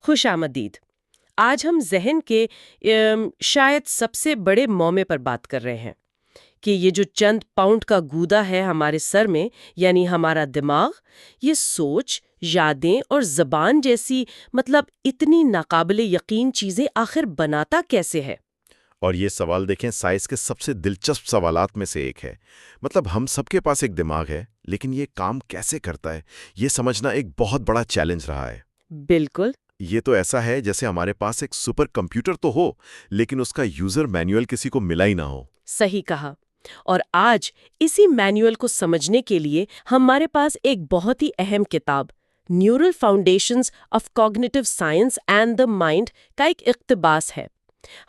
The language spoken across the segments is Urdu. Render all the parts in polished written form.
خوش آمدید۔ آج ہم ذہن کے شاید سب سے بڑے معمے پر بات کر رہے ہیں کہ یہ جو چند پاؤنڈ کا گودا ہے ہمارے سر میں، یعنی ہمارا دماغ، یہ سوچ، یادیں اور زبان جیسی اتنی ناقابل یقین چیزیں آخر بناتا کیسے ہے؟ اور یہ سوال دیکھیں، سائنس کے سب سے دلچسپ سوالات میں سے ایک ہے۔ ہم سب کے پاس ایک دماغ ہے، لیکن یہ کام کیسے کرتا ہے، یہ سمجھنا ایک بہت بڑا چیلنج رہا ہے۔ بالکل۔ یہ تو ایسا ہے جیسے ہمارے پاس ایک سپر کمپیوٹر تو ہو، لیکن اس کا یوزر مینوئل کسی کو ملا ہی نہ ہو۔ صحیح کہا۔ اور آج اسی مینوئل کو سمجھنے کے لیے ہمارے پاس ایک بہت ہی اہم کتاب، neural foundations of cognitive science and the mind کا ایک اقتباس ہے۔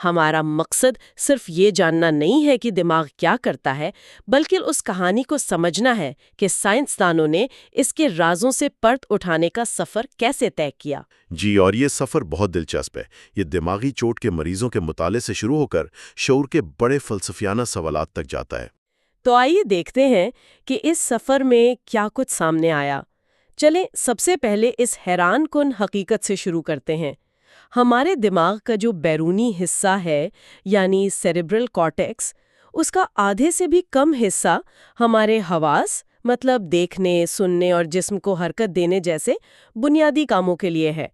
ہمارا مقصد صرف یہ جاننا نہیں ہے کہ دماغ کیا کرتا ہے، بلکہ اس کہانی کو سمجھنا ہے کہ سائنسدانوں نے اس کے رازوں سے پرت اٹھانے کا سفر کیسے طے کیا۔ جی، اور یہ سفر بہت دلچسپ ہے۔ یہ دماغی چوٹ کے مریضوں کے مطالعے سے شروع ہو کر شعور کے بڑے فلسفیانہ سوالات تک جاتا ہے۔ تو آئیے دیکھتے ہیں کہ اس سفر میں کیا کچھ سامنے آیا۔ چلیں سب سے پہلے اس حیران کن حقیقت سے شروع کرتے ہیں۔ ہمارے دماغ کا جو بیرونی حصہ ہے، یعنی سیریبرل کارٹیکس، اس کا آدھے سے بھی کم حصہ ہمارے حواس، دیکھنے، سننے اور جسم کو حرکت دینے جیسے بنیادی کاموں کے لیے ہے۔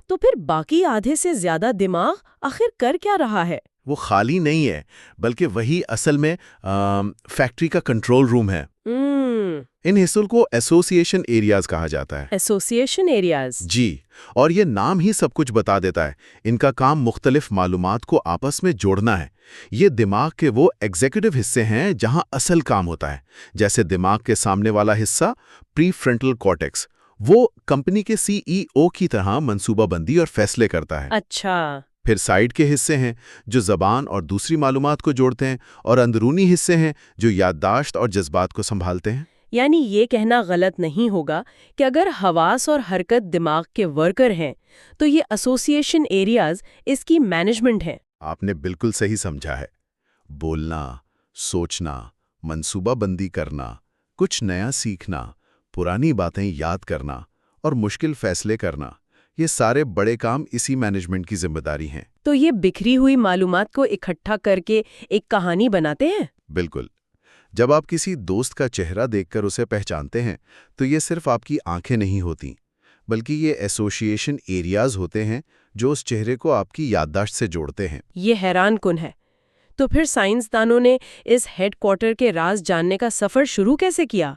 تو پھر باقی آدھے سے زیادہ دماغ آخر کر کیا رہا ہے؟ وہ خالی نہیں ہے، بلکہ وہی اصل میں فیکٹری کا کنٹرول روم ہے۔ ان حصوں کو ایسوسیشن ایریاز کہا جاتا ہے۔ Association areas? جی، اور یہ نام ہی سب کچھ بتا دیتا ہے۔ ان کا کام مختلف معلومات کو آپس میں جوڑنا ہے۔ یہ دماغ کے وہ ایگزیکٹو حصے ہیں جہاں اصل کام ہوتا ہے، جیسے دماغ کے سامنے والا حصہ پری فرنٹل کارٹیکس، وہ کمپنی کے CEO کی طرح منصوبہ بندی اور فیصلے کرتا ہے۔ اچھا۔ پھر سائیڈ کے حصے ہیں جو زبان اور دوسری معلومات کو جوڑتے ہیں، اور اندرونی حصے ہیں جو یادداشت اور جذبات کو سنبھالتے ہیں۔ یعنی یہ کہنا غلط نہیں ہوگا کہ اگر حواس اور حرکت دماغ کے ورکر ہیں تو یہ ایسوسیشن ایریاز اس کی مینجمنٹ ہیں۔ آپ نے بالکل صحیح سمجھا ہے۔ بولنا، سوچنا، منصوبہ بندی کرنا، کچھ نیا سیکھنا، پرانی باتیں یاد کرنا اور مشکل فیصلے کرنا، یہ سارے بڑے کام اسی مینجمنٹ کی ذمہ داری ہیں۔ تو یہ بکھری ہوئی معلومات کو اکٹھا کر کے ایک کہانی بناتے ہیں؟ بالکل۔ جب آپ کسی دوست کا چہرہ دیکھ کر اسے پہچانتے ہیں تو یہ صرف آپ کی آنکھیں نہیں ہوتیں، بلکہ یہ ایسوسیشن ایریاز ہوتے ہیں جو اس چہرے کو آپ کی یادداشت سے جوڑتے ہیں۔ یہ حیران کن ہے۔ تو پھر سائنسدانوں نے اس ہیڈ کوارٹر کے راز جاننے کا سفر شروع کیسے کیا؟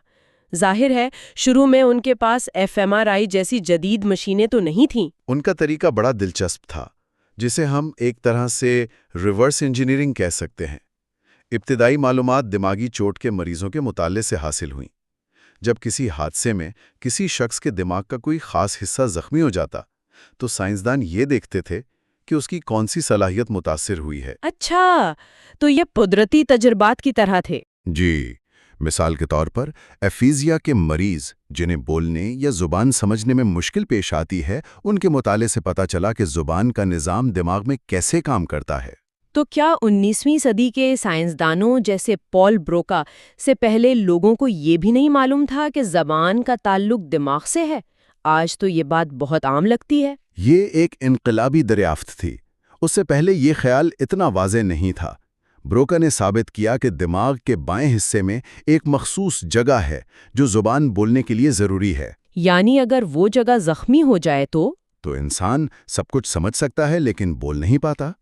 ظاہر ہے شروع میں ان کے پاس fMRI جیسی جدید مشینیں تو نہیں تھیں۔ ان کا طریقہ بڑا دلچسپ تھا، جسے ہم ایک طرح سے ریورس انجینئرنگ کہہ سکتے ہیں۔ ابتدائی معلومات دماغی چوٹ کے مریضوں کے مطالعے سے حاصل ہوئیں۔ جب کسی حادثے میں کسی شخص کے دماغ کا کوئی خاص حصہ زخمی ہو جاتا تو سائنسدان یہ دیکھتے تھے کہ اس کی کون سی صلاحیت متاثر ہوئی ہے۔ اچھا، تو یہ قدرتی تجربات کی طرح تھے؟ جی، مثال کے طور پر ایفیزیا کے مریض جنہیں بولنے یا زبان سمجھنے میں مشکل پیش آتی ہے، ان کے مطالعے سے پتہ چلا کہ زبان کا نظام دماغ میں کیسے کام کرتا ہے۔ تو کیا 19ویں صدی کے سائنسدانوں جیسے پال بروکا سے پہلے لوگوں کو یہ بھی نہیں معلوم تھا کہ زبان کا تعلق دماغ سے ہے؟ آج تو یہ بات بہت عام لگتی ہے۔ یہ ایک انقلابی دریافت تھی۔ اس سے پہلے یہ خیال اتنا واضح نہیں تھا۔ بروکا نے ثابت کیا کہ دماغ کے بائیں حصے میں ایک مخصوص جگہ ہے جو زبان بولنے کے لیے ضروری ہے۔ یعنی اگر وہ جگہ زخمی ہو جائے تو انسان سب کچھ سمجھ سکتا ہے لیکن بول نہیں پاتا۔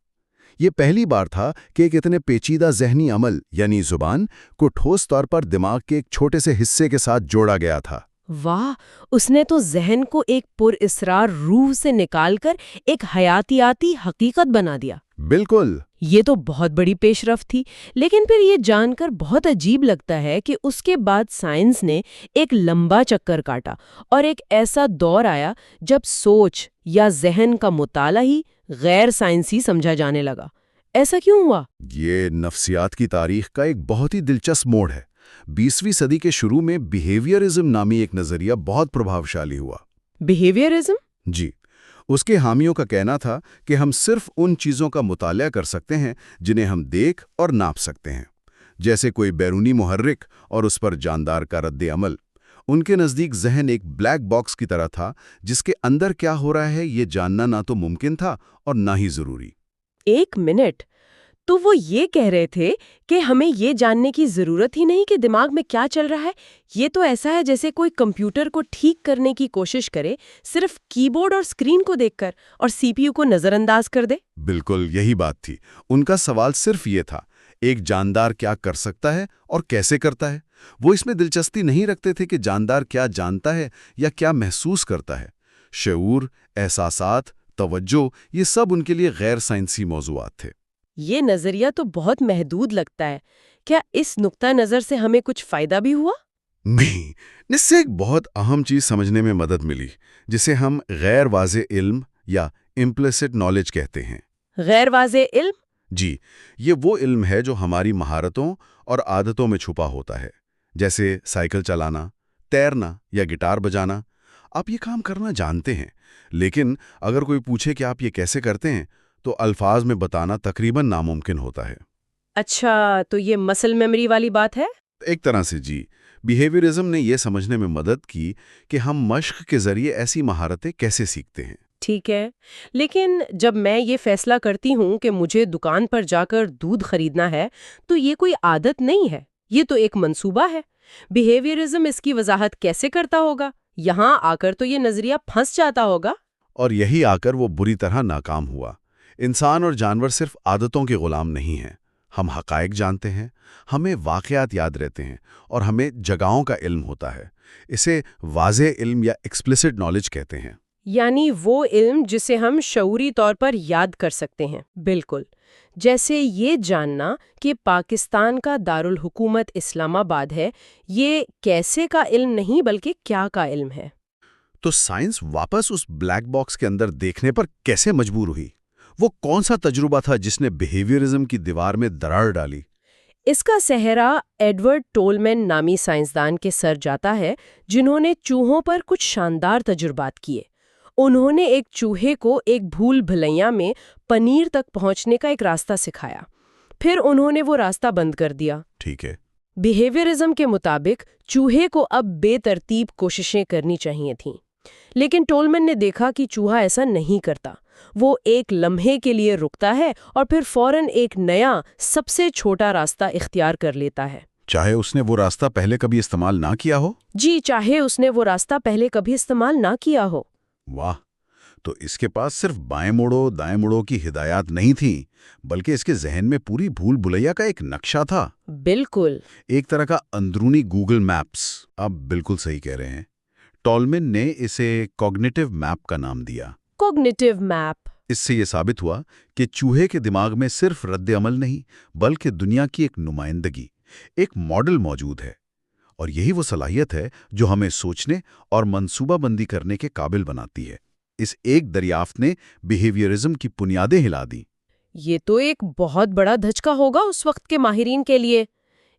یہ پہلی بار تھا کہ ایک اتنے پیچیدہ ذہنی عمل یعنی زبان کو ٹھوس طور پر دماغ کے ایک چھوٹے سے حصے کے ساتھ جوڑا گیا تھا۔ واہ، اس نے تو ذہن کو ایک پر اسرار روح سے نکال کر ایک حیاتیاتی حقیقت بنا دیا۔ بالکل۔ یہ تو بہت بڑی پیش رفت تھی، لیکن پھر یہ جان کر بہت عجیب لگتا ہے کہ اس کے بعد سائنس نے ایک لمبا چکر کاٹا اور ایک ایسا دور آیا جب سوچ یا ذہن کا مطالعہ ہی غیر سائنسی سمجھا جانے لگا۔ ایسا کیوں ہوا؟ یہ نفسیات کی تاریخ کا ایک بہت ہی دلچسپ موڑ ہے۔ 20ویں صدی کے شروع میں بیہیویئرزم نامی ایک نظریہ بہت پربھاوشالی ہوا۔ بیہیویئرزم؟ جی، اس کے حامیوں کا کہنا تھا کہ ہم صرف ان چیزوں کا مطالعہ کر سکتے ہیں جنہیں ہم دیکھ اور ناپ سکتے ہیں، جیسے کوئی بیرونی محرک اور اس پر جاندار کا رد عمل۔ ان کے نزدیک ذہن ایک بلیک باکس کی طرح تھا جس کے اندر کیا ہو رہا ہے یہ جاننا نہ تو ممکن تھا اور نہ ہی ضروری۔ 1 منٹ، تو وہ یہ کہہ رہے تھے کہ ہمیں یہ جاننے کی ضرورت ہی نہیں کہ دماغ میں کیا چل رہا ہے؟ یہ تو ایسا ہے جیسے کوئی کمپیوٹر کو ٹھیک کرنے کی کوشش کرے صرف کی بورڈ اور اسکرین کو دیکھ کر اور سی پی یو کو نظر انداز کر دے۔ بالکل یہی بات تھی۔ ان کا سوال صرف یہ تھا، ایک جاندار کیا کر سکتا ہے اور کیسے کرتا ہے؟ وہ اس میں دلچسپی نہیں رکھتے تھے کہ جاندار کیا جانتا ہے یا کیا محسوس کرتا ہے۔ شعور، احساسات، توجہ، یہ سب ان کے لیے غیر سائنسی موضوعات تھے۔ یہ نظریہ تو بہت محدود لگتا ہے۔ کیا اس نقطہ نظر سے ہمیں کچھ فائدہ بھی ہوا؟ نہیں، اس سے ایک بہت اہم چیز سمجھنے میں مدد ملی، جسے ہم غیر واضح علم یا امپلیسٹ نالج کہتے ہیں۔ غیر واضح علم؟ جی، یہ وہ علم ہے جو ہماری مہارتوں اور عادتوں میں چھپا ہوتا ہے، جیسے سائیکل چلانا، تیرنا یا گٹار بجانا۔ آپ یہ کام کرنا جانتے ہیں، لیکن اگر کوئی پوچھے کہ آپ یہ کیسے کرتے ہیں تو الفاظ میں بتانا تقریباً ناممکن ہوتا ہے۔ اچھا، تو یہ مسل میموری والی بات ہے؟ ایک طرح سے جی، بیہیویئرزم نے یہ سمجھنے میں مدد کی کہ ہم مشق کے ذریعے ایسی مہارتیں کیسے سیکھتے ہیں۔ ٹھیک ہے، لیکن جب میں یہ فیصلہ کرتی ہوں کہ مجھے دکان پر جا کر دودھ خریدنا ہے تو یہ کوئی عادت نہیں ہے، یہ تو ایک منصوبہ ہے۔ بیہیویئرزم اس کی وضاحت کیسے کرتا ہوگا؟ یہاں آ کر تو یہ نظریہ پھنس جاتا ہوگا۔ اور یہی آ کر وہ بری طرح ناکام ہوا۔ انسان اور جانور صرف عادتوں کے غلام نہیں ہیں۔ ہم حقائق جانتے ہیں، ہمیں واقعات یاد رہتے ہیں اور ہمیں جگہوں کا علم ہوتا ہے۔ اسے واضح علم یا ایکسپلیسٹ نالج کہتے ہیں۔ یعنی وہ علم جسے ہم شعوری طور پر یاد کر سکتے ہیں۔ بالکل، جیسے یہ جاننا کہ پاکستان کا دارالحکومت اسلام آباد ہے، یہ کیسے کا علم نہیں بلکہ کیا کا علم ہے۔ تو سائنس واپس اس بلیک باکس کے اندر دیکھنے پر کیسے مجبور ہوئی؟ وہ کون سا تجربہ تھا جس نے بیہیویئرزم کی دیوار میں دراڑ ڈالی؟ اس کا سہرا ایڈورڈ ٹولمین نامی سائنسدان کے سر جاتا ہے، جنہوں نے چوہوں پر کچھ شاندار تجربات کیے۔ انہوں نے ایک چوہے کو ایک بھول بھلیاں میں پنیر تک پہنچنے کا ایک راستہ سکھایا، پھر انہوں نے وہ راستہ بند کر دیا۔ ٹھیک ہے۔ بیہیویئرزم کے مطابق چوہے کو اب بے ترتیب کوششیں کرنی چاہیے تھیں، لیکن ٹولمن نے دیکھا کہ چوہا ایسا نہیں کرتا۔ وہ ایک لمحے کے لیے رکتا ہے اور پھر فوراً ایک نیا سب سے چھوٹا راستہ اختیار کر لیتا ہے، چاہے اس نے وہ راستہ پہلے کبھی استعمال نہ کیا ہو؟ جی، چاہے اس نے وہ راستہ پہلے کبھی استعمال نہ کیا ہو۔ واہ! تو اس کے پاس صرف بائیں مڑو دائیں مڑو کی ہدایات نہیں تھیں، بلکہ اس کے ذہن میں پوری بھول بھلیا کا ایک نقشہ تھا۔ بالکل، ایک طرح کا اندرونی گوگل میپس۔ آپ بالکل صحیح کہہ رہے ہیں۔ ٹولمن نے اسے کوگنیٹو میپ کا نام دیا۔ Cognitive map. اس سے یہ ثابت ہوا کہ چوہے کے دماغ میں صرف رد عمل نہیں بلکہ دنیا کی ایک نمائندگی، ایک ماڈل موجود ہے، اور یہی وہ صلاحیت ہے جو ہمیں سوچنے اور منصوبہ بندی کرنے کے قابل بناتی ہے۔ اس ایک دریافت نے بیہیویئرزم کی بنیادیں ہلا دیں۔ یہ تو ایک بہت بڑا دھچکا ہوگا اس وقت کے ماہرین کے لیے۔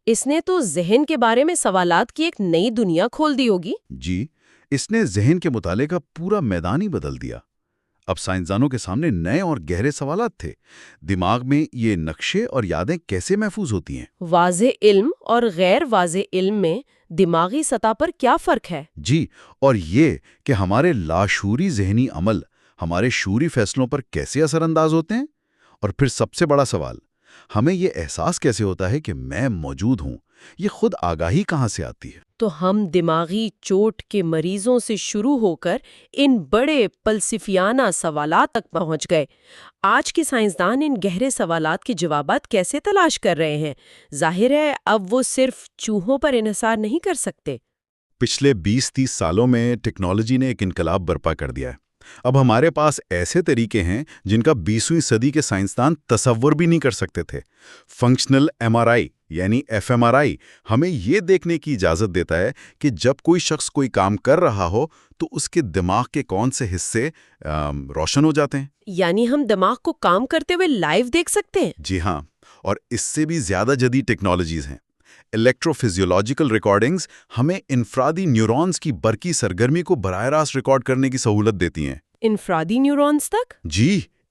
اس نے تو ذہن کے بارے میں سوالات کی ایک نئی دنیا کھول دی ہوگی۔ جی، اس نے ذہن کے مطالعے کا پورا میدان ہی بدل دیا۔ اب سائنسدانوں کے سامنے نئے اور گہرے سوالات تھے۔ دماغ میں یہ نقشے اور یادیں کیسے محفوظ ہوتی ہیں؟ واضح علم اور غیر واضح علم میں دماغی سطح پر کیا فرق ہے؟ جی، اور یہ کہ ہمارے لاشعوری ذہنی عمل ہمارے شعوری فیصلوں پر کیسے اثر انداز ہوتے ہیں؟ اور پھر سب سے بڑا سوال، ہمیں یہ احساس کیسے ہوتا ہے کہ میں موجود ہوں؟ یہ خود آگاہی کہاں سے آتی ہے؟ تو ہم دماغی چوٹ کے مریضوں سے شروع ہو کر ان بڑے فلسفیانہ سوالات تک پہنچ گئے۔ آج کے سائنسدان ان گہرے سوالات کے جوابات کیسے تلاش کر رہے ہیں؟ ظاہر ہے اب وہ صرف چوہوں پر انحصار نہیں کر سکتے۔ پچھلے 20-30 سالوں میں ٹیکنالوجی نے ایک انقلاب برپا کر دیا ہے۔ اب ہمارے پاس ایسے طریقے ہیں جن کا 20ویں صدی کے سائنسدان تصور بھی نہیں کر سکتے تھے۔ فنکشنل MRI یعنی FMRI ہمیں یہ دیکھنے کی اجازت دیتا ہے کہ جب کوئی شخص کوئی کام کر رہا ہو تو اس کے دماغ کے کون سے حصے روشن ہو جاتے ہیں۔ یعنی ہم دماغ کو کام کرتے ہوئے لائیو دیکھ سکتے ہیں؟ جی ہاں، اور اس سے بھی زیادہ جدید ٹیکنالوجیز ہیں۔ الیکٹرو فزیولوجیکل ریکارڈنگز ہمیں انفرادی نیورونز کی برقی سرگرمی کو براہ راست ریکارڈ کرنے کی سہولت دیتی ہیں۔ انفرادی نیورونز تک؟ جی،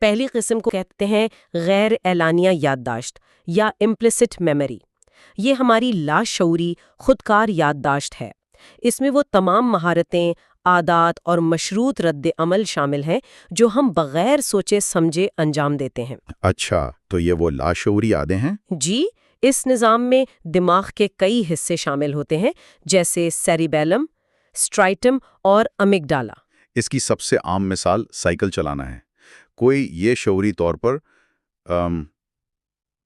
پہلی قسم کو کہتے ہیں غیر اعلانیہ یادداشت یا امپلیسٹ میموری۔ یہ ہماری لاشعوری خودکار یادداشت ہے۔ اس میں وہ تمام مہارتیں، عادات اور مشروط رد عمل شامل ہیں جو ہم بغیر سوچے سمجھے انجام دیتے ہیں۔ اچھا، تو یہ وہ لاشعوری یادیں ہیں؟ جی، اس نظام میں دماغ کے کئی حصے شامل ہوتے ہیں، جیسے سیریبیلم، اسٹرائٹم اور امیگڈالا۔ اس کی سب سے عام مثال سائیکل چلانا ہے۔ کوئی یہ شعوری طور پر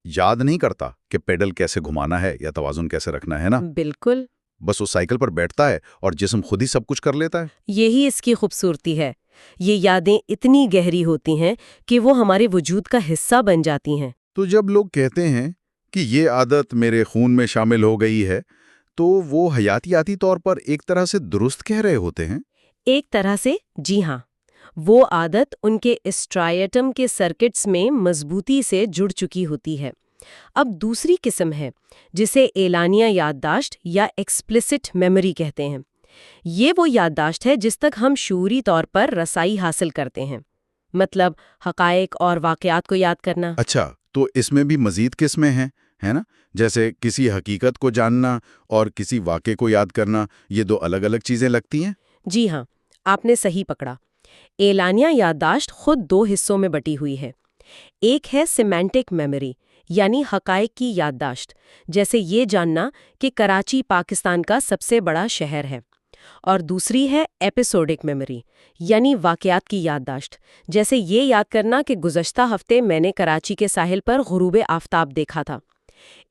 یاد نہیں کرتا کہ پیڈل کیسے گھمانا ہے یا توازن کیسے رکھنا ہے نا؟ بالکل، بس وہ سائیکل پر بیٹھتا ہے اور جسم خود ہی سب کچھ کر لیتا ہے۔ یہی اس کی خوبصورتی ہے۔ یہ یادیں اتنی گہری ہوتی ہیں کہ وہ ہمارے وجود کا حصہ بن جاتی ہیں۔ تو جب لوگ کہتے ہیں کہ یہ عادت میرے خون میں شامل ہو گئی ہے، تو وہ حیاتیاتی طور پر ایک طرح سے درست کہہ رہے ہوتے ہیں؟ ایک طرح سے جی ہاں، وہ عادت ان کے اسٹرائٹم کے سرکٹس میں مضبوطی سے جڑ چکی ہوتی ہے۔ اب دوسری قسم ہے جسے اعلانیہ یادداشت یا ایکسپلسٹ میموری کہتے ہیں۔ یہ وہ یادداشت ہے جس تک ہم شعوری طور پر رسائی حاصل کرتے ہیں، مطلب حقائق اور واقعات کو یاد کرنا۔ اچھا، تو اس میں بھی مزید قسمیں ہیں، ہے نا؟ جیسے کسی حقیقت کو جاننا اور کسی واقعے کو یاد کرنا، یہ دو الگ الگ چیزیں لگتی ہیں؟ جی ہاں، آپ نے صحیح پکڑا۔ اعلانیہ یادداشت خود دو حصوں میں بٹی ہوئی ہے۔ ایک ہے سیمانٹک میموری، یعنی حقائق کی یادداشت، جیسے یہ جاننا کہ کراچی پاکستان کا سب سے بڑا شہر ہے۔ اور دوسری ہے ایپیسوڈک میموری، یعنی واقعات کی یادداشت، جیسے یہ یاد کرنا کہ گزشتہ ہفتے میں نے کراچی کے ساحل پر غروب آفتاب دیکھا تھا۔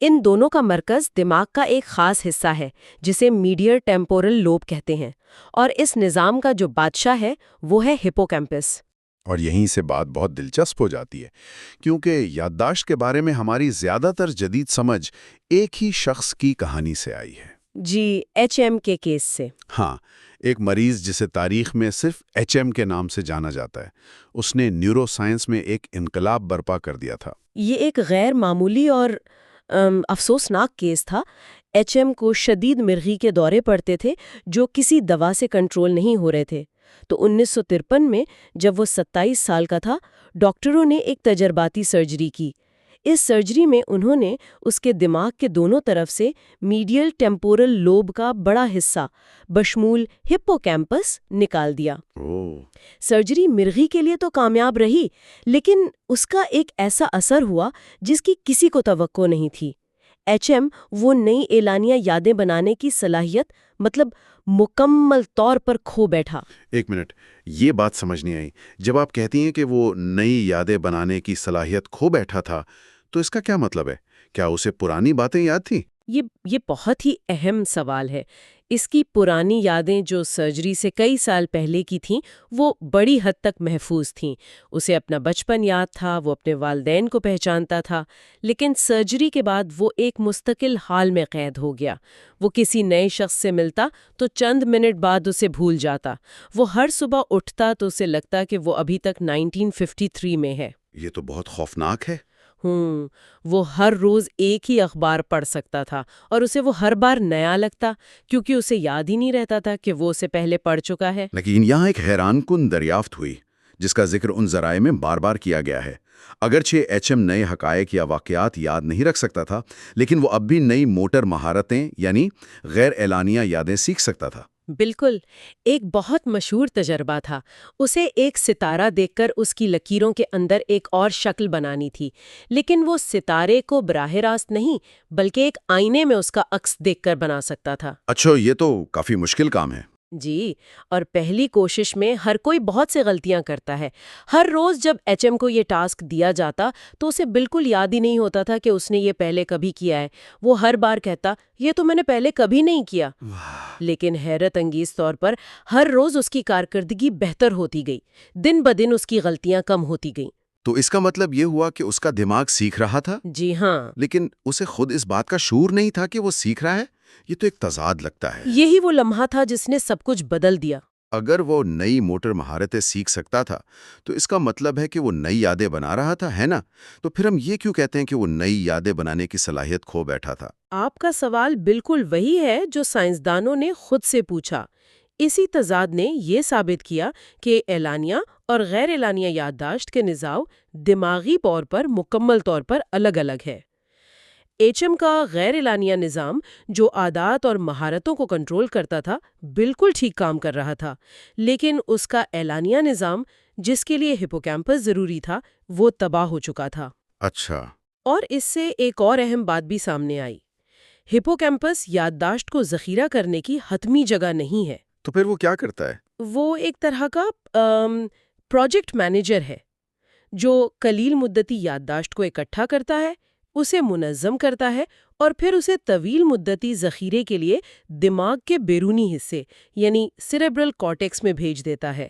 ان دونوں کا مرکز دماغ کا ایک خاص حصہ ہے جسے میڈیل ٹیمپورل لوب کہتے ہیں، اور اس نظام کا جو بادشاہ ہے وہ ہے ہپوکیمپس۔ اور یہیں سے بات بہت دلچسپ ہو جاتی ہے، کیونکہ یادداشت کے بارے میں ہماری زیادہ تر جدید سمجھ ایک ہی شخص کی کہانی سے آئی ہے۔ جی، ایچ ایم کے کیس سے۔ ہاں، ایک مریض جسے تاریخ میں صرف ایچ ایم کے نام سے جانا جاتا ہے، اس نے نیورو سائنس میں ایک انقلاب برپا کر دیا تھا۔ یہ ایک غیر معمولی اور افسوسناک کیس تھا۔ ایچ ایم کو شدید مرغی کے دورے پڑتے تھے جو کسی دوا سے کنٹرول نہیں ہو رہے تھے۔ تو 1953 میں جب وہ 27 سال کا تھا، ڈاکٹروں نے ایک تجرباتی سرجری کی۔ اس سرجری میں انہوں نے اس کے دماغ کے دونوں طرف سے میڈیل ٹیمپورل لوب کا بڑا حصہ بشمول ہپوکیمپس نکال دیا۔ سرجری مرغی کے لیے تو کامیاب رہی، لیکن اس کا ایک ایسا اثر ہوا جس کی کسی کو توقع نہیں تھی۔ ایچ ایم وہ نئی اعلانیہ یادیں بنانے کی صلاحیت مطلب مکمل طور پر کھو بیٹھا۔ ایک منٹ، یہ بات سمجھ نہیں آئی۔ جب آپ کہتی ہیں کہ وہ نئی یادیں بنانے کی صلاحیت کھو بیٹھا تھا، تو اس کا کیا مطلب ہے؟ کیا اسے پرانی باتیں یاد تھیں؟ یہ بہت ہی اہم سوال ہے۔ اس کی پرانی یادیں جو سرجری سے کئی سال پہلے کی تھیں، وہ بڑی حد تک محفوظ تھیں۔ اسے اپنا بچپن یاد تھا، وہ اپنے والدین کو پہچانتا تھا، لیکن سرجری کے بعد وہ ایک مستقل حال میں قید ہو گیا۔ وہ کسی نئے شخص سے ملتا تو چند منٹ بعد اسے بھول جاتا۔ وہ ہر صبح اٹھتا تو اسے لگتا کہ وہ ابھی تک 1953 میں ہے۔ یہ تو بہت خوفناک ہے۔ وہ ہر روز ایک ہی اخبار پڑھ سکتا تھا اور اسے وہ ہر بار نیا لگتا، کیونکہ اسے یاد ہی نہیں رہتا تھا کہ وہ اسے پہلے پڑھ چکا ہے۔ لیکن یہاں ایک حیران کن دریافت ہوئی جس کا ذکر ان ذرائع میں بار بار کیا گیا ہے۔ اگرچہ ایچ ایم نئے حقائق یا واقعات یاد نہیں رکھ سکتا تھا، لیکن وہ اب بھی نئی موٹر مہارتیں یعنی غیر اعلانیہ یادیں سیکھ سکتا تھا۔ بالکل، ایک بہت مشہور تجربہ تھا۔ اسے ایک ستارہ دیکھ کر اس کی لکیروں کے اندر ایک اور شکل بنانی تھی، لیکن وہ ستارے کو براہ راست نہیں بلکہ ایک آئینے میں اس کا عکس دیکھ کر بنا سکتا تھا۔ اچھا، یہ تو کافی مشکل کام ہے۔ جی، اور پہلی کوشش میں ہر کوئی بہت سے غلطیاں کرتا ہے۔ ہر روز جب ایچ ایم کو یہ ٹاسک دیا جاتا تو اسے بالکل یاد ہی نہیں ہوتا تھا کہ اس نے یہ پہلے کبھی کیا ہے۔ وہ ہر بار کہتا، یہ تو میں نے پہلے کبھی نہیں کیا۔ لیکن حیرت انگیز طور پر ہر روز اس کی کارکردگی بہتر ہوتی گئی، دن بدن اس کی غلطیاں کم ہوتی گئیں۔ تو اس کا مطلب یہ ہوا کہ اس کا دماغ سیکھ رہا تھا؟ جی ہاں، لیکن اسے خود اس بات کا شعور نہیں تھا کہ وہ سیکھ رہا ہے؟ یہ تو ایک تضاد لگتا ہے۔ یہی وہ لمحہ تھا جس نے سب کچھ بدل دیا۔ اگر وہ نئی موٹر مہارتیں سیکھ سکتا تھا تو اس کا مطلب ہے کہ وہ نئی یادیں بنا رہا تھا، ہے نا؟ تو پھر ہم یہ کیوں کہتے ہیں کہ وہ نئی یادیں بنانے کی صلاحیت کھو بیٹھا تھا؟ آپ کا سوال بالکل وہی ہے جو سائنسدانوں نے خود سے پوچھا۔ اسی تضاد نے یہ ثابت کیا کہ اعلانیہ اور غیر اعلانیہ یادداشت کے نظام دماغی طور پر مکمل طور پر الگ الگ ہے۔ ایچ ایم کا غیر اعلانیہ نظام جو عادات اور مہارتوں کو کنٹرول کرتا تھا بالکل ٹھیک کام کر رہا تھا، لیکن اس کا اعلانیہ نظام جس کے لیے ہپوکیمپس ضروری تھا وہ تباہ ہو چکا تھا۔ اچھا۔ اور اس سے ایک اور اہم بات بھی سامنے آئی، ہپوکیمپس یادداشت کو ذخیرہ کرنے کی حتمی جگہ نہیں ہے۔ تو پھر وہ کیا کرتا ہے؟ وہ ایک طرح کا پروجیکٹ مینیجر ہے جو قلیل مدتی یادداشت کو اکٹھا کرتا ہے، اسے منظم کرتا ہے اور پھر اسے طویل مدتی ذخیرے کے لیے دماغ کے بیرونی حصے یعنی سیریبرل کارٹیکس میں بھیج دیتا ہے۔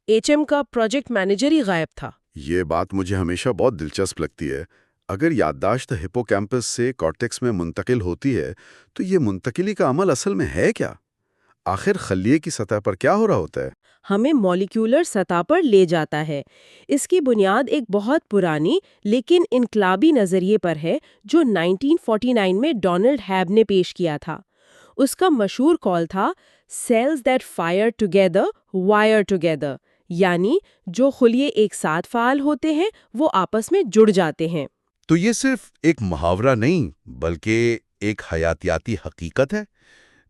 ایچ ایم کا پروجیکٹ مینیجر ہی غائب تھا۔ یہ بات مجھے ہمیشہ بہت دلچسپ لگتی ہے۔ اگر یادداشت ہپوکیمپس سے کارٹیکس میں منتقل ہوتی ہے تو یہ منتقلی کا عمل اصل میں ہے کیا؟ آخر خلیے کی سطح پر کیا ہو رہا ہوتا ہے؟ ہمیں مالیکیولر سطح پر لے جاتا ہے۔ اس کی بنیاد ایک بہت پرانی لیکن انقلابی نظریے پر ہے جو 1949 میں ڈونلڈ ہیب نے پیش کیا تھا۔ اس کا مشہور قول تھا "Cells that fire together wire together"، یعنی جو خلیے ایک ساتھ فعال ہوتے ہیں وہ آپس میں جڑ جاتے ہیں۔ تو یہ صرف ایک محاورہ نہیں بلکہ ایک حیاتیاتی حقیقت ہے۔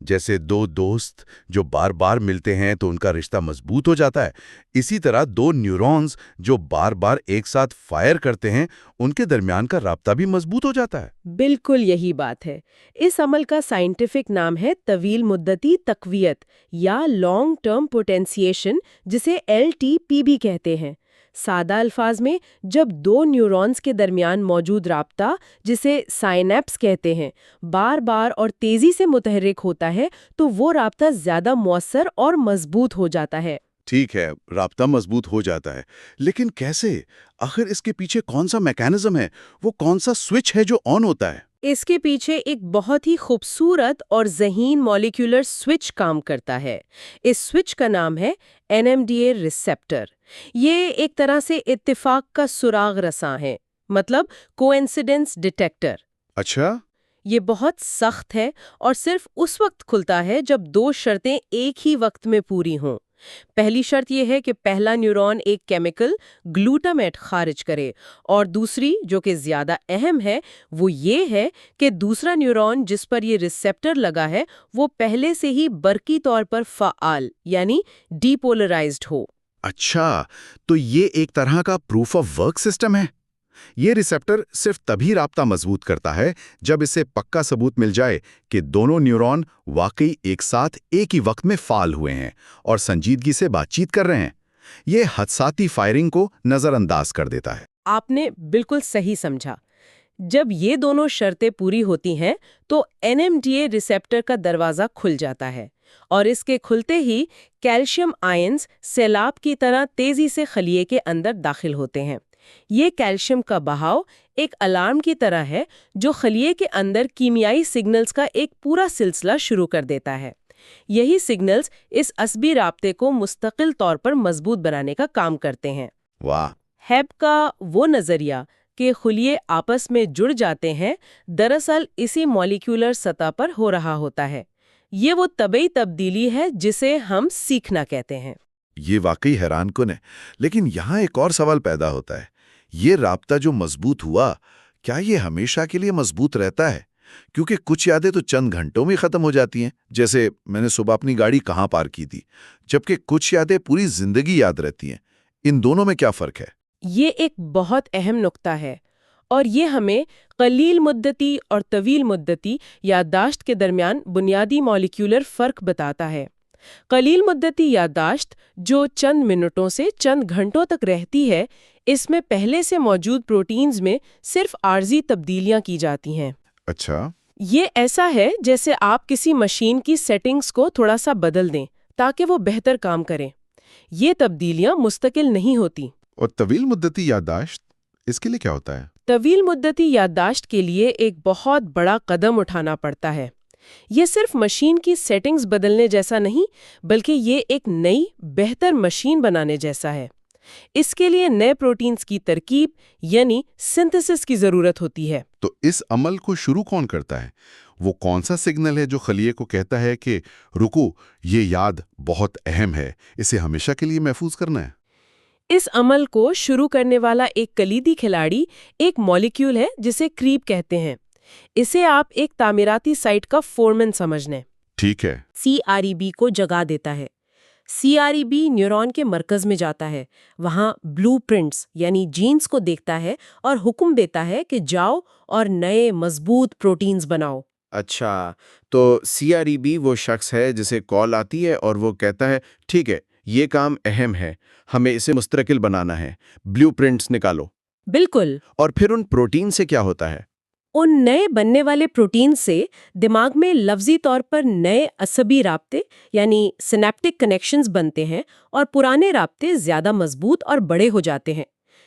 جیسے دو دوست جو بار بار ملتے ہیں تو ان کا رشتہ مضبوط ہو جاتا ہے، اسی طرح دو نیورونز جو بار بار ایک ساتھ فائر کرتے ہیں ان کے درمیان کا رابطہ بھی مضبوط ہو جاتا ہے۔ بالکل یہی بات ہے۔ اس عمل کا سائنٹیفک نام ہے طویل مدتی تقویت یا لانگ ٹرم پوٹینسیشن، جسے LTP بھی کہتے ہیں۔ سادہ الفاظ میں جب دو نیورونز کے درمیان موجود رابطہ، جسے سائنیپس کہتے ہیں، بار بار اور تیزی سے متحرک ہوتا ہے تو وہ رابطہ زیادہ مؤثر اور مضبوط ہو جاتا ہے۔ ٹھیک ہے، رابطہ مضبوط ہو جاتا ہے، لیکن کیسے؟ آخر اس کے پیچھے کون سا میکانزم ہے؟ وہ کون سا سوئچ ہے جو آن ہوتا ہے؟ اس کے پیچھے ایک بہت ہی خوبصورت اور ذہین مالیکیولر سوئچ کام کرتا ہے۔ اس سوئچ کا نام ہے NMDA ریسیپٹر۔ یہ ایک طرح سے اتفاق کا سراغ رساں ہے، مطلب کوئنسیڈنس ڈیٹیکٹر۔ اچھا۔ یہ بہت سخت ہے اور صرف اس وقت کھلتا ہے جب دو شرطیں ایک ہی وقت میں پوری ہوں۔ پہلی شرط یہ ہے کہ پہلا نیورون ایک کیمیکل گلوٹامیٹ خارج کرے، اور دوسری جو کہ زیادہ اہم ہے وہ یہ ہے کہ دوسرا نیورون جس پر یہ ریسیپٹر لگا ہے وہ پہلے سے ہی برقی طور پر فعال یعنی ڈی پولرائزڈ ہو۔ اچھا، تو یہ ایک طرح کا پروف آف ورک سسٹم ہے۔ یہ ریسیپٹر صرف تبھی رابطہ مضبوط کرتا ہے جب اسے پکا ثبوت مل جائے کہ دونوں نیورون واقعی ایک ساتھ ایک ہی وقت میں فعال ہوئے ہیں اور سنجیدگی سے بات چیت کر رہے ہیں۔ یہ حادثاتی فائرنگ کو نظر انداز کر دیتا ہے۔ آپ نے بالکل صحیح سمجھا۔ جب یہ دونوں شرطیں پوری ہوتی ہیں تو NMDA ریسیپٹر کا دروازہ کھل جاتا ہے، اور اس کے کھلتے ہی کیلشیم آئنز سیلاب کی طرح تیزی سے خلیے کے اندر داخل ہوتے ہیں۔ یہ کیلشیم کا بہاؤ ایک الارم کی طرح ہے جو خلیے کے اندر کیمیائی سگنلز کا ایک پورا سلسلہ شروع کر دیتا ہے۔ یہی سگنلز اس عصبی رابطے کو مستقل طور پر مضبوط بنانے کا کام کرتے ہیں۔ واہ! ہیب کا وہ نظریہ کہ خلیے آپس میں جڑ جاتے ہیں دراصل اسی مالیکیولر سطح پر ہو رہا ہوتا ہے۔ یہ وہ طبعی تبدیلی ہے جسے ہم سیکھنا کہتے ہیں۔ یہ واقعی حیران کن ہے، لیکن یہاں ایک اور سوال پیدا ہوتا ہے۔ یہ رابطہ جو مضبوط ہوا، کیا یہ ہمیشہ کے لیے مضبوط رہتا ہے؟ کیونکہ کچھ یادیں تو چند گھنٹوں میں ختم ہو جاتی ہیں، جیسے میں نے صبح اپنی گاڑی کہاں پارک کی تھی، جبکہ کچھ یادیں پوری زندگی یاد رہتی ہیں۔ ان دونوں میں کیا فرق ہے؟ یہ ایک بہت اہم نقطہ ہے، اور یہ ہمیں قلیل مدتی اور طویل مدتی یادداشت کے درمیان بنیادی مالیکیولر فرق بتاتا ہے۔ قلیل مدتی یادداشت جو چند منٹوں سے چند گھنٹوں تک رہتی ہے، اس میں پہلے سے موجود پروٹینز میں صرف عارضی تبدیلیاں کی جاتی ہیں۔ اچھا۔ یہ ایسا ہے جیسے آپ کسی مشین کی سیٹنگز کو تھوڑا سا بدل دیں تاکہ وہ بہتر کام کرے۔ یہ تبدیلیاں مستقل نہیں ہوتی۔ اور طویل مدتی یادداشت، اس کے لیے کیا ہوتا ہے؟ طویل مدتی یادداشت کے لیے ایک بہت بڑا قدم اٹھانا پڑتا ہے۔ یہ صرف مشین کی سیٹنگز بدلنے جیسا نہیں، بلکہ یہ ایک نئی بہتر مشین بنانے جیسا ہے۔ اس کے لیے نئے پروٹینز کی ترکیب یعنی سنتھسس کی ضرورت ہوتی ہے۔ تو اس عمل کو شروع کون کرتا ہے؟ وہ کون سا سگنل ہے جو خلیے کو کہتا ہے کہ رکو، یہ یاد بہت اہم ہے، اسے ہمیشہ کے لیے محفوظ کرنا ہے؟ اس عمل کو شروع کرنے والا ایک کلیدی کھلاڑی ایک مالیکیول ہے جسے کریب کہتے ہیں۔ اسے آپ ایک تعمیراتی سائٹ کا فورمن سمجھنے۔ ٹھیک ہے۔ CREB کو جگا دیتا ہے۔ CREB نیورون کے مرکز میں جاتا ہے، وہاں بلو پرنٹس یعنی جینز کو دیکھتا ہے اور حکم دیتا ہے کہ جاؤ اور نئے مضبوط پروٹینز بناؤ۔ اچھا، تو CREB وہ شخص ہے جسے کال آتی ہے اور وہ کہتا ہے ٹھیک ہے، یہ کام اہم ہے، ہمیں اسے مستقل بنانا ہے، بلیو پرنٹس نکالو۔ بالکل۔ اور پھر ان پروٹین سے کیا ہوتا ہے؟ ان نئے بننے والے پروٹین سے دماغ میں لفظی طور پر نئے عصبی رابطے یعنی سینیپٹک کنیکشنز بنتے ہیں اور پرانے رابطے زیادہ مضبوط اور بڑے ہو جاتے ہیں۔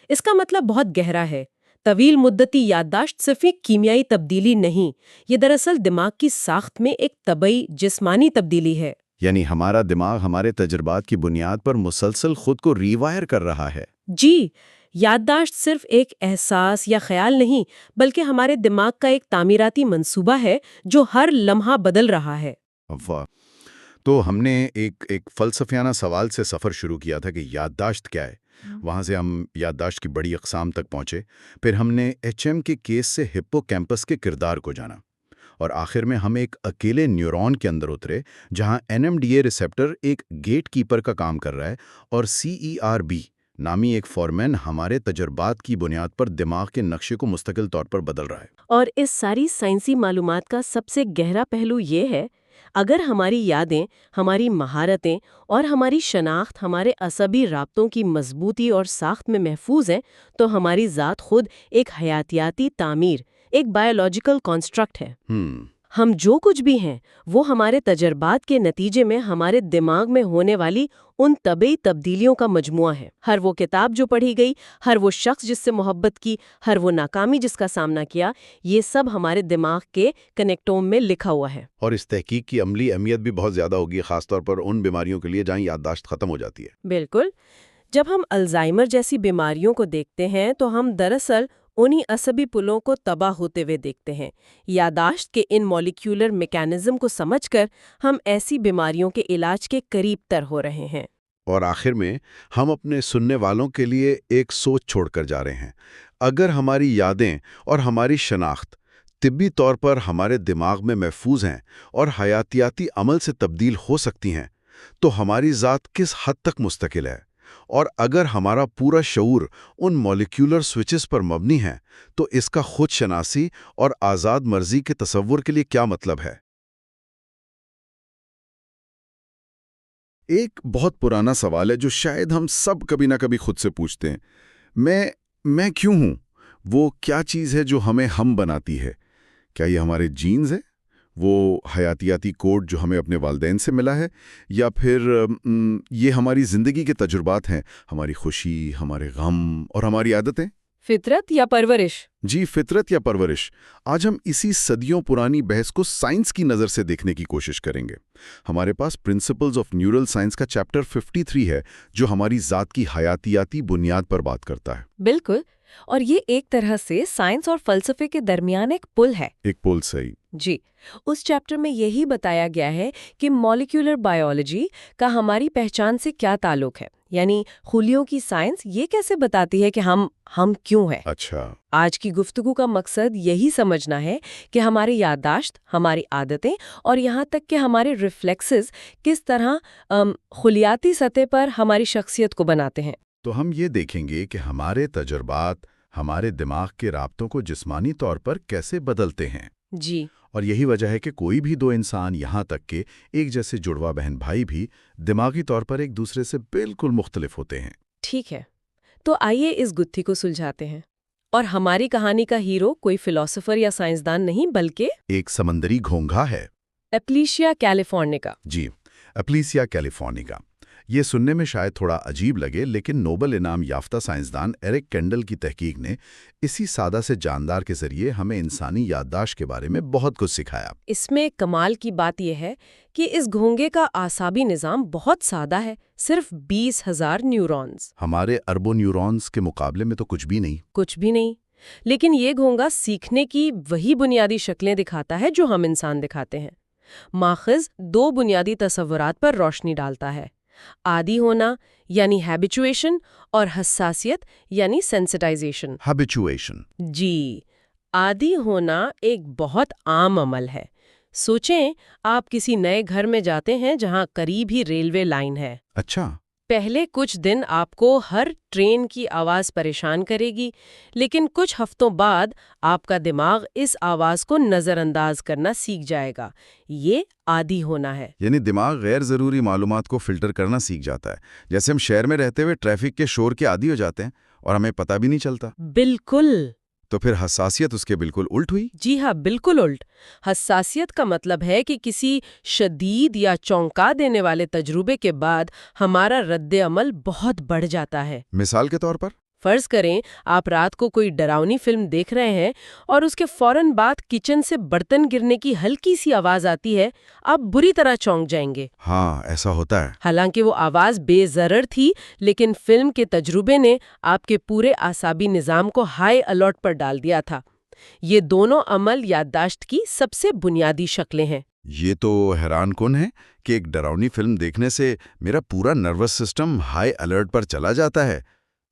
اس کا مطلب بہت گہرا ہے۔ طویل مدتی یادداشت صرف ایک کیمیائی تبدیلی نہیں، یہ دراصل دماغ کی ساخت میں ایک طبعی جسمانی تبدیلی ہے۔ یعنی ہمارا دماغ ہمارے تجربات کی بنیاد پر مسلسل خود کو ریوائر کر رہا ہے۔ جی، یادداشت صرف ایک احساس یا خیال نہیں، بلکہ ہمارے دماغ کا ایک تعمیراتی منصوبہ ہے جو ہر لمحہ بدل رہا ہے۔ واہ! تو ہم نے ایک فلسفیانہ سوال سے سفر شروع کیا تھا کہ یادداشت کیا ہے؟ وہاں سے ہم یادداشت کی بڑی اقسام تک پہنچے، پھر ہم نے HM کے کیس سے ہپو کیمپس کے کردار کو جانا، اور آخر میں ہم ایک اکیلے نیورون کے اندر اترے جہاں NMDA ریسیپٹر ایک گیٹ کیپر کا کام کر رہا ہے اور CERB نامی ایک فارمین ہمارے تجربات کی بنیاد پر دماغ کے نقشے کو مستقل طور پر بدل رہا ہے۔ اور اس ساری سائنسی معلومات کا سب سے گہرا پہلو یہ ہے، اگر ہماری یادیں، ہماری مہارتیں اور ہماری شناخت ہمارے عصبی رابطوں کی مضبوطی اور ساخت میں محفوظ ہیں، تو ہماری ذات خود ایک حیاتیاتی تعمیر، ایک بایولوجیکل کنسٹرکٹ ہے۔ ہم جو کچھ بھی ہیں وہ ہمارے تجربات کے نتیجے میں ہمارے دماغ میں ہونے والی ان طبعی تبدیلیوں کا مجموعہ ہے۔ ہر وہ کتاب جو پڑھی گئی، ہر وہ شخص جس سے محبت کی، ہر وہ ناکامی جس کا سامنا کیا، یہ سب ہمارے دماغ کے کنیکٹوم میں لکھا ہوا ہے۔ اور اس تحقیق کی عملی اہمیت بھی بہت زیادہ ہوگی، خاص طور پر ان بیماریوں کے لیے جہاں یادداشت ختم ہو جاتی ہے۔ بالکل۔ جب ہم الزائمر جیسی بیماریوں کو دیکھتے ہیں تو ہم دراصل انہی عصبی پلوں کو تباہ ہوتے ہوئے دیکھتے ہیں۔ یادداشت کے ان مالیکیولر میکانزم کو سمجھ کر ہم ایسی بیماریوں کے علاج کے قریب تر ہو رہے ہیں۔ اور آخر میں ہم اپنے سننے والوں کے لیے ایک سوچ چھوڑ کر جا رہے ہیں۔ اگر ہماری یادیں اور ہماری شناخت طبی طور پر ہمارے دماغ میں محفوظ ہیں اور حیاتیاتی عمل سے تبدیل ہو سکتی ہیں، تو ہماری ذات کس حد تک مستقل ہے؟ اور اگر ہمارا پورا شعور ان مالیکیولر سوئچز پر مبنی ہے، تو اس کا خود شناسی اور آزاد مرضی کے تصور کے لیے کیا مطلب ہے؟ ایک بہت پرانا سوال ہے جو شاید ہم سب کبھی نہ کبھی خود سے پوچھتے ہیں۔ میں کیوں ہوں؟ وہ کیا چیز ہے جو ہمیں ہم بناتی ہے؟ کیا یہ ہمارے جینز ہیں؟ وہ حیاتیاتی کوڈ جو ہمیں اپنے والدین سے ملا ہے؟ یا پھر یہ ہماری زندگی کے تجربات ہیں، ہماری خوشی، ہمارے غم اور ہماری عادتیں؟ فطرت یا پرورش؟ جی، فطرت یا پرورش۔ آج ہم اسی صدیوں پرانی بحث کو سائنس کی نظر سے دیکھنے کی کوشش کریں گے۔ ہمارے پاس پرنسپلز آف نیورل سائنس کا چیپٹر 53 ہے جو ہماری ذات کی حیاتیاتی بنیاد پر بات کرتا ہے۔ بالکل، اور یہ ایک طرح سے سائنس اور فلسفے کے درمیان ایک پل ہے۔ ایک پل، صحیح۔ جی، اس چیپٹر میں یہی بتایا گیا ہے کہ مالیکیولر بائیولوجی کا ہماری پہچان سے کیا تعلق ہے، یعنی خلیوں کی سائنس یہ کیسے بتاتی ہے کہ ہم کیوں ہیں۔ اچھا۔ آج کی گفتگو کا مقصد یہی سمجھنا ہے کہ ہماری یادداشت، ہماری عادتیں اور یہاں تک کہ ہمارے ریفلیکسز کس طرح خلیاتی سطح پر ہماری شخصیت کو بناتے ہیں۔ تو ہم یہ دیکھیں گے کہ ہمارے تجربات ہمارے دماغ کے رابطوں کو جسمانی طور پر کیسے بدلتے ہیں۔ جی، اور یہی وجہ ہے کہ کوئی بھی دو انسان، یہاں تک کہ ایک جیسے جڑوا بہن بھائی بھی، دماغی طور پر ایک دوسرے سے بالکل مختلف ہوتے ہیں۔ ٹھیک ہے، تو آئیے اس گتھی کو سلجھاتے ہیں۔ اور ہماری کہانی کا ہیرو کوئی فلسفر یا سائنسدان نہیں بلکہ ایک سمندری گھونگھا ہے۔ ایپلیشیا کیلیفورنیکا۔ جی، ایپلیشیا کیلیفورنیکا۔ یہ سننے میں شاید تھوڑا عجیب لگے، لیکن نوبل انعام یافتہ سائنسدان ایرک کینڈل کی تحقیق نے اسی سادہ سے جاندار کے ذریعے ہمیں انسانی یادداشت کے بارے میں بہت کچھ سکھایا۔ اس میں کمال کی بات یہ ہے کہ اس گھونگے کا اعصابی نظام بہت سادہ ہے، صرف 20,000 نیورونز۔ ہمارے اربوں نیورونز کے مقابلے میں تو کچھ بھی نہیں۔ کچھ بھی نہیں، لیکن یہ گھونگا سیکھنے کی وہی بنیادی شکلیں دکھاتا ہے جو ہم انسان دکھاتے ہیں۔ ماخذ 2 بنیادی تصورات پر روشنی ڈالتا ہے: عادی ہونا یعنی ہیبیچویشن اور حساسیت یعنی سینسٹائزیشن۔ ہیبیچویشن۔ جی، عادی ہونا ایک بہت عام عمل ہے۔ سوچیں، آپ کسی نئے گھر میں جاتے ہیں جہاں قریب ہی ریلوے لائن ہے۔ اچھا۔ پہلے کچھ دن آپ کو ہر ٹرین کی آواز پریشان کرے گی، لیکن کچھ ہفتوں بعد آپ کا دماغ اس آواز کو نظر انداز کرنا سیکھ جائے گا۔ یہ عادی ہونا ہے۔ یعنی دماغ غیر ضروری معلومات کو فلٹر کرنا سیکھ جاتا ہے، جیسے ہم شہر میں رہتے ہوئے ٹریفک کے شور کے عادی ہو جاتے ہیں اور ہمیں پتہ بھی نہیں چلتا۔ بالکل۔ تو پھر حساسیت اس کے بالکل الٹ ہوئی؟ جی ہاں، بالکل الٹ۔ حساسیت کا مطلب ہے کہ کسی شدید یا چونکا دینے والے تجربے کے بعد ہمارا رد عمل بہت بڑھ جاتا ہے۔ مثال کے طور پر؟ فرض کریں آپ رات کو کوئی ڈراؤنی فلم دیکھ رہے ہیں اور اس کے فوراً بعد کچن سے برتن گرنے کی ہلکی سی آواز آتی ہے، آپ بری طرح چونک جائیں گے۔ ہاں، ایسا ہوتا ہے۔ حالانکہ وہ آواز بے ضرر تھی، لیکن فلم کے تجربے نے آپ کے پورے اعصابی نظام کو ہائی الرٹ پر ڈال دیا تھا۔ یہ دونوں عمل یادداشت کی سب سے بنیادی شکلیں ہیں۔ یہ تو حیران کن ہے کہ ایک ڈراؤنی فلم دیکھنے سے میرا پورا نروس سسٹم ہائی الرٹ پر چلا جاتا ہے،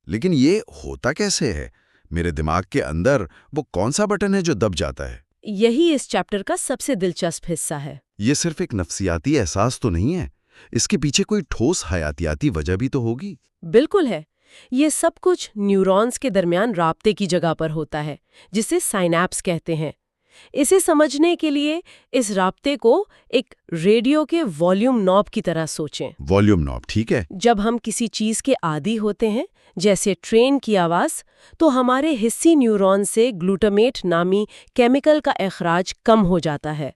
لیکن یہ ہوتا کیسے ہے؟ میرے دماغ کے اندر وہ کون سا بٹن ہے جو دب جاتا ہے؟ یہی اس چیپٹر کا سب سے دلچسپ حصہ ہے۔ یہ صرف ایک نفسیاتی احساس تو نہیں ہے، اس کے پیچھے کوئی ٹھوس حیاتیاتی وجہ بھی تو ہوگی۔ بالکل ہے۔ یہ سب کچھ نیورونز کے درمیان رابطے کی جگہ پر ہوتا ہے، جسے سائنیپس کہتے ہیں۔ اسے سمجھنے کے لیے اس رابطے کو ایک ریڈیو کے والیوم نوب کی طرح سوچیں۔ والیوم نوب، ٹھیک ہے۔ جب ہم کسی چیز کے عادی ہوتے ہیں، جیسے ٹرین کی آواز، تو ہمارے حسی نیورون سے گلوٹامیٹ نامی کیمیکل کا اخراج کم ہو جاتا ہے۔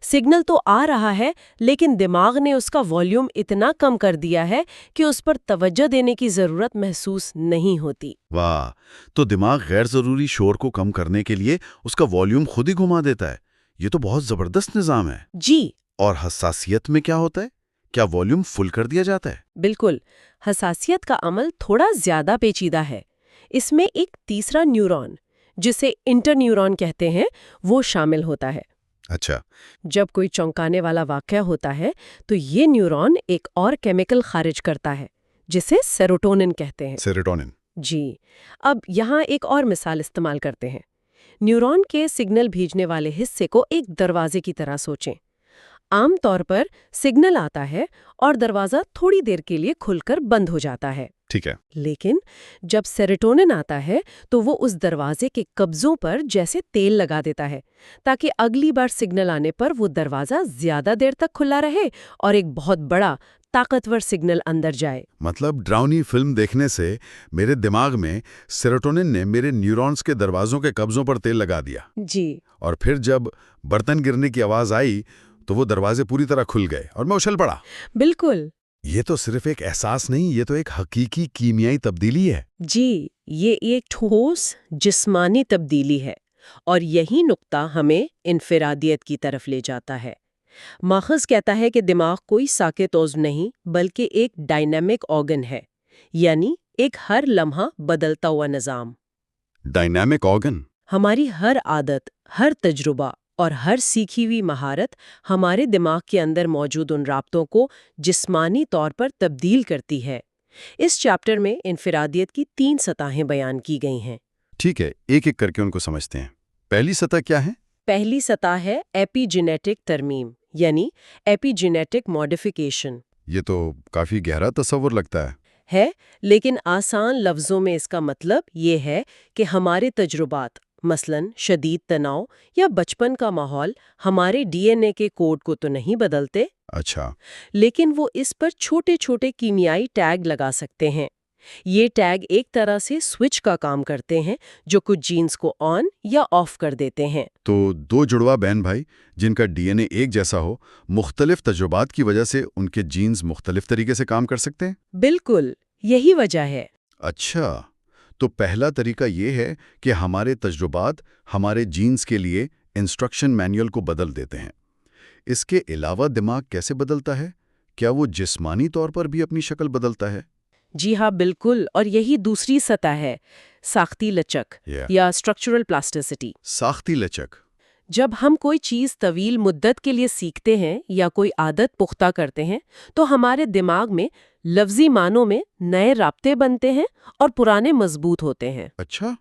سگنل تو آ رہا ہے، لیکن دماغ نے اس کا والیوم اتنا کم کر دیا ہے کہ اس پر توجہ دینے کی ضرورت محسوس نہیں ہوتی۔ واہ، تو دماغ غیر ضروری شور کو کم کرنے کے لیے اس کا والیوم خود ہی گھما دیتا ہے۔ یہ تو بہت زبردست نظام ہے۔ جی۔ اور حساسیت میں کیا ہوتا ہے؟ کیا والیوم فل کر دیا جاتا ہے؟ بالکل۔ حساسیت کا عمل تھوڑا زیادہ پیچیدہ ہے۔ اس میں ایک تیسرا نیورون، جسے انٹر نیورون کہتے ہیں، وہ شامل ہوتا ہے۔ اچھا۔ جب کوئی چونکانے والا واقعہ ہوتا ہے تو یہ نیورون ایک اور کیمیکل خارج کرتا ہے، جسے سیروٹونن کہتے ہیں۔ سیروٹونن۔ جی۔ اب یہاں ایک اور مثال استعمال کرتے ہیں۔ نیورون کے سگنل بھیجنے والے حصے کو ایک دروازے کی طرح سوچیں۔ عام طور پر سگنل آتا ہے اور دروازہ تھوڑی دیر کے لیے کھل کر بند ہو جاتا ہے۔ ٹھیک ہے۔ لیکن جب سیروٹونن آتا ہے تو وہ اس دروازے کے قبضوں پر جیسے تیل لگا دیتا ہے، تاکہ اگلی بار سگنل آنے پر وہ دروازہ زیادہ دیر تک کھلا رہے اور ایک بہت بڑا طاقتور سگنل اندر جائے۔ مطلب ڈراؤنی فلم دیکھنے سے میرے دماغ میں سیروٹونن نے میرے نیورونز کے دروازوں کے قبضوں پر تیل لگا دیا۔ جی۔ اور پھر جب برتن گرنے کی آواز آئی تو وہ دروازے پوری طرح کھل گئے اور میں اچھل پڑا۔ بالکل۔ یہ تو صرف ایک احساس نہیں، یہ تو ایک حقیقی کیمیائی تبدیلی ہے۔ جی، یہ ایک ٹھوس جسمانی تبدیلی ہے، اور یہی نقطہ ہمیں انفرادیت کی طرف لے جاتا ہے۔ ماخذ کہتا ہے کہ دماغ کوئی ساکت عضو نہیں بلکہ ایک ڈائنامک آرگن ہے، یعنی ایک ہر لمحہ بدلتا ہوا نظام۔ Dynamic organ? ہماری ہر عادت، ہر تجربہ اور ہر سیکھی ہوئی مہارت ہمارے دماغ کے اندر موجود ان رابطوں کو جسمانی طور پر تبدیل کرتی ہے۔ اس چیپٹر میں انفرادیت کی 3 سطحیں بیان کی گئی ہیں۔ ٹھیک ہے، ایک ایک کر کے ان کو سمجھتے ہیں۔ پہلی سطح کیا ہے؟ پہلی سطح ہے ایپی جینیٹک ترمیم، یعنی ایپی جینیٹک ماڈیفیکیشن۔ یہ تو کافی گہرا تصور لگتا ہے، لیکن آسان لفظوں میں اس کا مطلب یہ ہے کہ ہمارے تجربات، مثلاً شدید تناؤ یا بچپن کا ماحول، ہمارے ڈی این اے کے کوڈ کو تو نہیں بدلتے۔ اچھا۔ لیکن وہ اس پر چھوٹے چھوٹے کیمیائی ٹیگ لگا سکتے ہیں۔ یہ ٹیگ ایک طرح سے سوئچ کا کام کرتے ہیں جو کچھ جینز کو آن یا آف کر دیتے ہیں۔ تو دو جڑواں بہن بھائی جن کا ڈی این اے ایک جیسا ہو، مختلف تجربات کی وجہ سے ان کے جینز مختلف طریقے سے کام کر سکتے ہیں؟ بالکل، یہی وجہ ہے۔ اچھا، تو پہلا طریقہ یہ ہے کہ ہمارے تجربات ہمارے جینز کے لیے انسٹرکشن مینول کو بدل دیتے ہیں۔ اس کے علاوہ دماغ کیسے بدلتا ہے؟ کیا وہ جسمانی طور پر بھی اپنی شکل بدلتا ہے؟ جی ہاں، بالکل، اور یہی دوسری سطح ہے، ساختی لچک یا اسٹرکچرل پلاسٹیسٹی۔ ساختی لچک۔ جب ہم کوئی چیز طویل مدت کے لیے سیکھتے ہیں یا کوئی عادت پختہ کرتے ہیں تو ہمارے دماغ میں لفظی معنوں میں نئے رابطے بنتے ہیں اور پرانے مضبوط ہوتے ہیں۔ اچھا،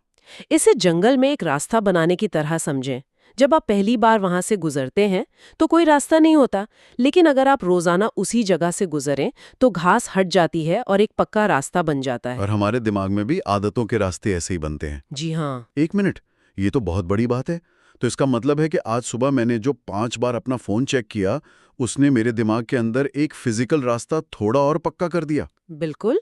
اسے جنگل میں ایک راستہ بنانے کی طرح سمجھیں۔ جب آپ پہلی بار وہاں سے گزرتے ہیں تو کوئی راستہ نہیں ہوتا، لیکن اگر آپ روزانہ اسی جگہ سے گزریں تو گھاس ہٹ جاتی ہے اور ایک پکا راستہ بن جاتا ہے۔ اور ہمارے دماغ میں بھی عادتوں کے راستے ایسے ہی بنتے ہیں۔ جی ہاں۔ ایک منٹ، یہ تو بہت بڑی بات ہے۔ تو اس کا مطلب ہے کہ آج صبح میں نے جو 5 بار اپنا فون چیک کیا، اس نے میرے دماغ کے اندر ایک فزیکل راستہ تھوڑا اور پکا کر دیا۔ بالکل۔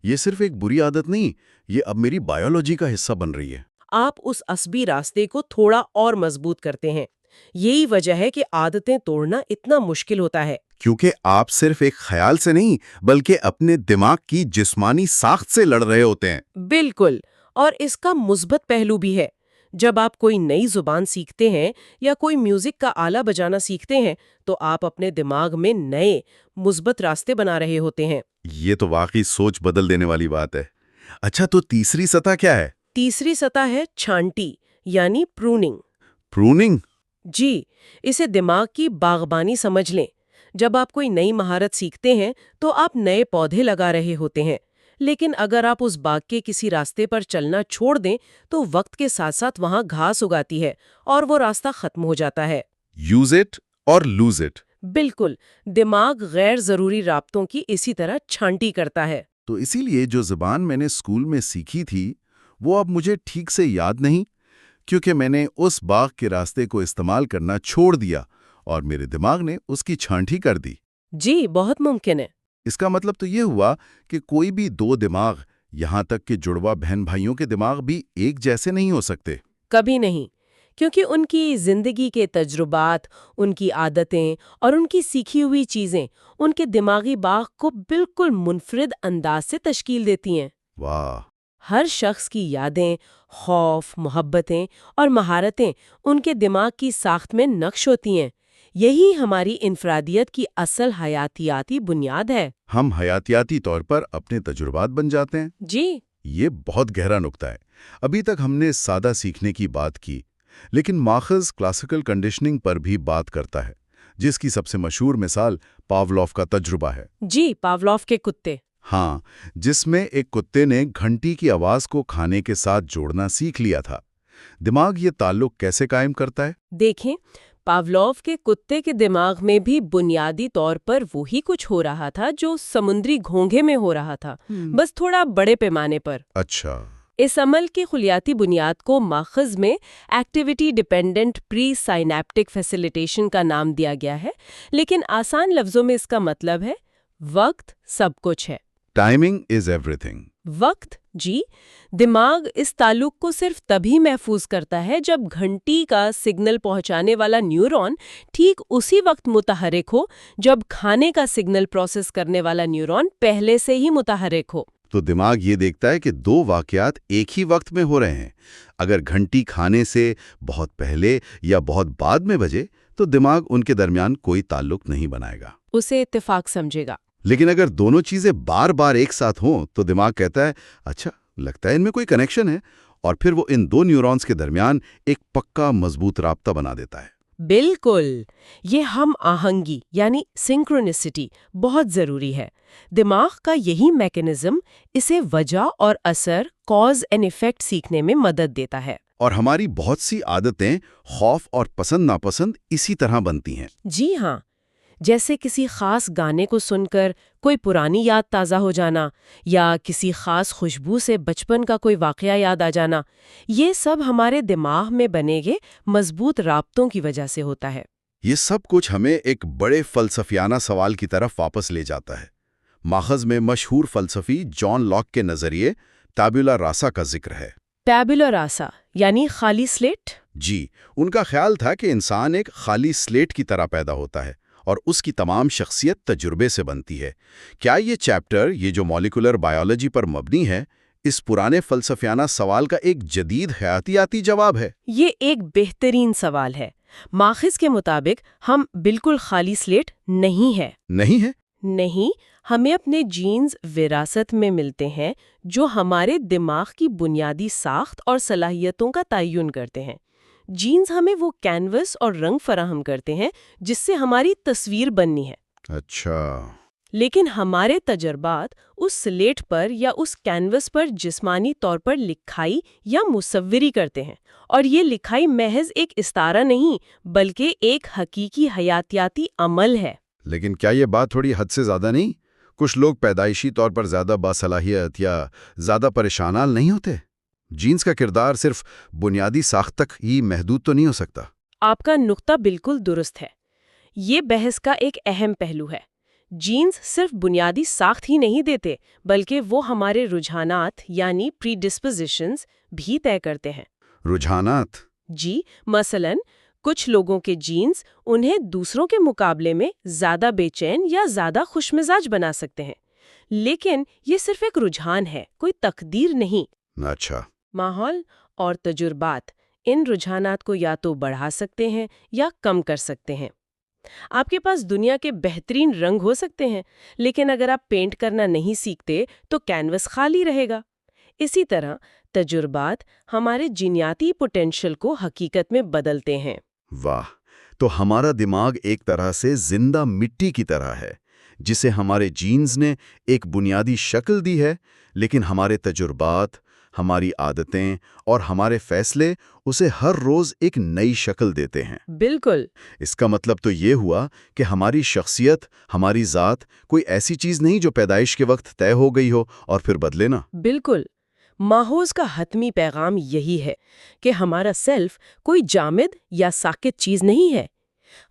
یہ صرف ایک بری عادت نہیں، یہ اب میری بایولوجی کا حصہ بن رہی ہے۔ آپ اس عصبی راستے کو تھوڑا اور مضبوط کرتے ہیں۔ یہی وجہ ہے کہ عادتیں توڑنا اتنا مشکل ہوتا ہے۔ کیونکہ آپ صرف ایک خیال سے نہیں بلکہ اپنے دماغ کی جسمانی ساخت سے لڑ رہے ہوتے ہیں۔ بالکل، اور اس کا مثبت پہلو بھی ہے۔ جب آپ کوئی نئی زبان سیکھتے ہیں یا کوئی میوزک کا آلہ بجانا سیکھتے ہیں تو آپ اپنے دماغ میں نئے مثبت راستے بنا رہے ہوتے ہیں۔ یہ تو واقعی سوچ بدل دینے والی بات ہے۔ اچھا، تو تیسری سطح کیا ہے؟ تیسری سطح ہے چھانٹی یعنی پروننگ۔ پروننگ؟ جی، اسے دماغ کی باغبانی سمجھ لیں۔ جب آپ کوئی نئی مہارت سیکھتے ہیں تو آپ نئے پودے لگا رہے ہوتے ہیں، لیکن اگر آپ اس باغ کے کسی راستے پر چلنا چھوڑ دیں تو وقت کے ساتھ ساتھ وہاں گھاس اگاتی ہے اور وہ راستہ ختم ہو جاتا ہے۔ یوز اٹ اور لوز اٹ۔ بالکل، دماغ غیر ضروری رابطوں کی اسی طرح چھانٹی کرتا ہے۔ تو اسی لیے جو زبان میں نے اسکول میں سیکھی تھی وہ اب مجھے ٹھیک سے یاد نہیں، کیونکہ میں نے اس باغ کے راستے کو استعمال کرنا چھوڑ دیا اور میرے دماغ نے اس کی چھانٹی کر دی۔ جی، بہت ممکن ہے۔ اس کا مطلب تو یہ ہوا کہ کوئی بھی دو دماغ، یہاں تک کہ جڑواں بہن بھائیوں کے دماغ بھی ایک جیسے نہیں ہو سکتے۔ کبھی نہیں، کیونکہ ان کی زندگی کے تجربات، ان کی عادتیں اور ان کی سیکھی ہوئی چیزیں ان کے دماغی باغ کو بالکل منفرد انداز سے تشکیل دیتی ہیں۔ واہ! ہر شخص کی یادیں، خوف، محبتیں اور مہارتیں ان کے دماغ کی ساخت میں نقش ہوتی ہیں۔ یہی ہماری انفرادیت کی اصل حیاتیاتی بنیاد ہے۔ ہم حیاتیاتی طور پر اپنے تجربات بن جاتے ہیں۔ جی، یہ بہت گہرا نکتہ ہے۔ ابھی تک ہم نے سادہ سیکھنے کی بات کی، لیکن ماخذ کلاسیکل کنڈیشننگ پر بھی بات کرتا ہے، جس کی سب سے مشہور مثال پاولوف کا تجربہ ہے۔ جی، پاولوف کے کتے۔ ہاں، جس میں ایک کتے نے گھنٹی کی آواز کو کھانے کے ساتھ جوڑنا سیکھ لیا تھا۔ دماغ یہ تعلق کیسے قائم کرتا ہے؟ دیکھیں، پاولوف کے کتے کے دماغ میں بھی بنیادی طور پر وہی کچھ ہو رہا تھا جو سمندری گھونگھے میں ہو رہا تھا، بس تھوڑا بڑے پیمانے پر۔ اچھا۔ اس عمل کی خلیاتی بنیاد کو ماخذ میں ایکٹیویٹی ڈیپینڈنٹ پری سائنیپٹک فیسیلیٹیشن کا نام دیا گیا ہے، لیکن آسان لفظوں میں اس کا مطلب ہے وقت سب کچھ ہے۔ Timing is every thing. وقت، جی، دماغ اس تعلق کو صرف تبھی محفوظ کرتا ہے جب گھنٹی کا سگنل پہنچانے والا نیورون ٹھیک اسی وقت متحرک ہو جب کھانے کا سگنل پروسیس کرنے والا نیورون پہلے سے ہی متحرک ہو۔ تو دماغ یہ دیکھتا ہے کہ دو واقعات ایک ہی وقت میں ہو رہے ہیں۔ اگر گھنٹی کھانے سے بہت پہلے یا بہت بعد میں بجے تو دماغ ان کے درمیان کوئی تعلق نہیں بنائے گا، اسے اتفاق سمجھے گا۔ لیکن اگر دونوں چیزیں بار بار ایک ساتھ ہوں تو دماغ کہتا ہے اچھا، لگتا ہے ان میں کوئی کنیکشن ہے، اور پھر وہ ان دو نیورونز کے درمیان ایک پکا مضبوط رابطہ بنا دیتا ہے۔ بالکل، یہ ہم آہنگی یعنی سنکرونسٹی بہت ضروری ہے۔ دماغ کا یہی میکانزم اسے وجہ اور اثر، کاز اینڈ ایفیکٹ سیکھنے میں مدد دیتا ہے۔ اور ہماری بہت سی عادتیں، خوف اور پسند ناپسند اسی طرح بنتی ہیں۔ جی ہاں، جیسے کسی خاص گانے کو سن کر کوئی پرانی یاد تازہ ہو جانا یا کسی خاص خوشبو سے بچپن کا کوئی واقعہ یاد آ جانا، یہ سب ہمارے دماغ میں بنے گے مضبوط رابطوں کی وجہ سے ہوتا ہے۔ یہ سب کچھ ہمیں ایک بڑے فلسفیانہ سوال کی طرف واپس لے جاتا ہے۔ ماخذ میں مشہور فلسفی جان لاک کے نظریے ٹیبولا راسا کا ذکر ہے۔ ٹیبولا راسا یعنی خالی سلیٹ؟ جی، ان کا خیال تھا کہ انسان ایک خالی سلیٹ کی طرح پیدا ہوتا ہے اور اس کی تمام شخصیت تجربے سے بنتی ہے۔ کیا یہ چیپٹر، یہ جو مالیکولر بائیولوجی پر مبنی ہے، اس پرانے فلسفیانہ سوال کا ایک جدید حیاتیاتی جواب ہے؟ یہ ایک بہترین سوال ہے۔ ماخذ کے مطابق ہم بالکل خالی سلیٹ نہیں ہے۔ نہیں ہے؟ نہیں، ہمیں اپنے جینز وراثت میں ملتے ہیں جو ہمارے دماغ کی بنیادی ساخت اور صلاحیتوں کا تعین کرتے ہیں۔ جینز ہمیں وہ کینوس اور رنگ فراہم کرتے ہیں جس سے ہماری تصویر بننی ہے۔ اچھا۔ لیکن ہمارے تجربات اس سلیٹ پر یا اس کینوس پر جسمانی طور پر لکھائی یا مصوری کرتے ہیں، اور یہ لکھائی محض ایک استعارہ نہیں بلکہ ایک حقیقی حیاتیاتی عمل ہے۔ لیکن کیا یہ بات تھوڑی حد سے زیادہ نہیں؟ کچھ لوگ پیدائشی طور پر زیادہ باصلاحیت یا زیادہ پریشان نہیں ہوتے؟ جینز کا کردار صرف بنیادی ساخت تک ہی محدود تو نہیں ہو سکتا؟ آپ کا نقطہ بالکل درست ہے۔ یہ بحث کا ایک اہم پہلو ہے۔ جینز صرف بنیادی ساخت ہی نہیں دیتے بلکہ وہ ہمارے رجحانات یعنی پری ڈسپوزیشنز بھی طے کرتے ہیں۔ رجحانات؟ جی، مثلاً کچھ لوگوں کے جینز انہیں دوسروں کے مقابلے میں زیادہ بے چین یا زیادہ خوش مزاج بنا سکتے ہیں، لیکن یہ صرف ایک رجحان ہے، کوئی تقدیر نہیں۔ اچھا۔ ماحول اور تجربات ان رجحانات کو یا تو بڑھا سکتے ہیں یا کم کر سکتے ہیں۔ آپ کے پاس دنیا کے بہترین رنگ ہو سکتے ہیں، لیکن اگر آپ پینٹ کرنا نہیں سیکھتے تو کینوس خالی رہے گا۔ اسی طرح تجربات ہمارے جینیاتی پوٹینشل کو حقیقت میں بدلتے ہیں۔ واہ، تو ہمارا دماغ ایک طرح سے زندہ مٹی کی طرح ہے جسے ہمارے جینز نے ایک بنیادی شکل دی ہے، لیکن ہمارے تجربات، ہماری عادتیں اور ہمارے فیصلے اسے ہر روز ایک نئی شکل دیتے ہیں۔ بالکل۔ اس کا مطلب تو یہ ہوا کہ ہماری شخصیت، ہماری ذات کوئی ایسی چیز نہیں جو پیدائش کے وقت طے ہو گئی ہو اور پھر بدلے نا۔ بالکل۔ ماخوذ کا حتمی پیغام یہی ہے کہ ہمارا سیلف کوئی جامد یا ساکت چیز نہیں ہے۔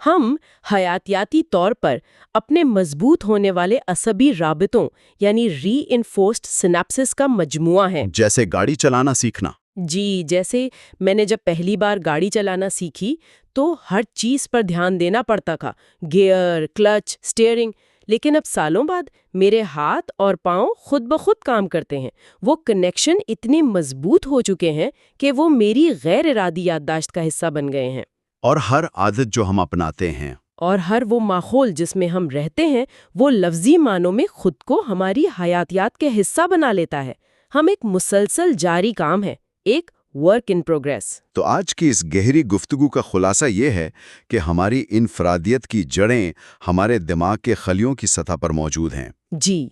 ہم حیاتیاتی طور پر اپنے مضبوط ہونے والے عصبی رابطوں یعنی ری انفورسڈ سینپسز کا مجموعہ ہیں۔ جیسے گاڑی چلانا سیکھنا۔ جی، جیسے میں نے جب پہلی بار گاڑی چلانا سیکھی تو ہر چیز پر دھیان دینا پڑتا تھا، گیئر، کلچ، سٹیئرنگ، لیکن اب سالوں بعد میرے ہاتھ اور پاؤں خود بخود کام کرتے ہیں۔ وہ کنیکشن اتنے مضبوط ہو چکے ہیں کہ وہ میری غیر ارادی یادداشت کا حصہ بن گئے ہیں۔ اور ہر عادت جو ہم اپناتے ہیں اور ہر وہ ماحول جس میں ہم رہتے ہیں وہ لفظی معنوں میں خود کو ہماری حیاتیات کے حصہ بنا لیتا ہے۔ ہم ایک مسلسل جاری کام ہے، ایک ورک ان پروگریس۔ تو آج کی اس گہری گفتگو کا خلاصہ یہ ہے کہ ہماری انفرادیت کی جڑیں ہمارے دماغ کے خلیوں کی سطح پر موجود ہیں۔ جی،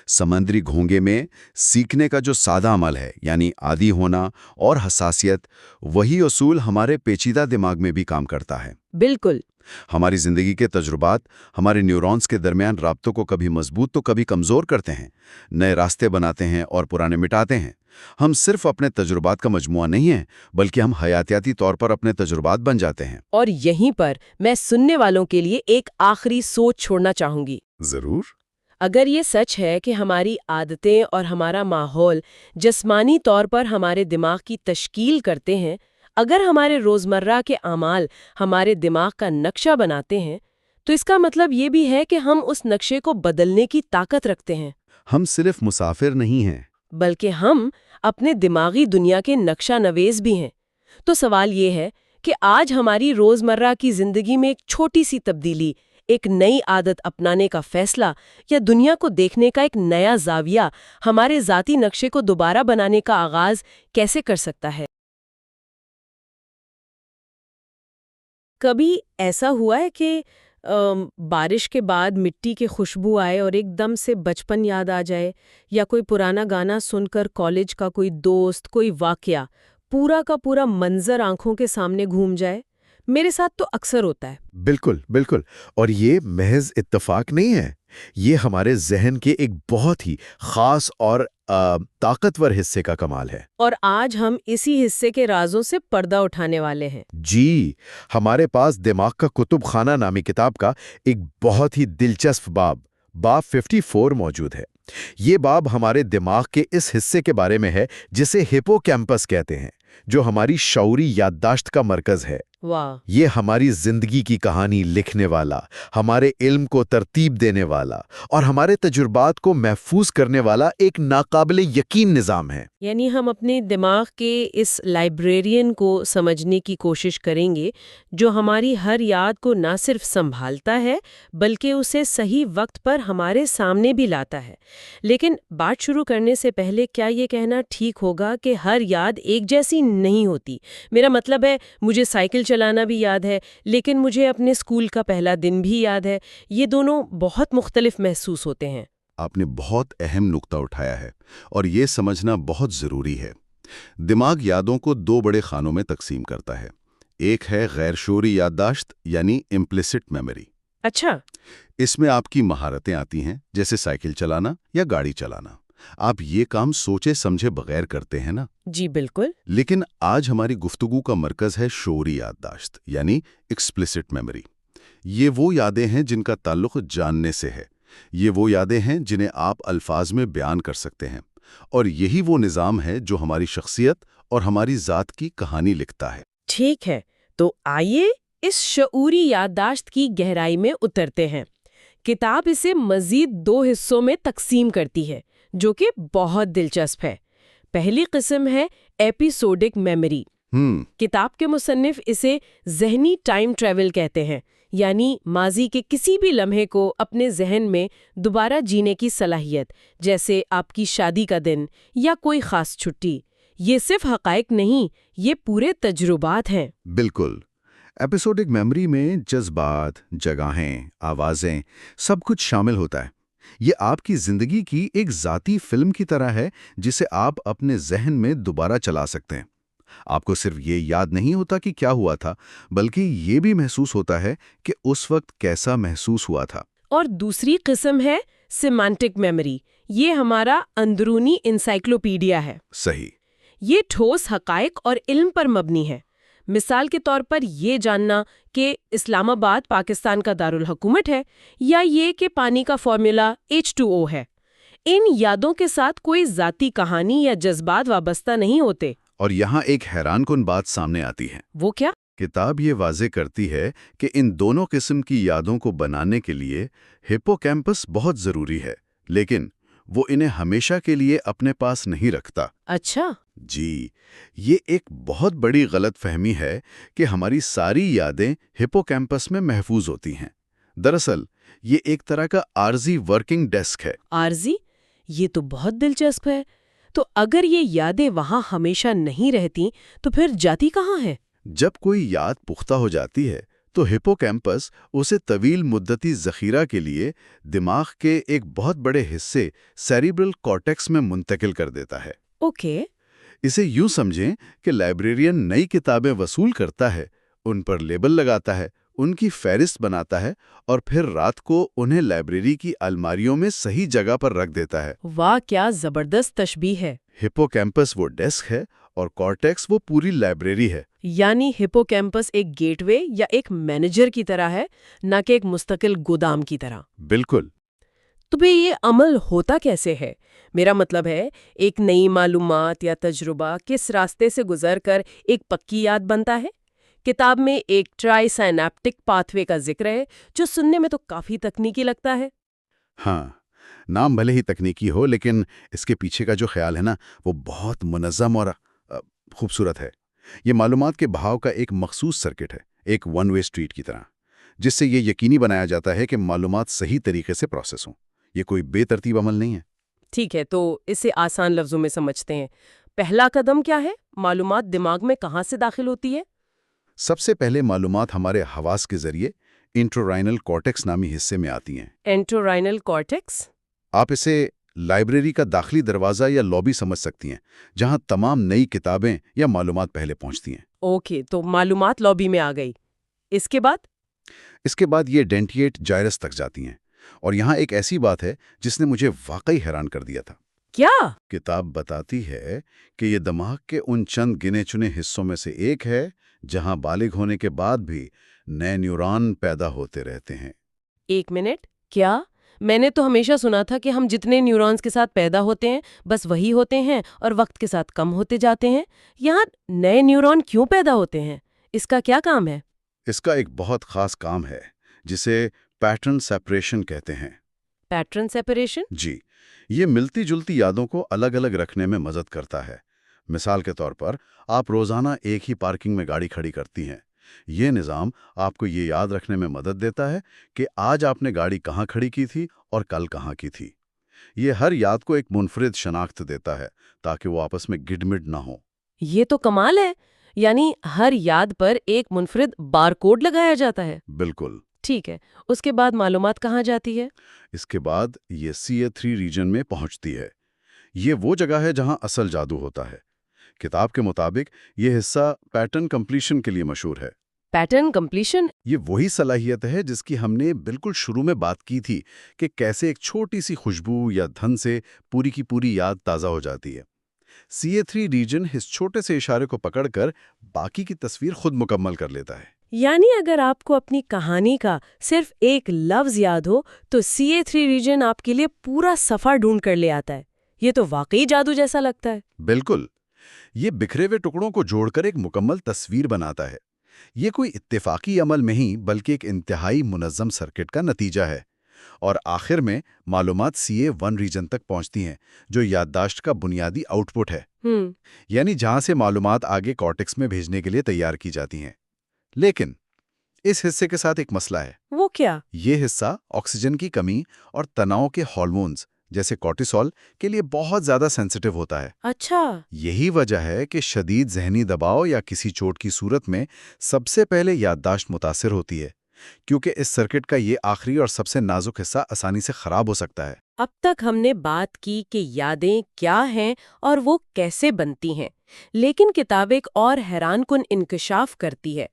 سمندری گھونگے میں سیکھنے کا جو سادہ عمل ہے، یعنی عادی ہونا اور حساسیت، وہی اصول ہمارے پیچیدہ دماغ میں بھی کام کرتا ہے۔ بالکل۔ ہماری زندگی کے تجربات ہمارے نیورونز کے درمیان رابطوں کو کبھی مضبوط تو کبھی کمزور کرتے ہیں، نئے راستے بناتے ہیں اور پرانے مٹاتے ہیں۔ ہم صرف اپنے تجربات کا مجموعہ نہیں ہیں، بلکہ ہم حیاتیاتی طور پر اپنے تجربات بن جاتے ہیں۔ اور یہیں پر میں سننے والوں کے لیے ایک آخری سوچ چھوڑنا چاہوں گی۔ ضرور۔ اگر یہ سچ ہے کہ ہماری عادتیں اور ہمارا ماحول جسمانی طور پر ہمارے دماغ کی تشکیل کرتے ہیں، اگر ہمارے روزمرہ کے اعمال ہمارے دماغ کا نقشہ بناتے ہیں، تو اس کا مطلب یہ بھی ہے کہ ہم اس نقشے کو بدلنے کی طاقت رکھتے ہیں۔ ہم صرف مسافر نہیں ہیں، بلکہ ہم اپنے دماغی دنیا کے نقشہ نویس بھی ہیں۔ تو سوال یہ ہے کہ آج ہماری روزمرہ کی زندگی میں ایک چھوٹی سی تبدیلی، ایک نئی عادت اپنانے کا فیصلہ یا دنیا کو دیکھنے کا ایک نیا زاویہ ہمارے ذاتی نقشے کو دوبارہ بنانے کا آغاز کیسے کر سکتا ہے؟ کبھی ایسا ہوا ہے کہ بارش کے بعد مٹی کی خوشبو آئے اور ایک دم سے بچپن یاد آ جائے، یا کوئی پرانا گانا سن کر کالج کا کوئی دوست، کوئی واقعہ، پورا کا پورا منظر آنکھوں کے سامنے گھوم جائے؟ میرے ساتھ تو اکثر ہوتا ہے۔ بالکل بالکل، اور یہ محض اتفاق نہیں ہے، یہ ہمارے ذہن کے ایک بہت ہی خاص اور طاقتور حصے کا کمال ہے۔ اور آج ہم اسی حصے کے رازوں سے پردہ اٹھانے والے ہیں۔ جی، ہمارے پاس دماغ کا کتب خانہ نامی کتاب کا ایک بہت ہی دلچسپ باب باب 54 موجود ہے۔ یہ باب ہمارے دماغ کے اس حصے کے بارے میں ہے جسے ہپوکیمپس کہتے ہیں، جو ہماری شعوری یادداشت کا مرکز ہے۔ واہ، یہ ہماری زندگی کی کہانی لکھنے والا، ہمارے علم کو ترتیب دینے والا اور ہمارے تجربات کو محفوظ کرنے والا ایک ناقابل یقین نظام ہے۔ یعنی ہم اپنے دماغ کے اس لائبریرین کو سمجھنے کی کوشش کریں گے جو ہماری ہر یاد کو نہ صرف سنبھالتا ہے بلکہ اسے صحیح وقت پر ہمارے سامنے بھی لاتا ہے۔ لیکن بات شروع کرنے سے پہلے کیا یہ کہنا ٹھیک ہوگا کہ ہر یاد ایک جیسی نہیں ہوتی؟ میرا مطلب ہے مجھے سائیکل چلانا بھی یاد ہے لیکن مجھے اپنے اسکول کا پہلا دن بھی یاد ہے۔ یہ دونوں بہت مختلف محسوس ہوتے ہیں۔ آپ نے بہت اہم نقطہ اٹھایا ہے اور یہ سمجھنا بہت ضروری ہے۔ دماغ یادوں کو دو بڑے خانوں میں تقسیم کرتا ہے۔ ایک ہے غیر شعوری یادداشت یعنی امپلیسٹ میموری۔ اچھا، اس میں آپ کی مہارتیں آتی ہیں، جیسے سائیکل چلانا یا گاڑی چلانا۔ آپ یہ کام سوچے سمجھے بغیر کرتے ہیں نا؟ جی بالکل۔ لیکن آج ہماری گفتگو کا مرکز ہے شعوری یادداشت یعنی ایکسپلیسٹ میموری۔ یہ وہ یادیں ہیں جن کا تعلق جاننے سے ہے۔ یہ وہ یادیں ہیں جنہیں آپ الفاظ میں بیان کر سکتے ہیں، اور یہی وہ نظام ہے جو ہماری شخصیت اور ہماری ذات کی کہانی لکھتا ہے۔ ٹھیک ہے، تو آئیے اس شعوری یادداشت کی گہرائی میں اترتے ہیں۔ کتاب اسے مزید دو حصوں میں تقسیم کرتی ہے جو کہ بہت دلچسپ ہے۔ پہلی قسم ہے ایپیسوڈک میموری۔ کتاب کے مصنف اسے ذہنی ٹائم ٹریول کہتے ہیں، یعنی ماضی کے کسی بھی لمحے کو اپنے ذہن میں دوبارہ جینے کی صلاحیت، جیسے آپ کی شادی کا دن یا کوئی خاص چھٹی۔ یہ صرف حقائق نہیں، یہ پورے تجربات ہیں۔ بالکل۔ ایپیسوڈک میموری میں جذبات، جگہیں، آوازیں، سب کچھ شامل ہوتا ہے۔ یہ آپ کی زندگی کی ایک ذاتی فلم کی طرح ہے جسے آپ اپنے ذہن میں دوبارہ چلا سکتے ہیں۔ آپ کو صرف یہ یاد نہیں ہوتا کہ کیا ہوا تھا، بلکہ یہ بھی محسوس ہوتا ہے کہ اس وقت کیسا محسوس ہوا تھا۔ اور دوسری قسم ہے سیمانٹک میموری۔ یہ ہمارا اندرونی انسائکلوپیڈیا ہے۔ صحیح۔ یہ ٹھوس حقائق اور علم پر مبنی ہے۔ مثال کے طور پر یہ جاننا کہ اسلام آباد پاکستان کا دارالحکومت ہے یا یہ کہ پانی کا فارمولا H2O ہے۔ ان یادوں کے ساتھ کوئی ذاتی کہانی یا جذبات وابستہ نہیں ہوتے۔ اور یہاں ایک حیران کن بات سامنے آتی ہے۔ وہ کیا؟ کتاب یہ واضح کرتی ہے کہ ان دونوں قسم کی یادوں کو بنانے کے لیے ہپوکیمپس بہت ضروری ہے، لیکن وہ انہیں ہمیشہ کے لیے اپنے پاس نہیں رکھتا۔ اچھا۔ جی، یہ ایک بہت بڑی غلط فہمی ہے کہ ہماری ساری یادیں ہپوکیمپس میں محفوظ ہوتی ہیں۔ دراصل یہ ایک طرح کا عارضی ورکنگ ڈیسک ہے۔ عارضی؟ یہ تو بہت دلچسپ ہے۔ تو اگر یہ یادیں وہاں ہمیشہ نہیں رہتی تو پھر جاتی کہاں ہے؟ جب کوئی یاد پختہ ہو جاتی ہے تو ہپوکیمپس اسے طویل مدتی ذخیرہ کے لیے دماغ کے ایک بہت بڑے حصے سیریبرل کارٹیکس میں منتقل کر دیتا ہے۔ اوکے۔ اسے یوں سمجھیں کہ لائبریرین نئی کتابیں وصول کرتا ہے، ان پر لیبل لگاتا ہے، ان کی فہرست بناتا ہے اور پھر رات کو انہیں لائبریری کی الماریوں میں صحیح جگہ پر رکھ دیتا ہے۔ واہ، کیا زبردست تشبیہ ہے۔ ہپوکیمپس وہ ڈیسک ہے اور کارٹیکس وہ پوری لائبریری ہے۔ یعنی ہپوکیمپس ایک گیٹ وے یا ایک مینیجر کی طرح ہے، نہ کہ ایک مستقل گودام کی طرح۔ بالکل۔ تو بھی یہ عمل ہوتا کیسے ہے؟ میرا مطلب ہے ایک نئی معلومات یا تجربہ کس راستے سے گزر کر ایک پکی یاد بنتا ہے؟ کتاب میں ایک ٹرائی سائنیپٹک پاتھ وے کا ذکر ہے جو سننے میں تو کافی تکنیکی لگتا ہے۔ ہاں، نام بھلے ہی تکنیکی ہو لیکن اس کے پیچھے کا جو خیال ہے نا وہ بہت منظم اور خوبصورت ہے۔ یہ معلومات کے بہاؤ کا ایک مخصوص سرکٹ ہے، ایک ون وے اسٹریٹ کی طرح، جس سے یہ یقینی بنایا جاتا ہے کہ معلومات صحیح طریقے سے پروسیس ہوں۔ یہ کوئی بے ترتیب عمل نہیں ہے۔ ٹھیک ہے، تو اسے آسان لفظوں میں سمجھتے ہیں۔ پہلا قدم کیا ہے؟ معلومات دماغ میں کہاں سے داخل ہوتی ہے؟ سب سے پہلے معلومات ہمارے حواس کے ذریعے انٹرورائنل کارٹیکس نامی حصے میں آتی ہیں۔ انٹرورائنل کارٹیکس؟ آپ اسے لائبریری کا داخلی دروازہ یا لابی سمجھ سکتی ہیں، جہاں تمام نئی کتابیں یا معلومات پہلے پہنچتی ہیں۔ اوکے، تو معلومات لابی میں آ گئی۔ اس کے بعد؟ اس کے بعد یہ ڈینٹیٹ جائرس تک جاتی ہیں، اور یہاں ایک ایسی بات ہے جس نے مجھے واقعی حیران کر دیا تھا۔ کیا؟ کتاب بتاتی ہے کہ یہ دماغ کے ان چند گنے چنے حصوں میں سے ایک ہے جہاں بالغ ہونے کے بعد بھی نئے نیورون پیدا ہوتے رہتے ہیں۔ ایک منٹ، کیا میں نے تو ہمیشہ سنا تھا کہ ہم جتنے نیورونز کے ساتھ پیدا ہوتے ہیں بس وہی ہوتے ہیں اور وقت کے ساتھ کم ہوتے جاتے ہیں. یہاں نئے نیورون کیوں پیدا ہوتے ہیں؟ اس کا کیا کام ہے؟ اس کا ایک بہت خاص کام ہے جسے پیٹرن سیپریشن کہتے ہیں. Pattern separation? جی، یہ ملتی جلتی یادوں کو الگ الگ رکھنے میں مدد کرتا ہے. مثال کے طور پر آپ روزانہ ایک ہی پارکنگ میں گاڑی کھڑی کرتی ہیں. یہ نظام آپ کو یہ یاد رکھنے میں مدد دیتا ہے کہ آج آپ نے گاڑی کہاں کھڑی کی تھی اور کل کہاں کی تھی. یہ ہر یاد کو ایک منفرد شناخت دیتا ہے تاکہ وہ آپس میں گڈمڈ نہ ہو. یہ تو کمال ہے. یعنی ہر یاد پر ایک منفرد بار کوڈ لگایا جاتا ہے. بالکل. ٹھیک ہے، اس کے بعد معلومات کہاں جاتی ہے؟ اس کے بعد یہ CA3 ریجن میں پہنچتی ہے. یہ وہ جگہ ہے جہاں اصل جادو ہوتا ہے. کتاب کے مطابق یہ حصہ پیٹرن کمپلیشن کے لیے مشہور ہے. Pattern completion? یہ وہی صلاحیت ہے جس کی ہم نے بالکل شروع میں بات کی تھی کہ کیسے ایک چھوٹی سی خوشبو یا دھن سے پوری کی پوری یاد تازہ ہو جاتی ہے. CA3 ریجن اس چھوٹے سے اشارے کو پکڑ کر باقی کی تصویر خود مکمل کر لیتا ہے. یعنی اگر آپ کو اپنی کہانی کا صرف ایک لفظ یاد ہو تو CA3 ریجن آپ کے لیے پورا صفحہ ڈھونڈ کر لے آتا ہے. یہ تو واقعی جادو جیسا لگتا ہے. بالکل. یہ بکھرے ہوئے ٹکڑوں کو جوڑ کر ایک مکمل تصویر بناتا ہے. یہ کوئی اتفاقی عمل نہیں بلکہ ایک انتہائی منظم سرکٹ کا نتیجہ ہے. اور آخر میں معلومات CA1 ریجن تک پہنچتی ہیں جو یادداشت کا بنیادی آؤٹ پٹ ہے. یعنی جہاں سے معلومات آگے کارٹیکس میں بھیجنے کے لیے تیار کی جاتی ہیں. لیکن اس حصے کے ساتھ ایک مسئلہ ہے. وہ کیا؟ یہ حصہ آکسیجن کی کمی اور تناؤ کے ہارمونز جیسے کورٹیسول کے لیے بہت زیادہ سینسٹیو ہوتا ہے. اچھا. یہی وجہ ہے کہ شدید ذہنی دباؤ یا کسی چوٹ کی صورت میں سب سے پہلے یادداشت متاثر ہوتی ہے، کیونکہ اس سرکٹ کا یہ آخری اور سب سے نازک حصہ آسانی سے خراب ہو سکتا ہے. اب تک ہم نے بات کی کہ یادیں کیا ہیں اور وہ کیسے بنتی ہیں، لیکن کتاب ایک اور حیران کن انکشاف کرتی ہے.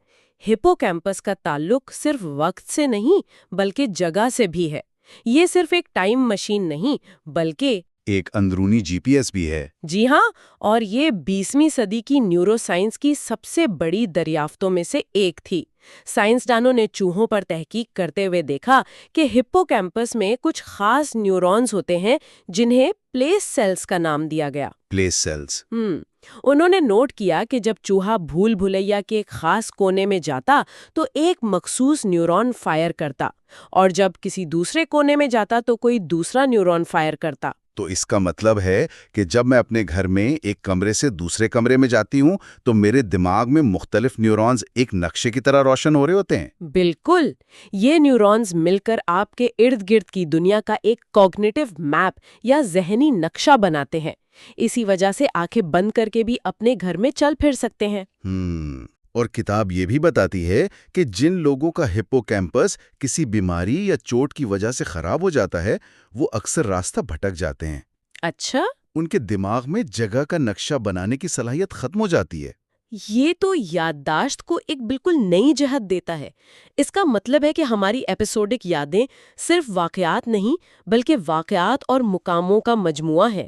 ہپو کیمپس کا تعلق صرف وقت سے نہیں بلکہ جگہ سے بھی ہے. یہ صرف ایک ٹائم مشین نہیں بلکہ ایک اندرونی GPS بھی ہے. جی ہاں، اور یہ 20ویں صدی کی نیورو سائنس کی سب سے بڑی دریافتوں میں سے ایک تھی. سائنسدانوں نے چوہوں پر تحقیق کرتے ہوئے دیکھا کہ ہپو کیمپس میں کچھ خاص نیورونز ہوتے ہیں جنہیں پلیس سیلز کا نام دیا گیا. Place cells. انہوں نے نوٹ کیا کہ جب چوہا بھول بھلیا کے ایک خاص کونے میں جاتا تو ایک مخصوص نیورون فائر کرتا، اور جب کسی دوسرے کونے میں جاتا تو کوئی دوسرا نیورون فائر کرتا. تو اس کا مطلب ہے کہ جب میں اپنے گھر میں ایک کمرے سے دوسرے کمرے میں جاتی ہوں تو میرے دماغ میں مختلف نیورونز ایک نقشے کی طرح روشن ہو رہے ہوتے ہیں. بالکل. یہ نیورونز مل کر آپ کے ارد گرد کی دنیا کا ایک کوگنیٹو میپ یا ذہنی نقشہ بناتے ہیں. اسی وجہ سے آنکھیں بند کر کے بھی اپنے گھر میں چل پھر سکتے ہیں. اور کتاب یہ بھی بتاتی ہے کہ جن لوگوں کا ہپو کیمپس کسی بیماری یا چوٹ کی وجہ سے خراب ہو جاتا ہے وہ اکثر راستہ بھٹک جاتے ہیں. اچھا. ان کے دماغ میں جگہ کا نقشہ بنانے کی صلاحیت ختم ہو جاتی ہے. یہ تو یادداشت کو ایک بالکل نئی جہت دیتا ہے. اس کا مطلب ہے کہ ہماری ایپیسوڈک یادیں صرف واقعات نہیں بلکہ واقعات اور مقاموں کا مجموعہ ہے.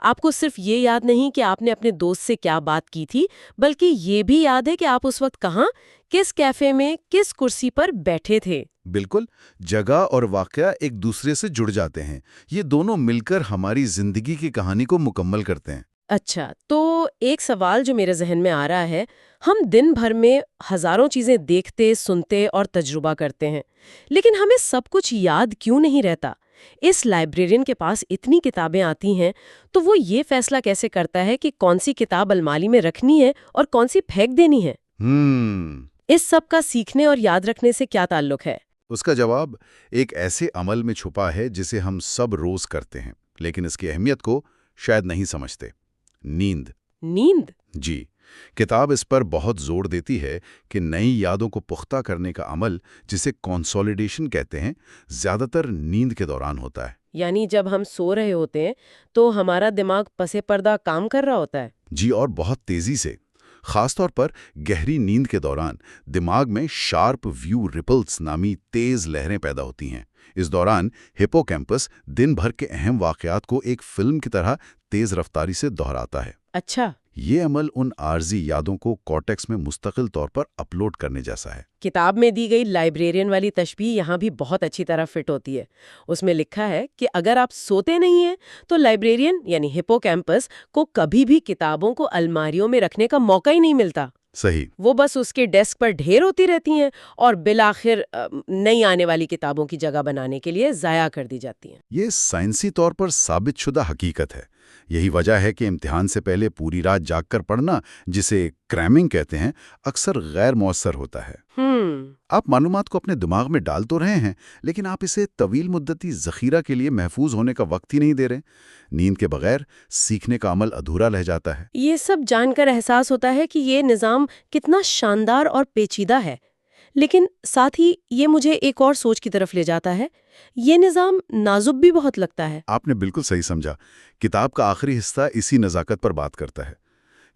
آپ کو صرف یہ یاد نہیں کہ آپ نے اپنے دوست سے کیا بات کی تھی بلکہ یہ بھی یاد ہے کہ آپ اس وقت کہاں، کس کیفے میں، کس کرسی پر بیٹھے تھے. بالکل. جگہ اور واقعہ ایک دوسرے سے جڑ جاتے ہیں. یہ دونوں مل کر ہماری زندگی کی کہانی کو مکمل کرتے ہیں. اچھا، تو ایک سوال جو میرے ذہن میں آ رہا ہے، ہم دن بھر میں ہزاروں چیزیں دیکھتے، سنتے اور تجربہ کرتے ہیں، لیکن ہمیں سب کچھ یاد کیوں نہیں رہتا؟ اس لائبریرین کے پاس اتنی کتابیں آتی ہیں تو وہ یہ فیصلہ کیسے کرتا ہے کہ کون سی کتاب الماری میں رکھنی ہے اور کون سی پھینک دینی ہے؟ اس سب کا سیکھنے اور یاد رکھنے سے کیا تعلق ہے؟ اس کا جواب ایک ایسے عمل میں چھپا ہے جسے ہم سب روز کرتے ہیں لیکن اس کی اہمیت کو شاید نہیں سمجھتے. نیند. نیند؟ جی. کتاب اس پر بہت زور دیتی ہے کہ نئی یادوں کو پختہ کرنے کا عمل جسے کنسولیڈیشن کہتے ہیں زیادہ تر نیند کے دوران ہوتا ہے. یعنی جب ہم سو رہے ہوتے ہیں تو ہمارا دماغ پس پردہ کام کر رہا ہوتا ہے؟ جی، اور بہت تیزی سے. خاص طور پر گہری نیند کے دوران دماغ میں شارپ ویو ریپلز نامی تیز لہریں پیدا ہوتی ہیں. اس دوران ہپو کیمپس دن بھر کے اہم واقعات کو ایک فلم کی طرح تیز رفتاری سے دہراتا ہے. اچھا. یہ عمل ان عارضی یادوں کو کارٹیکس میں مستقل طور پر اپلوڈ کرنے جیسا ہے۔ کتاب میں دی گئی لائبریرین والی تشبیہ یہاں بھی بہت اچھی طرح فٹ ہوتی ہے۔ اس میں لکھا ہے کہ اگر آپ سوتے نہیں ہیں تو لائبریرین یعنی ہپو کیمپس کو کبھی بھی کتابوں کو الماریوں میں رکھنے کا موقع ہی نہیں ملتا۔ صحیح۔ وہ بس اس کے ڈیسک پر ڈھیر ہوتی رہتی ہیں اور بالآخر نئی آنے والی کتابوں کی جگہ بنانے کے لیے ضائع کر دی جاتی ہیں۔ یہ سائنسی طور پر ثابت شدہ حقیقت ہے۔ یہی وجہ ہے کہ امتحان سے پہلے پوری رات جاگ کر پڑھنا، جسے کریمنگ کہتے ہیں، اکثر غیر مؤثر ہوتا ہے۔ آپ معلومات کو اپنے دماغ میں ڈال تو رہے ہیں، لیکن آپ اسے طویل مدتی ذخیرہ کے لیے محفوظ ہونے کا وقت ہی نہیں دے رہے۔ نیند کے بغیر سیکھنے کا عمل ادھورا رہ جاتا ہے۔ یہ سب جان کر احساس ہوتا ہے کہ یہ نظام کتنا شاندار اور پیچیدہ ہے، لیکن ساتھ ہی یہ مجھے ایک اور سوچ کی طرف لے جاتا ہے۔ یہ نظام نازک بھی بہت لگتا ہے۔ آپ نے بالکل صحیح سمجھا۔ کتاب کا آخری حصہ اسی نزاکت پر بات کرتا ہے۔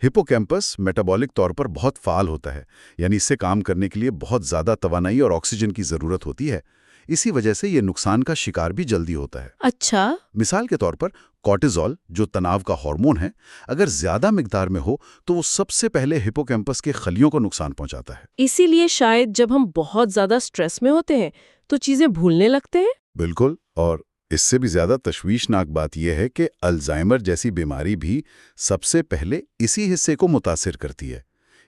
ہپو کیمپس میٹابولک طور پر بہت فعال ہوتا ہے، یعنی اس سے کام کرنے کے لیے بہت زیادہ توانائی اور آکسیجن کی ضرورت ہوتی ہے۔ اسی وجہ سے یہ نقصان کا شکار بھی جلدی ہوتا ہے۔ اچھا۔ مثال کے طور پر کورٹیزول، جو تناؤ کا ہارمون ہے، اگر زیادہ مقدار میں ہو تو وہ سب سے پہلے ہپو کیمپس کے خلیوں کو نقصان پہنچاتا ہے۔ اسی لیے شاید جب ہم بہت زیادہ سٹریس میں ہوتے ہیں تو چیزیں بھولنے لگتے ہیں۔ بالکل، اور اس سے بھی زیادہ تشویشناک بات یہ ہے کہ الزائمر جیسی بیماری بھی سب سے پہلے اسی حصے کو متاثر کرتی ہے۔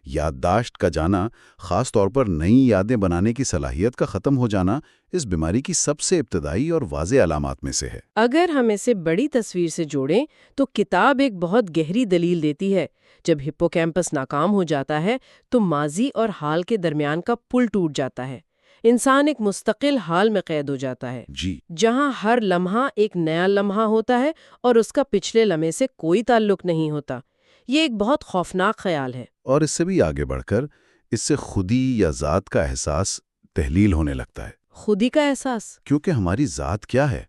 یادداشت کا جانا، خاص طور پر نئی یادیں بنانے کی صلاحیت کا ختم ہو جانا، اس بیماری کی سب سے ابتدائی اور واضح علامات میں سے ہے۔ اگر ہم اسے بڑی تصویر سے جوڑیں تو کتاب ایک بہت گہری دلیل دیتی ہے۔ جب ہپو کیمپس ناکام ہو جاتا ہے تو ماضی اور حال کے درمیان کا پل ٹوٹ جاتا ہے۔ انسان ایک مستقل حال میں قید ہو جاتا ہے، جی، جہاں ہر لمحہ ایک نیا لمحہ ہوتا ہے اور اس کا پچھلے لمحے سے کوئی تعلق نہیں ہوتا۔ یہ ایک بہت خوفناک خیال ہے۔ اور اس سے بھی آگے بڑھ کر اس سے خودی یا ذات کا احساس تحلیل ہونے لگتا ہے۔ خودی کا احساس؟ کیونکہ ہماری ذات کیا ہے؟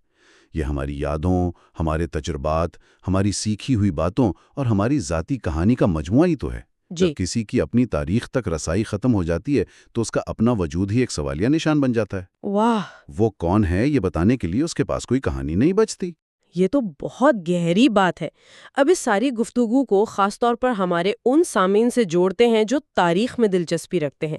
یہ ہماری یادوں، ہمارے تجربات، ہماری سیکھی ہوئی باتوں اور ہماری ذاتی کہانی کا مجموعہ ہی تو ہے۔ جی۔ جب کسی کی اپنی تاریخ تک رسائی ختم ہو جاتی ہے تو اس کا اپنا وجود ہی ایک سوالیہ نشان بن جاتا ہے۔ واہ، وہ کون ہے یہ بتانے کے لیے اس کے پاس کوئی کہانی نہیں بچتی۔ یہ تو بہت گہری بات ہے۔ اب اس ساری گفتگو کو خاص طور پر ہمارے ان سامعین سے جوڑتے ہیں جو تاریخ میں دلچسپی رکھتے ہیں۔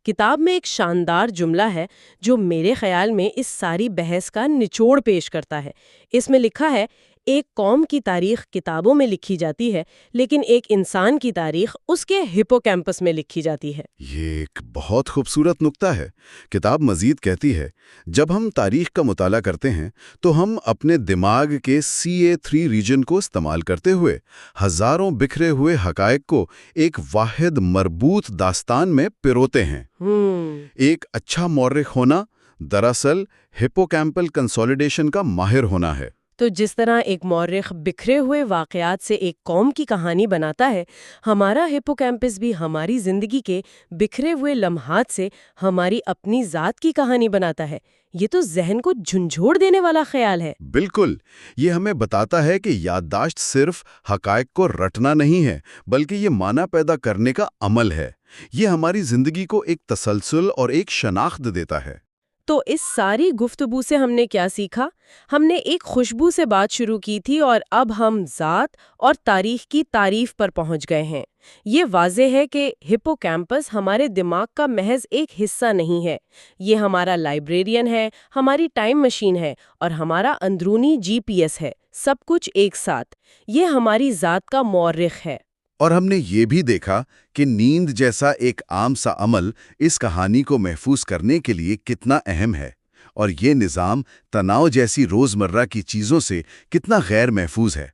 کتاب میں ایک شاندار جملہ ہے جو میرے خیال میں اس ساری بحث کا نچوڑ پیش کرتا ہے۔ اس میں لکھا ہے، ایک قوم کی تاریخ کتابوں میں لکھی جاتی ہے، لیکن ایک انسان کی تاریخ اس کے ہپو کیمپس میں لکھی جاتی ہے۔ یہ ایک بہت خوبصورت نکتہ ہے۔ کتاب مزید کہتی ہے، جب ہم تاریخ کا مطالعہ کرتے ہیں تو ہم اپنے دماغ کے CA3 ریجن کو استعمال کرتے ہوئے ہزاروں بکھرے ہوئے حقائق کو ایک واحد مربوط داستان میں پروتے ہیں۔ ایک اچھا مورخ ہونا دراصل ہپو کیمپل کنسولیڈیشن کا ماہر ہونا ہے۔ تو جس طرح ایک مورخ بکھرے ہوئے واقعات سے ایک قوم کی کہانی بناتا ہے، ہمارا ہپو کیمپس بھی ہماری زندگی کے بکھرے ہوئے لمحات سے ہماری اپنی ذات کی کہانی بناتا ہے۔ یہ تو ذہن کو جھنجھوڑ دینے والا خیال ہے۔ بالکل، یہ ہمیں بتاتا ہے کہ یادداشت صرف حقائق کو رٹنا نہیں ہے، بلکہ یہ معنی پیدا کرنے کا عمل ہے۔ یہ ہماری زندگی کو ایک تسلسل اور ایک شناخت دیتا ہے۔ تو اس ساری گفتگو سے ہم نے کیا سیکھا؟ ہم نے ایک خوشبو سے بات شروع کی تھی اور اب ہم ذات اور تاریخ کی تعریف پر پہنچ گئے ہیں۔ یہ واضح ہے کہ ہپو کیمپس ہمارے دماغ کا محض ایک حصہ نہیں ہے۔ یہ ہمارا لائبریرین ہے، ہماری ٹائم مشین ہے اور ہمارا اندرونی GPS ہے، سب کچھ ایک ساتھ۔ یہ ہماری ذات کا مورخ ہے۔ اور ہم نے یہ بھی دیکھا کہ نیند جیسا ایک عام سا عمل اس کہانی کو محفوظ کرنے کے لیے کتنا اہم ہے، اور یہ نظام تناؤ جیسی روزمرہ کی چیزوں سے کتنا غیر محفوظ ہے۔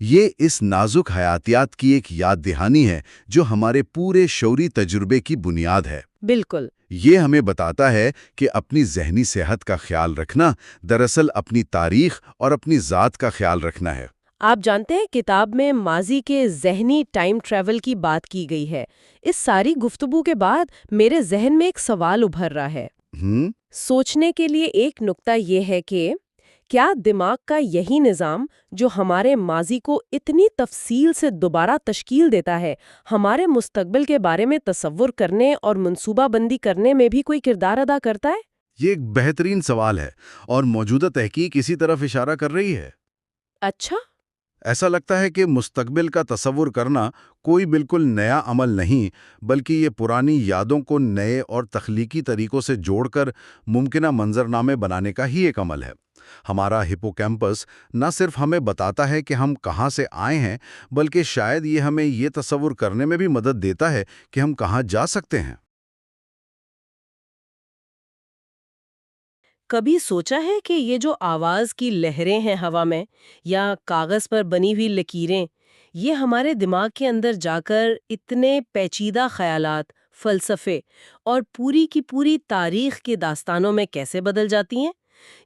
یہ اس نازک حیاتیات کی ایک یاد دہانی ہے جو ہمارے پورے شعوری تجربے کی بنیاد ہے۔ بالکل۔ یہ ہمیں بتاتا ہے کہ اپنی ذہنی صحت کا خیال رکھنا دراصل اپنی تاریخ اور اپنی ذات کا خیال رکھنا ہے۔ آپ جانتے ہیں کتاب میں ماضی کے ذہنی ٹائم ٹریول کی بات کی گئی ہے۔ اس ساری گفتگو کے بعد میرے ذہن میں ایک سوال ابھر رہا ہے۔ سوچنے کے لیے ایک نکتہ یہ ہے کہ کیا دماغ کا یہی نظام جو ہمارے ماضی کو اتنی تفصیل سے دوبارہ تشکیل دیتا ہے، ہمارے مستقبل کے بارے میں تصور کرنے اور منصوبہ بندی کرنے میں بھی کوئی کردار ادا کرتا ہے؟ یہ ایک بہترین سوال ہے اور موجودہ تحقیق اسی طرف اشارہ کر رہی ہے۔ اچھا۔ ایسا لگتا ہے کہ مستقبل کا تصور کرنا کوئی بالکل نیا عمل نہیں، بلکہ یہ پرانی یادوں کو نئے اور تخلیقی طریقوں سے جوڑ کر ممکنہ منظرنامے بنانے کا ہی ایک عمل ہے۔ ہمارا ہپوکیمپس نہ صرف ہمیں بتاتا ہے کہ ہم کہاں سے آئے ہیں، بلکہ شاید یہ ہمیں یہ تصور کرنے میں بھی مدد دیتا ہے کہ ہم کہاں جا سکتے ہیں۔ کبھی سوچا ہے کہ یہ جو آواز کی لہریں ہیں ہوا میں یا کاغذ پر بنی ہوئی لکیریں، یہ ہمارے دماغ کے اندر جا کر اتنے پیچیدہ خیالات، فلسفے اور پوری کی پوری تاریخ کی داستانوں میں کیسے بدل جاتی ہیں؟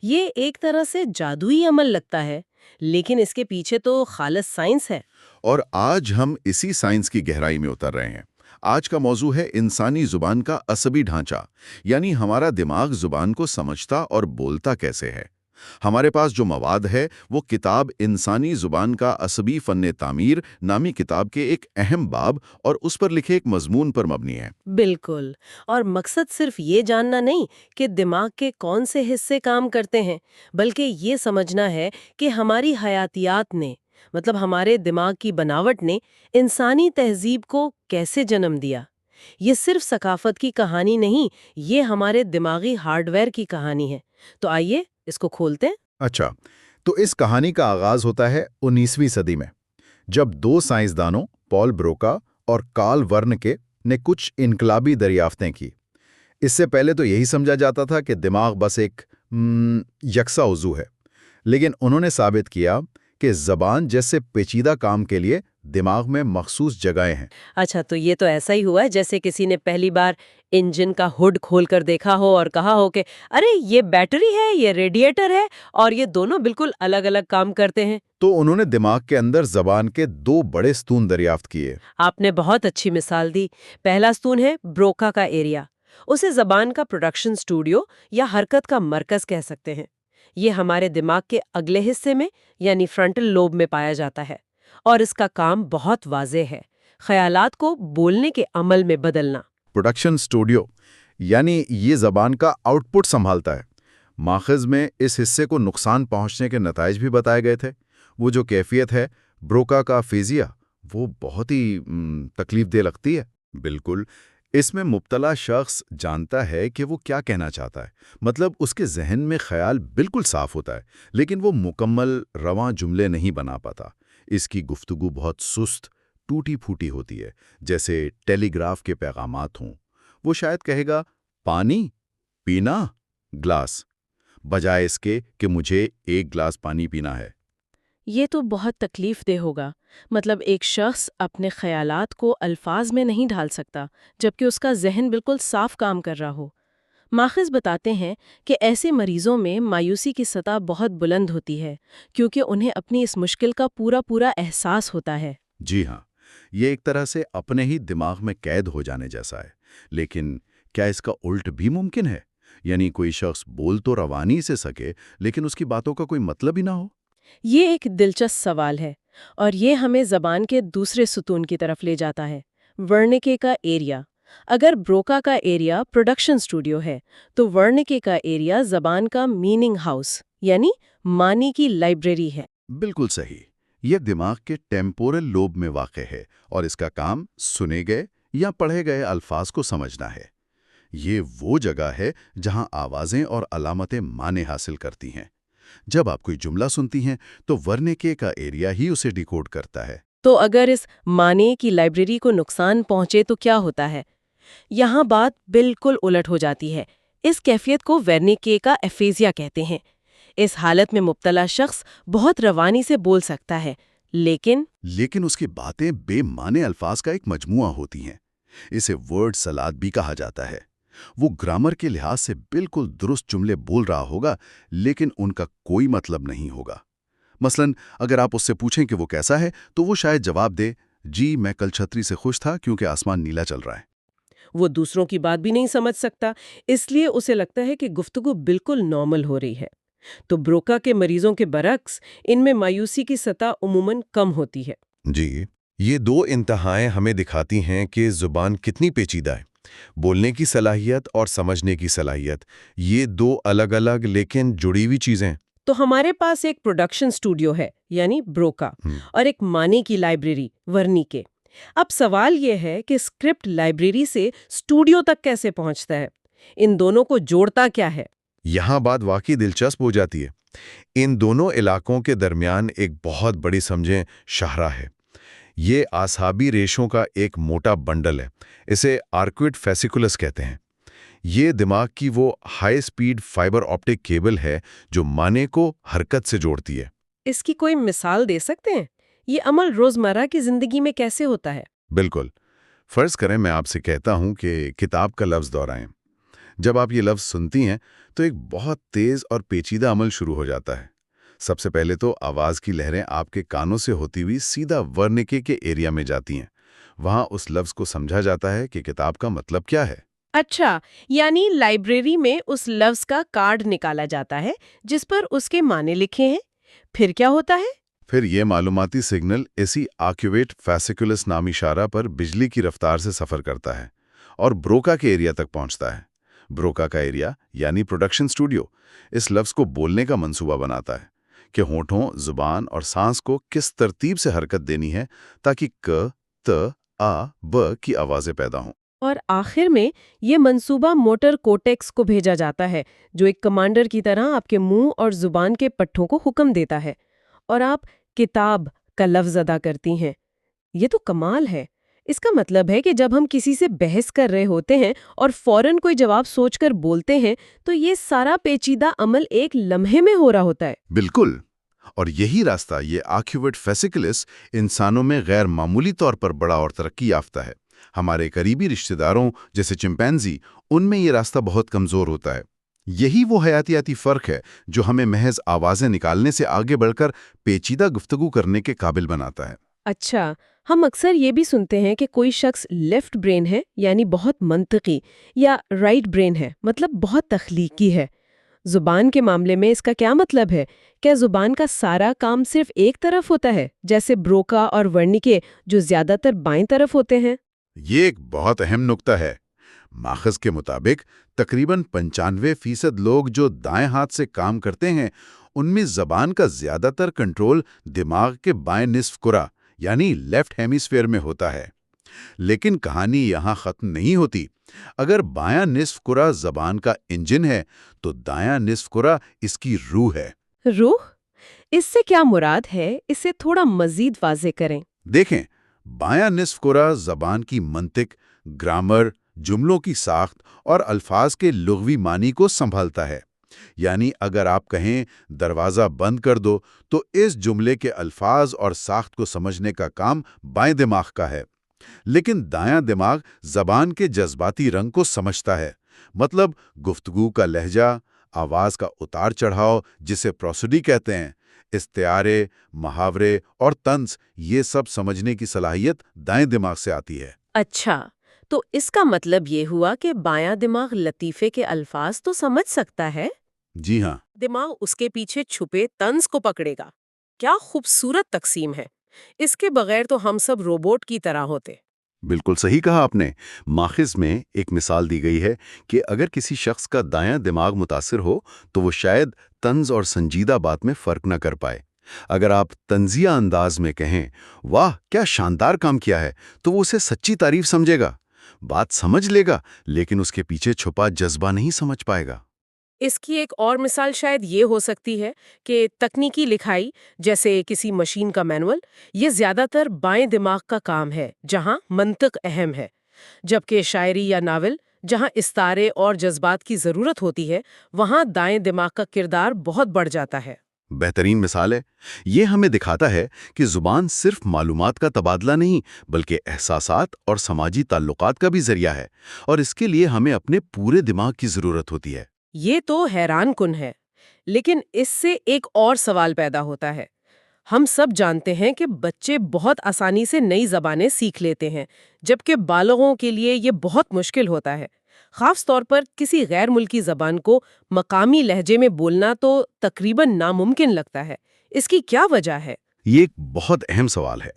یہ ایک طرح سے جادوئی عمل لگتا ہے، لیکن اس کے پیچھے تو خالص سائنس ہے۔ اور آج ہم اسی سائنس کی گہرائی میں اتر رہے ہیں۔ آج کا موضوع ہے انسانی زبان کا عصبی ڈھانچہ، یعنی ہمارا دماغ زبان کو سمجھتا اور بولتا کیسے ہے۔ ہمارے پاس جو مواد ہے وہ کتاب انسانی زبان کا عصبی فن تعمیر نامی کتاب کے ایک اہم باب اور اس پر لکھے ایک مضمون پر مبنی ہے۔ بالکل، اور مقصد صرف یہ جاننا نہیں کہ دماغ کے کون سے حصے کام کرتے ہیں، بلکہ یہ سمجھنا ہے کہ ہماری حیاتیات نے، مطلب ہمارے دماغ کی بناوٹ نے انسانی تہذیب کو کیسے جنم دیا۔ یہ صرف ثقافت کی کہانی نہیں، یہ ہمارے دماغی ہارڈ ویئر کی کہانی ہے۔ تو آئیے اس کو کھولتے ہیں۔ اچھا، تو اس کہانی کا آغاز ہوتا ہے 19ویں صدی میں، جب دو سائنسدانوں پال بروکا اور کارل ورنکے نے کچھ انقلابی دریافتیں کی۔ اس سے پہلے تو یہی سمجھا جاتا تھا کہ دماغ بس ایک یکساں عضو ہے، لیکن انہوں نے ثابت کیا کہ زبان جیسے پیچیدہ کام کے لیے دماغ میں مخصوص جگہیں ہیں۔ اچھا، تو یہ تو ایسا ہی ہوا ہے جیسے کسی نے پہلی بار انجن کا ہڈ کھول کر دیکھا ہو اور کہا ہو کہ ارے یہ بیٹری ہے، یہ ریڈیٹر ہے، اور یہ دونوں بالکل الگ الگ کام کرتے ہیں۔ تو انہوں نے دماغ کے اندر زبان کے دو بڑے ستون دریافت کیے۔ آپ نے بہت اچھی مثال دی۔ پہلا ستون ہے بروکا کا ایریا، اسے زبان کا پروڈکشن سٹوڈیو یا حرکت کا مرکز کہہ سکتے ہیں۔ یہ ہمارے دماغ کے اگلے حصے میں یعنی فرنٹل لوب میں پایا جاتا ہے، اور اس کا کام بہت واضح ہے، خیالات کو بولنے کے عمل میں بدلنا۔ پروڈکشن سٹوڈیو یعنی یہ زبان کا آؤٹ پٹ سنبھالتا ہے۔ ماخذ میں اس حصے کو نقصان پہنچنے کے نتائج بھی بتائے گئے تھے۔ وہ جو کیفیت ہے بروکا کا فیزیا، وہ بہت ہی تکلیف دہ لگتی ہے۔ بالکل، اس میں مبتلا شخص جانتا ہے کہ وہ کیا کہنا چاہتا ہے، مطلب اس کے ذہن میں خیال بالکل صاف ہوتا ہے، لیکن وہ مکمل رواں جملے نہیں بنا پاتا۔ اس کی گفتگو بہت سست، ٹوٹی پھوٹی ہوتی ہے، جیسے ٹیلی گراف کے پیغامات ہوں۔ وہ شاید کہے گا پانی پینا گلاس، بجائے اس کے کہ مجھے ایک گلاس پانی پینا ہے۔ یہ تو بہت تکلیف دہ ہوگا، مطلب ایک شخص اپنے خیالات کو الفاظ میں نہیں ڈھال سکتا جبکہ اس کا ذہن بالکل صاف کام کر رہا ہو۔ ماخذ بتاتے ہیں کہ ایسے مریضوں میں مایوسی کی سطح بہت بلند ہوتی ہے کیونکہ انہیں اپنی اس مشکل کا پورا احساس ہوتا ہے۔ جی ہاں، یہ ایک طرح سے اپنے ہی دماغ میں قید ہو جانے جیسا ہے۔ لیکن کیا اس کا الٹ بھی ممکن ہے؟ یعنی کوئی شخص بول تو روانی سے سکے لیکن اس کی باتوں کا کوئی مطلب ہی نہ ہو؟ یہ ایک دلچسپ سوال ہے، اور یہ ہمیں زبان کے دوسرے ستون کی طرف لے جاتا ہے، ورنکے کا ایریا۔ اگر بروکا کا ایریا پروڈکشن سٹوڈیو ہے تو ورنکے کا ایریا زبان کا میننگ ہاؤس یعنی معنی کی لائبریری ہے۔ بالکل صحیح، یہ دماغ کے ٹیمپورل لوب میں واقع ہے اور اس کا کام سنے گئے یا پڑھے گئے الفاظ کو سمجھنا ہے۔ یہ وہ جگہ ہے جہاں آوازیں اور علامتیں معنی حاصل کرتی ہیں۔ جب آپ کوئی جملہ سنتی ہیں تو ورنکے کا ایریا ہی اسے ڈیکوڈ کرتا ہے۔ تو اگر اس معنی کی لائبریری کو نقصان پہنچے تو کیا ہوتا ہے؟ یہاں بات بالکل الٹ ہو جاتی ہے۔ اس کیفیت کو ورنکے کا ایفیزیا کہتے ہیں۔ اس حالت میں مبتلا شخص بہت روانی سے بول سکتا ہے، لیکن اس کی باتیں بے معنی الفاظ کا ایک مجموعہ ہوتی ہیں۔ اسے ورڈ سلاد بھی کہا جاتا ہے۔ وہ گرامر کے لحاظ سے بالکل درست جملے بول رہا ہوگا لیکن ان کا کوئی مطلب نہیں ہوگا۔ مثلا اگر آپ اس سے پوچھیں کہ وہ کیسا ہے تو وہ شاید جواب دے، جی میں کل چھتری سے خوش تھا کیونکہ آسمان نیلا چل رہا ہے۔ وہ دوسروں کی بات بھی نہیں سمجھ سکتا، اس لیے اسے لگتا ہے کہ گفتگو بالکل نارمل ہو رہی ہے۔ تو بروکا کے مریضوں کے برعکس ان میں مایوسی کی سطح عموماً کم ہوتی ہے۔ جی، یہ دو انتہائیں ہمیں دکھاتی ہیں کہ زبان کتنی پیچیدہ ہے۔ بولنے کی صلاحیت اور سمجھنے کی صلاحیت، یہ دو الگ الگ لیکن جڑی ہوئی چیزیں ہیں۔ تو ہمارے پاس ایک پروڈکشن اسٹوڈیو ہے یعنی بروکا اور ایک معنی کی لائبریری ورنیکے۔ اب سوال یہ ہے کہ اسکرپٹ لائبریری سے اسٹوڈیو تک کیسے پہنچتا ہے؟ ان دونوں کو جوڑتا کیا ہے؟ یہاں بات واقعی دلچسپ ہو جاتی ہے۔ ان دونوں علاقوں کے درمیان ایک بہت بڑی سمجھیں شاہراہ ہے۔ یہ اعصابی ریشوں کا ایک موٹا بنڈل ہے، اسے آرکوئڈ فیسیکولس کہتے ہیں۔ یہ دماغ کی وہ high speed fibre optic cable ہے جو معنی کو حرکت سے جوڑتی ہے۔ اس کی کوئی مثال دے سکتے ہیں؟ یہ عمل روزمرہ کی زندگی میں کیسے ہوتا ہے؟ بالکل۔ فرض کریں میں آپ سے کہتا ہوں کہ کتاب کا لفظ دہرائیں۔ جب آپ یہ لفظ سنتی ہیں تو ایک بہت تیز اور پیچیدہ عمل شروع ہو جاتا ہے۔ سب سے پہلے تو آواز کی لہریں آپ کے کانوں سے ہوتی ہوئی سیدھا ورنیکے کے ایریا میں جاتی ہیں۔ وہاں اس لفظ کو سمجھا جاتا ہے کہ کتاب کا مطلب کیا ہے۔ اچھا، یعنی لائبریری میں اس لفظ کا کارڈ نکالا جاتا ہے جس پر اس کے معنی لکھے ہیں۔ پھر کیا ہوتا ہے؟ پھر یہ معلوماتی سگنل اسی آرکوئڈ فیسیکولس نامی اشارہ پر بجلی کی رفتار سے سفر کرتا ہے اور بروکا کے ایریا تک پہنچتا ہے۔ بروکا کا ایریا یعنی پروڈکشن اسٹوڈیو اس لفظ کو بولنے کا منصوبہ بناتا ہے کہ ہونٹوں، زبان اور سانس کو کس ترتیب سے حرکت دینی ہے تاکہ ک، ت، آ، ب کی آوازیں پیدا ہوں۔ اور آخر میں یہ منصوبہ موٹر کورٹیکس کو بھیجا جاتا ہے جو ایک کمانڈر کی طرح آپ کے منہ اور زبان کے پٹھوں کو حکم دیتا ہے اور آپ کتاب کا لفظ ادا کرتی ہیں۔ یہ تو کمال ہے۔ اس کا مطلب ہے کہ جب ہم کسی سے بحث کر رہے ہوتے ہیں اور فوراً کوئی جواب سوچ کر بولتے ہیں تو یہ سارا پیچیدہ عمل ایک لمحے میں ہو رہا ہوتا ہے۔ بالکل، اور یہی راستہ یہ آرکوئڈ فیسیکولس انسانوں میں غیر معمولی طور پر بڑا اور ترقی یافتہ ہے۔ ہمارے قریبی رشتہ داروں جیسے چمپینزی، ان میں یہ راستہ بہت کمزور ہوتا ہے۔ یہی وہ حیاتیاتی فرق ہے جو ہمیں محض آوازیں نکالنے سے آگے بڑھ کر پیچیدہ گفتگو کرنے کے قابل بناتا ہے۔ اچھا، ہم اکثر یہ بھی سنتے ہیں کہ کوئی شخص لیفٹ برین ہے یعنی بہت منطقی، یا رائٹ برین ہے مطلب بہت تخلیقی ہے۔ زبان کے معاملے میں اس کا کیا مطلب ہے؟ کیا زبان کا سارا کام صرف ایک طرف ہوتا ہے جیسے بروکا اور ورنیکے جو زیادہ تر بائیں طرف ہوتے ہیں؟ یہ ایک بہت اہم نکتہ ہے۔ ماخذ کے مطابق تقریباً 95% لوگ جو دائیں ہاتھ سے کام کرتے ہیں ان میں زبان کا زیادہ تر کنٹرول دماغ کے بائیں نصف کرہ یعنی لیفٹ ہیمیسفیئر میں ہوتا ہے۔ لیکن کہانی یہاں ختم نہیں ہوتی۔ اگر بایاں نصف کرہ زبان کا انجن ہے تو دایاں نصف کرہ اس کی روح ہے۔ روح؟ اس سے کیا مراد ہے؟ اسے تھوڑا مزید واضح کریں۔ دیکھیں، بایاں نصف کرہ زبان کی منطق، گرامر، جملوں کی ساخت اور الفاظ کے لغوی معنی کو سنبھالتا ہے۔ یعنی اگر آپ کہیں دروازہ بند کر دو تو اس جملے کے الفاظ اور ساخت کو سمجھنے کا کام بائیں دماغ کا ہے۔ لیکن دایاں دماغ زبان کے جذباتی رنگ کو سمجھتا ہے، مطلب گفتگو کا لہجہ، آواز کا اتار چڑھاؤ جسے پروسوڈی کہتے ہیں، استعارے، محاورے اور طنز، یہ سب سمجھنے کی صلاحیت دائیں دماغ سے آتی ہے۔ اچھا، تو اس کا مطلب یہ ہوا کہ بایاں دماغ لطیفے کے الفاظ تو سمجھ سکتا ہے، جی ہاں، دماغ اس کے پیچھے چھپے طنز کو پکڑے گا۔ کیا خوبصورت تقسیم ہے! اس کے بغیر تو ہم سب روبوٹ کی طرح ہوتے۔ بالکل صحیح کہا آپ نے۔ ماخذ میں ایک مثال دی گئی ہے کہ اگر کسی شخص کا دایاں دماغ متاثر ہو تو وہ شاید طنز اور سنجیدہ بات میں فرق نہ کر پائے۔ اگر آپ طنزیہ انداز میں کہیں واہ کیا شاندار کام کیا ہے تو وہ اسے سچی تعریف سمجھے گا، بات سمجھ لے گا، لیکن اس کے پیچھے چھپا جذبہ نہیں سمجھ پائے گا۔ اس کی ایک اور مثال شاید یہ ہو سکتی ہے کہ تکنیکی لکھائی جیسے کسی مشین کا مینول، یہ زیادہ تر بائیں دماغ کا کام ہے جہاں منطق اہم ہے، جبکہ شاعری یا ناول جہاں استعارے اور جذبات کی ضرورت ہوتی ہے وہاں دائیں دماغ کا کردار بہت بڑھ جاتا ہے۔ بہترین مثال ہے۔ یہ ہمیں دکھاتا ہے کہ زبان صرف معلومات کا تبادلہ نہیں بلکہ احساسات اور سماجی تعلقات کا بھی ذریعہ ہے، اور اس کے لیے ہمیں اپنے پورے دماغ کی ضرورت ہوتی ہے۔ یہ تو حیران کن ہے، لیکن اس سے ایک اور سوال پیدا ہوتا ہے۔ ہم سب جانتے ہیں کہ بچے بہت آسانی سے نئی زبانیں سیکھ لیتے ہیں، جبکہ بالغوں کے لیے یہ بہت مشکل ہوتا ہے۔ خاص طور پر کسی غیر ملکی زبان کو مقامی لہجے میں بولنا تو تقریباً ناممکن لگتا ہے۔ اس کی کیا وجہ ہے؟ یہ ایک بہت اہم سوال ہے،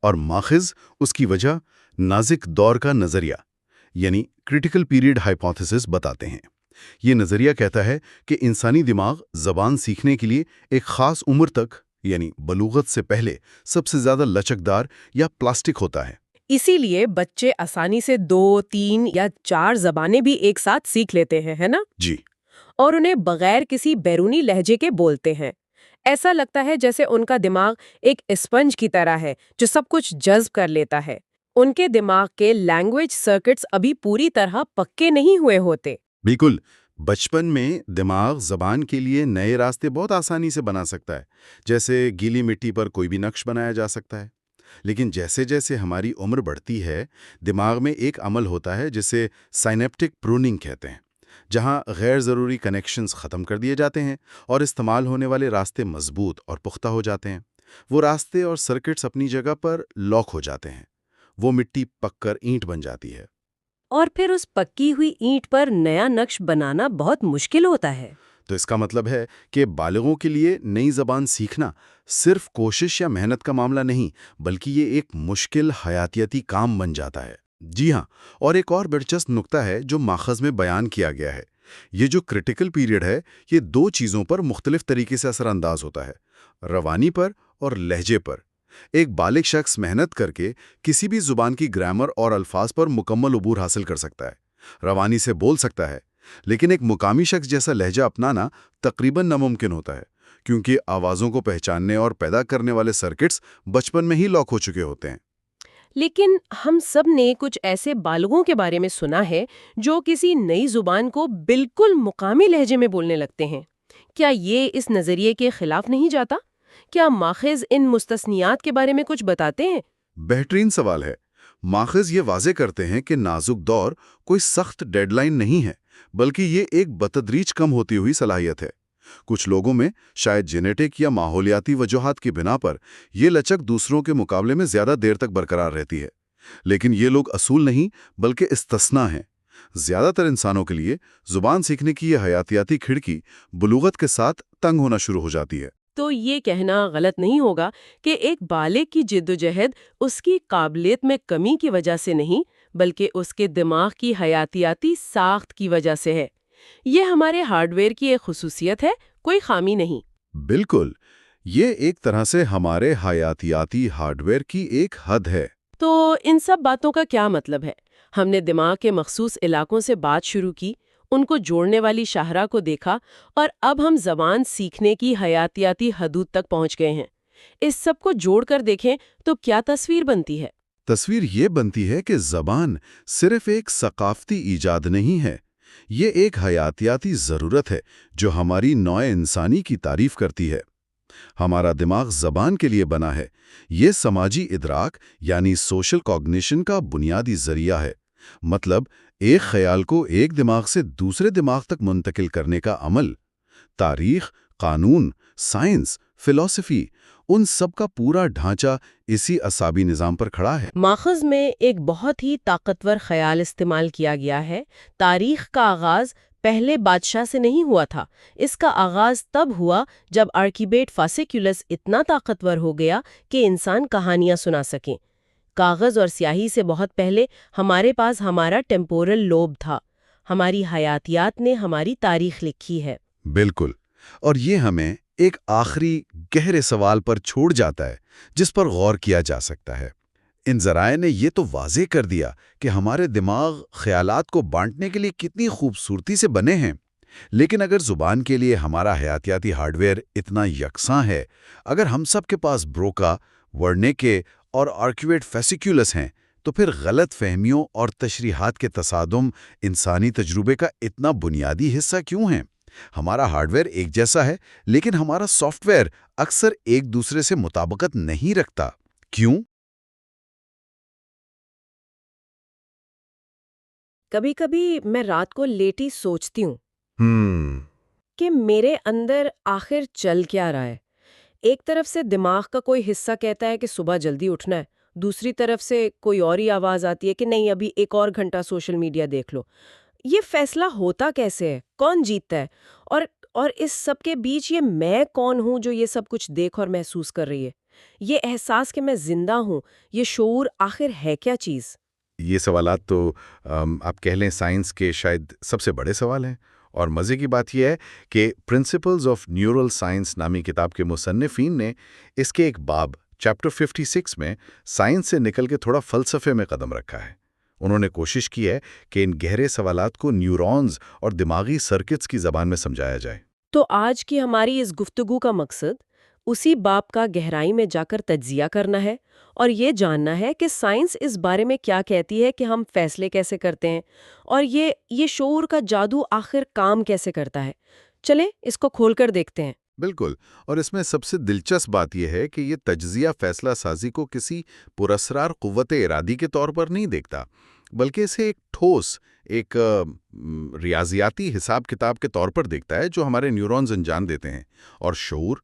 اور ماخذ اس کی وجہ نازک دور کا نظریہ یعنی کرٹیکل پیریڈ ہائپوتھیسس بتاتے ہیں۔ یہ نظریہ کہتا ہے کہ انسانی دماغ زبان سیکھنے کے لیے ایک خاص عمر تک یعنی بلوغت سے پہلے سب سے زیادہ لچکدار یا پلاسٹک ہوتا ہے۔ اسی لیے بچے آسانی سے 2، 3 یا 4 زبانیں بھی ایک ساتھ سیکھ لیتے ہیں، ہے نا؟ جی اور انہیں بغیر کسی بیرونی لہجے کے بولتے ہیں۔ ایسا لگتا ہے جیسے ان کا دماغ ایک اسپنج کی طرح ہے جو سب کچھ جذب کر لیتا ہے۔ ان کے دماغ کے لینگویج سرکٹس ابھی پوری طرح پکے نہیں ہوئے ہوتے۔ بالکل، بچپن میں دماغ زبان کے لیے نئے راستے بہت آسانی سے بنا سکتا ہے، جیسے گیلی مٹی پر کوئی بھی نقش بنایا جا سکتا ہے۔ لیکن جیسے جیسے ہماری عمر بڑھتی ہے، دماغ میں ایک عمل ہوتا ہے جسے سائنیپٹک پروننگ کہتے ہیں، جہاں غیر ضروری کنیکشنز ختم کر دیے جاتے ہیں اور استعمال ہونے والے راستے مضبوط اور پختہ ہو جاتے ہیں۔ وہ راستے اور سرکٹس اپنی جگہ پر لاک ہو جاتے ہیں، وہ مٹی پک کر اینٹ بن جاتی ہے۔ اور پھر اس پکی ہوئی اینٹ پر نیا نقش بنانا بہت مشکل ہوتا ہے۔ تو اس کا مطلب ہے کہ بالغوں کے لیے نئی زبان سیکھنا صرف کوشش یا محنت کا معاملہ نہیں، بلکہ یہ ایک مشکل حیاتیاتی کام بن جاتا ہے۔ جی ہاں، اور ایک اور دلچسپ نقطہ ہے جو ماخذ میں بیان کیا گیا ہے۔ یہ جو کرٹیکل پیریڈ ہے، یہ 2 چیزوں پر مختلف طریقے سے اثر انداز ہوتا ہے، روانی پر اور لہجے پر۔ ایک بالغ شخص محنت کر کے کسی بھی زبان کی گرامر اور الفاظ پر مکمل عبور حاصل کر سکتا ہے، روانی سے بول سکتا ہے، لیکن ایک مقامی شخص جیسا لہجہ اپنانا تقریباً ناممکن ہوتا ہے، کیونکہ آوازوں کو پہچاننے اور پیدا کرنے والے سرکٹس بچپن میں ہی لاک ہو چکے ہوتے ہیں۔ لیکن ہم سب نے کچھ ایسے بالغوں کے بارے میں سنا ہے جو کسی نئی زبان کو بالکل مقامی لہجے میں بولنے لگتے ہیں۔ کیا یہ اس نظریے کے خلاف نہیں جاتا؟ کیا ماخذ ان مستثنیات کے بارے میں کچھ بتاتے ہیں؟ بہترین سوال ہے۔ ماخذ یہ واضح کرتے ہیں کہ نازک دور کوئی سخت ڈیڈ لائن نہیں ہے، بلکہ یہ ایک بتدریج کم ہوتی ہوئی صلاحیت ہے۔ کچھ لوگوں میں شاید جینیٹک یا ماحولیاتی وجوہات کی بنا پر یہ لچک دوسروں کے مقابلے میں زیادہ دیر تک برقرار رہتی ہے، لیکن یہ لوگ اصول نہیں بلکہ استثناء ہیں۔ زیادہ تر انسانوں کے لیے زبان سیکھنے کی یہ حیاتیاتی کھڑکی بلوغت کے ساتھ تنگ ہونا شروع ہو جاتی ہے۔ تو یہ کہنا غلط نہیں ہوگا کہ ایک بالغ کی جدوجہد اس کی قابلیت میں کمی کی وجہ سے نہیں، بلکہ اس کے دماغ کی حیاتیاتی ساخت کی وجہ سے ہے۔ یہ ہمارے ہارڈ ویئر کی ایک خصوصیت ہے، کوئی خامی نہیں۔ بالکل، یہ ایک طرح سے ہمارے حیاتیاتی ہارڈ ویئر کی ایک حد ہے۔ تو ان سب باتوں کا کیا مطلب ہے؟ ہم نے دماغ کے مخصوص علاقوں سے بات شروع کی، ان کو جوڑنے والی شاہراہ کو دیکھا، اور اب ہم زبان سیکھنے کی حیاتیاتی حدود تک پہنچ گئے ہیں۔ اس سب کو جوڑ کر دیکھیں تو کیا تصویر بنتی ہے؟ تصویر یہ بنتی ہے کہ زبان صرف ایک ثقافتی ایجاد نہیں ہے، یہ ایک حیاتیاتی ضرورت ہے جو ہماری نوع انسانی کی تعریف کرتی ہے۔ ہمارا دماغ زبان کے لیے بنا ہے، یہ سماجی ادراک یعنی سوشل کوگنیشن کا بنیادی ذریعہ ہے۔ مطلب ایک خیال کو ایک دماغ سے دوسرے دماغ تک منتقل کرنے کا عمل۔ تاریخ، قانون، سائنس، فلسفی، ان سب کا پورا ڈھانچہ اسی اعصابی نظام پر کھڑا ہے۔ ماخذ میں ایک بہت ہی طاقتور خیال استعمال کیا گیا ہے۔ تاریخ کا آغاز پہلے بادشاہ سے نہیں ہوا تھا، اس کا آغاز تب ہوا جب آرکیمیڈ فاسیکولس اتنا طاقتور ہو گیا کہ انسان کہانیاں سنا سکیں۔ کاغذ اور سیاہی سے بہت پہلے ہمارے پاس ہمارا ٹیمپورل لوب تھا، ہماری حیاتیات نے ہماری تاریخ لکھی ہے۔ بالکل، اور یہ ہمیں ایک آخری گہرے سوال پر چھوڑ جاتا ہے جس پر غور کیا جا سکتا ہے۔ ان ذرائع نے یہ تو واضح کر دیا کہ ہمارے دماغ خیالات کو بانٹنے کے لیے کتنی خوبصورتی سے بنے ہیں، لیکن اگر زبان کے لیے ہمارا حیاتیاتی ہارڈ ویئر اتنا یکساں ہے، اگر ہم سب کے پاس بروکا، ورنیکے اور آرکیمیڈ فاسیکولس ہیں، تو پھر غلط فہمیوں اور تشریحات کے تصادم انسانی تجربے کا اتنا بنیادی حصہ کیوں ہیں؟ ہمارا ہارڈ ویئر ایک جیسا ہے، لیکن ہمارا سافٹ ویئر اکثر ایک دوسرے سے مطابقت نہیں رکھتا۔ کیوں؟ کبھی کبھی میں رات کو لیٹی سوچتی ہوں کہ میرے اندر آخر چل کیا رہا ہے۔ ایک طرف سے دماغ کا کوئی حصہ کہتا ہے کہ صبح جلدی اٹھنا ہے، دوسری طرف سے کوئی اور ہی آواز آتی ہے کہ نہیں، ابھی ایک اور گھنٹہ سوشل میڈیا دیکھ لو۔ یہ فیصلہ ہوتا کیسے ہے؟ کون جیتتا ہے؟ اور اس سب کے بیچ یہ میں کون ہوں جو یہ سب کچھ دیکھ اور محسوس کر رہی ہے؟ یہ احساس کہ میں زندہ ہوں، یہ شعور آخر ہے کیا چیز؟ یہ سوالات تو آپ کہہ لیں سائنس کے شاید سب سے بڑے سوال ہیں، اور مزے کی بات یہ ہے کہ پرنسپلز آف نیورل سائنس نامی کتاب کے مصنفین نے اس کے ایک باب چیپٹر 56 میں سائنس سے نکل کے تھوڑا فلسفے میں قدم رکھا ہے۔ انہوں نے کوشش کی ہے کہ ان گہرے سوالات کو نیورونز اور دماغی سرکٹس کی زبان میں سمجھایا جائے۔ تو آج کی ہماری اس گفتگو کا مقصد اسی باپ کا گہرائی میں جا کر تجزیہ کرنا ہے اور یہ جاننا ہے کہ سائنس اس بارے میں کیا کہتی ہے کہ ہم فیصلے کیسے کرتے ہیں اور یہ شعور کا جادو آخر کام کیسے کرتا ہے۔ چلیں اس کو کھول کر دیکھتے ہیں۔ بالکل، اور اس میں سب سے دلچسپ بات یہ ہے کہ یہ تجزیہ فیصلہ سازی کو کسی پراسرار قوت ارادی کے طور پر نہیں دیکھتا، بلکہ اسے ایک ٹھوس، ایک ریاضیاتی حساب کتاب کے طور پر دیکھتا ہے جو ہمارے نیورونز انجام دیتے ہیں، اور شعور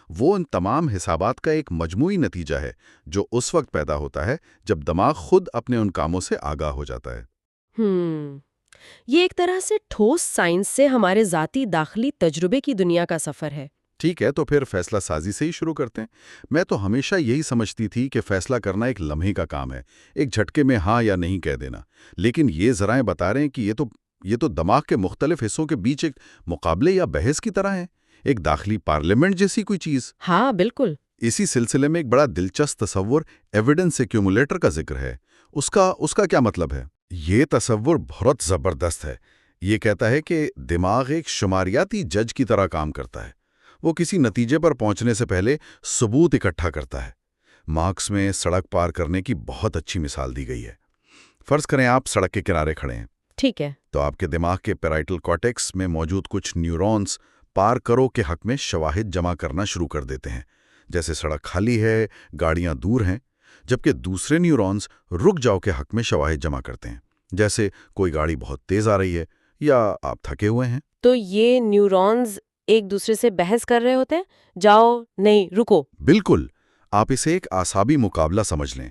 وہ ان تمام حسابات کا ایک مجموعی نتیجہ ہے جو اس وقت پیدا ہوتا ہے جب دماغ خود اپنے ان کاموں سے آگاہ ہو جاتا ہے۔ یہ ایک طرح سے ٹھوس سائنس سے ہمارے ذاتی داخلی تجربے کی دنیا کا سفر ہے۔ ٹھیک ہے، تو پھر فیصلہ سازی سے ہی شروع کرتے ہیں۔ میں تو ہمیشہ یہی سمجھتی تھی کہ فیصلہ کرنا ایک لمحے کا کام ہے، ایک جھٹکے میں ہاں یا نہیں کہہ دینا، لیکن یہ ذرائع بتا رہے ہیں کہ یہ تو دماغ کے مختلف حصوں کے بیچ ایک مقابلے یا بحث کی طرح ہے، ایک داخلی پارلیمنٹ جیسی کوئی چیز۔ ہاں بالکل۔ اسی سلسلے میں ایک بڑا دلچسپ تصور ایویڈنس ایکیومولیٹر کا ذکر ہے۔ اس کا کیا مطلب ہے؟ یہ تصور بہت زبردست ہے۔ یہ کہتا ہے کہ دماغ ایک شماریاتی جج کی طرح کام کرتا ہے۔ وہ کسی نتیجے پر پہنچنے سے پہلے ثبوت اکٹھا کرتا ہے۔ مارکس میں سڑک پار کرنے کی بہت اچھی مثال دی گئی ہے۔ فرض کریں آپ سڑک کے کنارے کھڑے ہیں۔ ٹھیک ہے۔ تو آپ کے دماغ کے پیرائٹل کارٹیکس میں موجود کچھ نیورونز پار کرو کے حق میں شواہد جمع کرنا شروع کر دیتے ہیں، جیسے سڑک خالی ہے، گاڑیاں دور ہیں، جبکہ دوسرے نیورونز رک جاؤ کے حق میں شواہد جمع کرتے ہیں، جیسے کوئی گاڑی بہت تیز آ رہی ہے یا آپ تھکے ہوئے ہیں۔ تو یہ نیورونز ایک دوسرے سے بحث کر رہے ہوتے ہیں، جاؤ نہیں رکو۔ بالکل، آپ اسے ایک اعصابی مقابلہ سمجھ لیں۔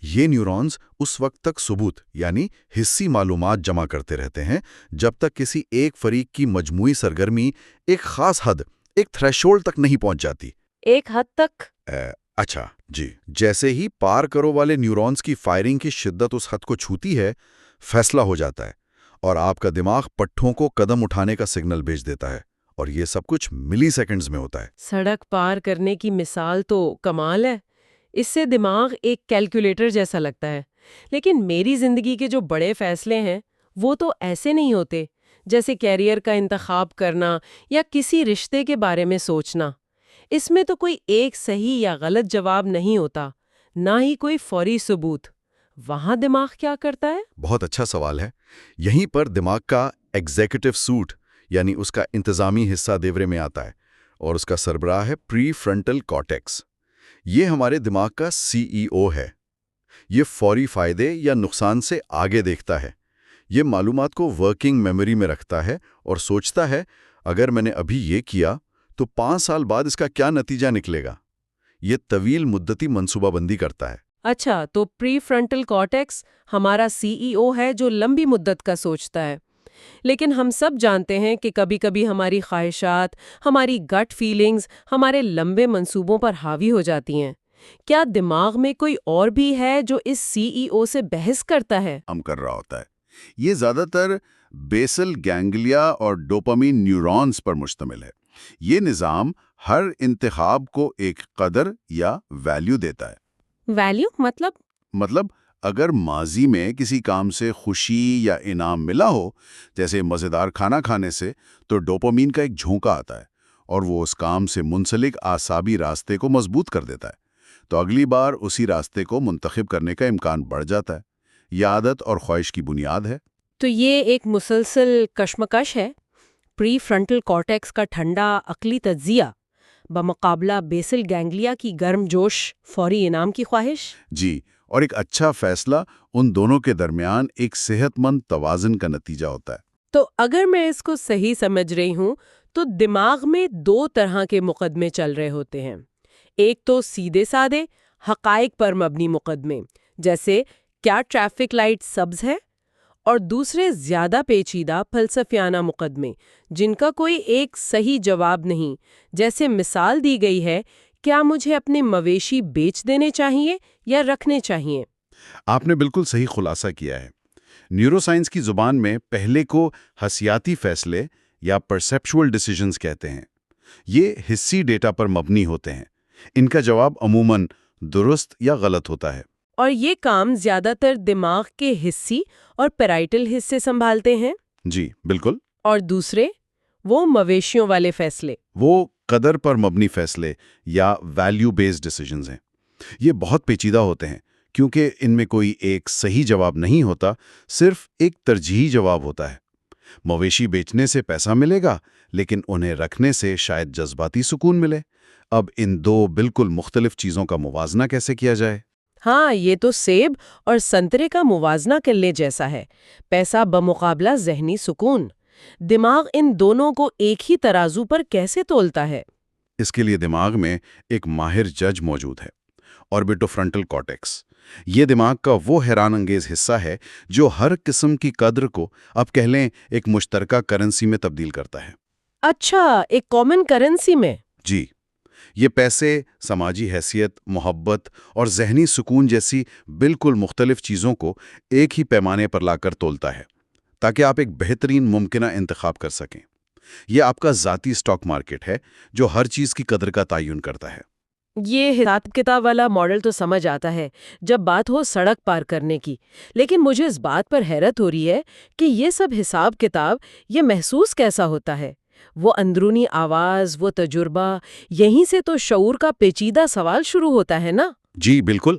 یہ نیورونز اس وقت تک ثبوت یعنی حصی معلومات جمع کرتے رہتے ہیں جب تک کسی ایک فریق کی مجموعی سرگرمی ایک خاص حد، ایک تھریشولڈ تک نہیں پہنچ جاتی۔ ایک حد تک؟ اچھا جی، جیسے ہی پار کرو والے نیورونز کی فائرنگ کی شدت اس حد کو چھوتی ہے، فیصلہ ہو جاتا ہے اور آپ کا دماغ پٹھوں کو قدم اٹھانے کا سگنل بھیج دیتا ہے، اور یہ سب کچھ ملی سیکنڈز میں ہوتا ہے۔ سڑک پار کرنے کی مثال تو کمال ہے۔ اس سے دماغ ایک کیلکولیٹر جیسا لگتا ہے، لیکن میری زندگی کے جو بڑے فیصلے ہیں وہ تو ایسے نہیں ہوتے، جیسے کیریئر کا انتخاب کرنا یا کسی رشتے کے بارے میں سوچنا۔ اس میں تو کوئی ایک صحیح یا غلط جواب نہیں ہوتا، نہ ہی کوئی فوری ثبوت۔ وہاں دماغ کیا کرتا ہے؟ بہت اچھا سوال ہے۔ یہیں پر دماغ کا ایگزیکٹو سوٹ یعنی اس کا انتظامی حصہ دیورے میں آتا ہے، اور اس کا سربراہ ہے پری فرنٹل کارٹیکس۔ یہ ہمارے دماغ کا CEO ہے۔ یہ فوری فائدے یا نقصان سے آگے دیکھتا ہے۔ یہ معلومات کو ورکنگ میموری میں رکھتا ہے اور سوچتا ہے اگر میں نے ابھی یہ کیا تو 5 سال بعد اس کا کیا نتیجہ نکلے گا۔ یہ طویل مدتی منصوبہ بندی کرتا ہے۔ اچھا، تو پری فرنٹل کارٹیکس ہمارا CEO ہے جو لمبی مدت کا سوچتا ہے۔ لیکن ہم سب جانتے ہیں کہ کبھی کبھی ہماری خواہشات، ہماری گٹ فیلنگز ہمارے لمبے منصوبوں پر حاوی ہو جاتی ہیں۔ کیا دماغ میں کوئی اور بھی ہے جو اس CEO سے بحث کرتا ہے؟ کر رہا ہوتا ہے۔ یہ زیادہ تر بیسل گینگلیا اور ڈوپامین نیورونز پر مشتمل ہے۔ یہ نظام ہر انتخاب کو ایک قدر یا ویلیو دیتا ہے۔ ویلیو مطلب اگر ماضی میں کسی کام سے خوشی یا انعام ملا ہو، جیسے مزیدار کھانا کھانے سے، تو ڈوپامین کا ایک جھونکا آتا ہے اور وہ اس کام سے منسلک اعصابی راستے کو مضبوط کر دیتا ہے، تو اگلی بار اسی راستے کو منتخب کرنے کا امکان بڑھ جاتا ہے۔ یہ عادت اور خواہش کی بنیاد ہے۔ تو یہ ایک مسلسل کشمکش ہے، پری فرنٹل کارٹیکس کا ٹھنڈا عقلی تجزیہ بمقابلہ بیسل گینگلیا کی گرم جوش فوری انعام کی خواہش۔ جی، اور ایک اچھا فیصلہ ان دونوں کے درمیان ایک صحت مند توازن کا نتیجہ ہوتا ہے۔ تو اگر میں اس کو صحیح سمجھ رہی ہوں تو دماغ میں 2 طرح کے مقدمے چل رہے ہوتے ہیں۔ ایک تو سیدھے سادے حقائق پر مبنی مقدمے، جیسے کیا ٹریفک لائٹ سبز ہے، اور دوسرے زیادہ پیچیدہ فلسفیانہ مقدمے جن کا کوئی ایک صحیح جواب نہیں، جیسے مثال دی گئی ہے کیا مجھے اپنے مویشی بیچ دینے چاہیے یا رکھنے چاہیے؟ آپ نے بالکل صحیح خلاصہ کیا ہے۔ نیورو سائنس کی زبان میں پہلے کو حسیاتی فیصلے یا پرسیپچول ڈیسیجنز کہتے ہیں۔ یہ حسی ڈیٹا پر مبنی ہوتے ہیں۔ ان کا جواب عموماً درست یا غلط ہوتا ہے۔ اور یہ کام زیادہ تر دماغ کے حسی اور پیرائٹل حصے سنبھالتے ہیں؟ جی بالکل۔ اور دوسرے وہ مویشیوں والے فیصلے؟ وہ قدر پر مبنی فیصلے یا ویلیو بیسڈ ڈیسیجنز ہیں۔ یہ بہت پیچیدہ ہوتے ہیں کیونکہ ان میں کوئی ایک صحیح جواب نہیں ہوتا، صرف ایک ترجیحی جواب ہوتا ہے۔ مویشی بیچنے سے پیسہ ملے گا، لیکن انہیں رکھنے سے شاید جذباتی سکون ملے۔ اب ان دو بالکل مختلف چیزوں کا موازنہ کیسے کیا جائے؟ ہاں، یہ تو سیب اور سنترے کا موازنہ کرنے جیسا ہے۔ پیسہ بمقابلہ ذہنی سکون۔ دماغ ان دونوں کو ایک ہی ترازو پر کیسے تولتا ہے؟ اس کے لیے دماغ میں ایک ماہر جج موجود ہے، آربیٹوفرنٹل کارٹیکس۔ یہ دماغ کا وہ حیران انگیز حصہ ہے جو ہر قسم کی قدر کو اب کہہ لیں ایک مشترکہ کرنسی میں تبدیل کرتا ہے۔ اچھا، ایک کامن کرنسی میں؟ جی، یہ پیسے، سماجی حیثیت، محبت اور ذہنی سکون جیسی بالکل مختلف چیزوں کو ایک ہی پیمانے پر لا کر تولتا ہے تاکہ آپ ایک بہترین ممکنہ انتخاب کر سکیں۔ یہ آپ کا ذاتی اسٹاک مارکیٹ ہے جو ہر چیز کی قدر کا تعین کرتا ہے۔ یہ حساب کتاب والا ماڈل تو سمجھ آتا ہے جب بات ہو سڑک پار کرنے کی، لیکن مجھے اس بات پر حیرت ہو رہی ہے کہ یہ سب حساب کتاب یہ محسوس کیسا ہوتا ہے؟ وہ اندرونی آواز، وہ تجربہ، یہیں سے تو شعور کا پیچیدہ سوال شروع ہوتا ہے نا؟ جی بالکل۔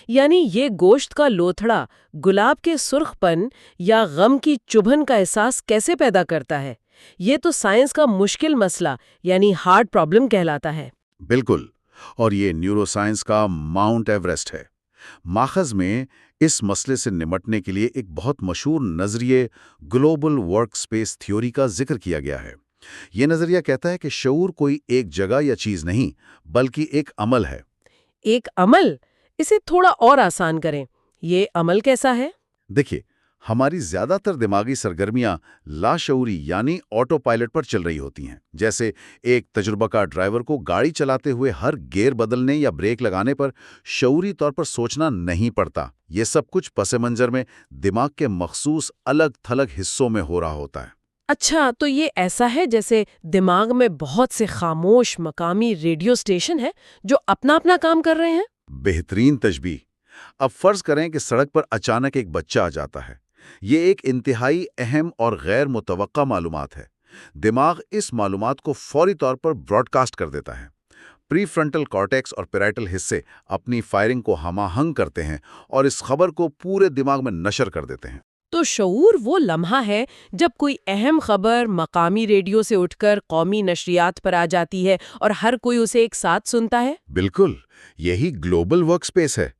یعنی یہ گوشت کا لوتھڑا گلاب کے سرخ پن یا غم کی چبھن کا احساس کیسے پیدا کرتا ہے؟ یہ تو سائنس کا مشکل مسئلہ یعنی ہارڈ پرابلم کہلاتا ہے۔ بالکل، اور یہ نیورو سائنس کا ماؤنٹ ایوریسٹ ہے۔ ماخذ میں اس مسئلے سے نمٹنے کے لیے ایک بہت مشہور نظریے گلوبل ورک سپیس تھیوری کا ذکر کیا گیا ہے۔ یہ نظریہ کہتا ہے کہ شعور کوئی ایک جگہ یا چیز نہیں، بلکہ ایک عمل ہے۔ ایک عمل؟ اسے تھوڑا اور آسان کریں، یہ عمل کیسا ہے؟ دیکھیے، ہماری زیادہ تر دماغی سرگرمیاں لاشعوری یعنی آٹو پائلٹ پر چل رہی ہوتی ہیں، جیسے ایک تجربہ کار ڈرائیور کو گاڑی چلاتے ہوئے ہر گیئر بدلنے یا بریک لگانے پر شعوری طور پر سوچنا نہیں پڑتا۔ یہ سب کچھ پس منظر میں دماغ کے مخصوص الگ تھلگ حصوں میں ہو رہا ہوتا ہے۔ اچھا، تو یہ ایسا ہے جیسے دماغ میں بہت سے خاموش مقامی ریڈیو اسٹیشن ہیں جو اپنا اپنا کام کر رہے ہیں؟ بہترین تشبیہ۔ اب فرض کریں کہ سڑک پر اچانک ایک بچہ آ جاتا ہے۔ یہ ایک انتہائی اہم اور غیر متوقع معلومات ہے۔ دماغ اس معلومات کو فوری طور پر براڈ کاسٹ کر دیتا ہے۔ پری فرنٹل کارٹیکس اور پیرائٹل حصے اپنی فائرنگ کو ہم آہنگ کرتے ہیں اور اس خبر کو پورے دماغ میں نشر کر دیتے ہیں۔ تو شعور وہ لمحہ ہے جب کوئی اہم خبر مقامی ریڈیو سے اٹھ کر قومی نشریات پر آ جاتی ہے اور ہر کوئی اسے ایک ساتھ سنتا ہے؟ بالکل، یہی گلوبل ورک سپیس ہے۔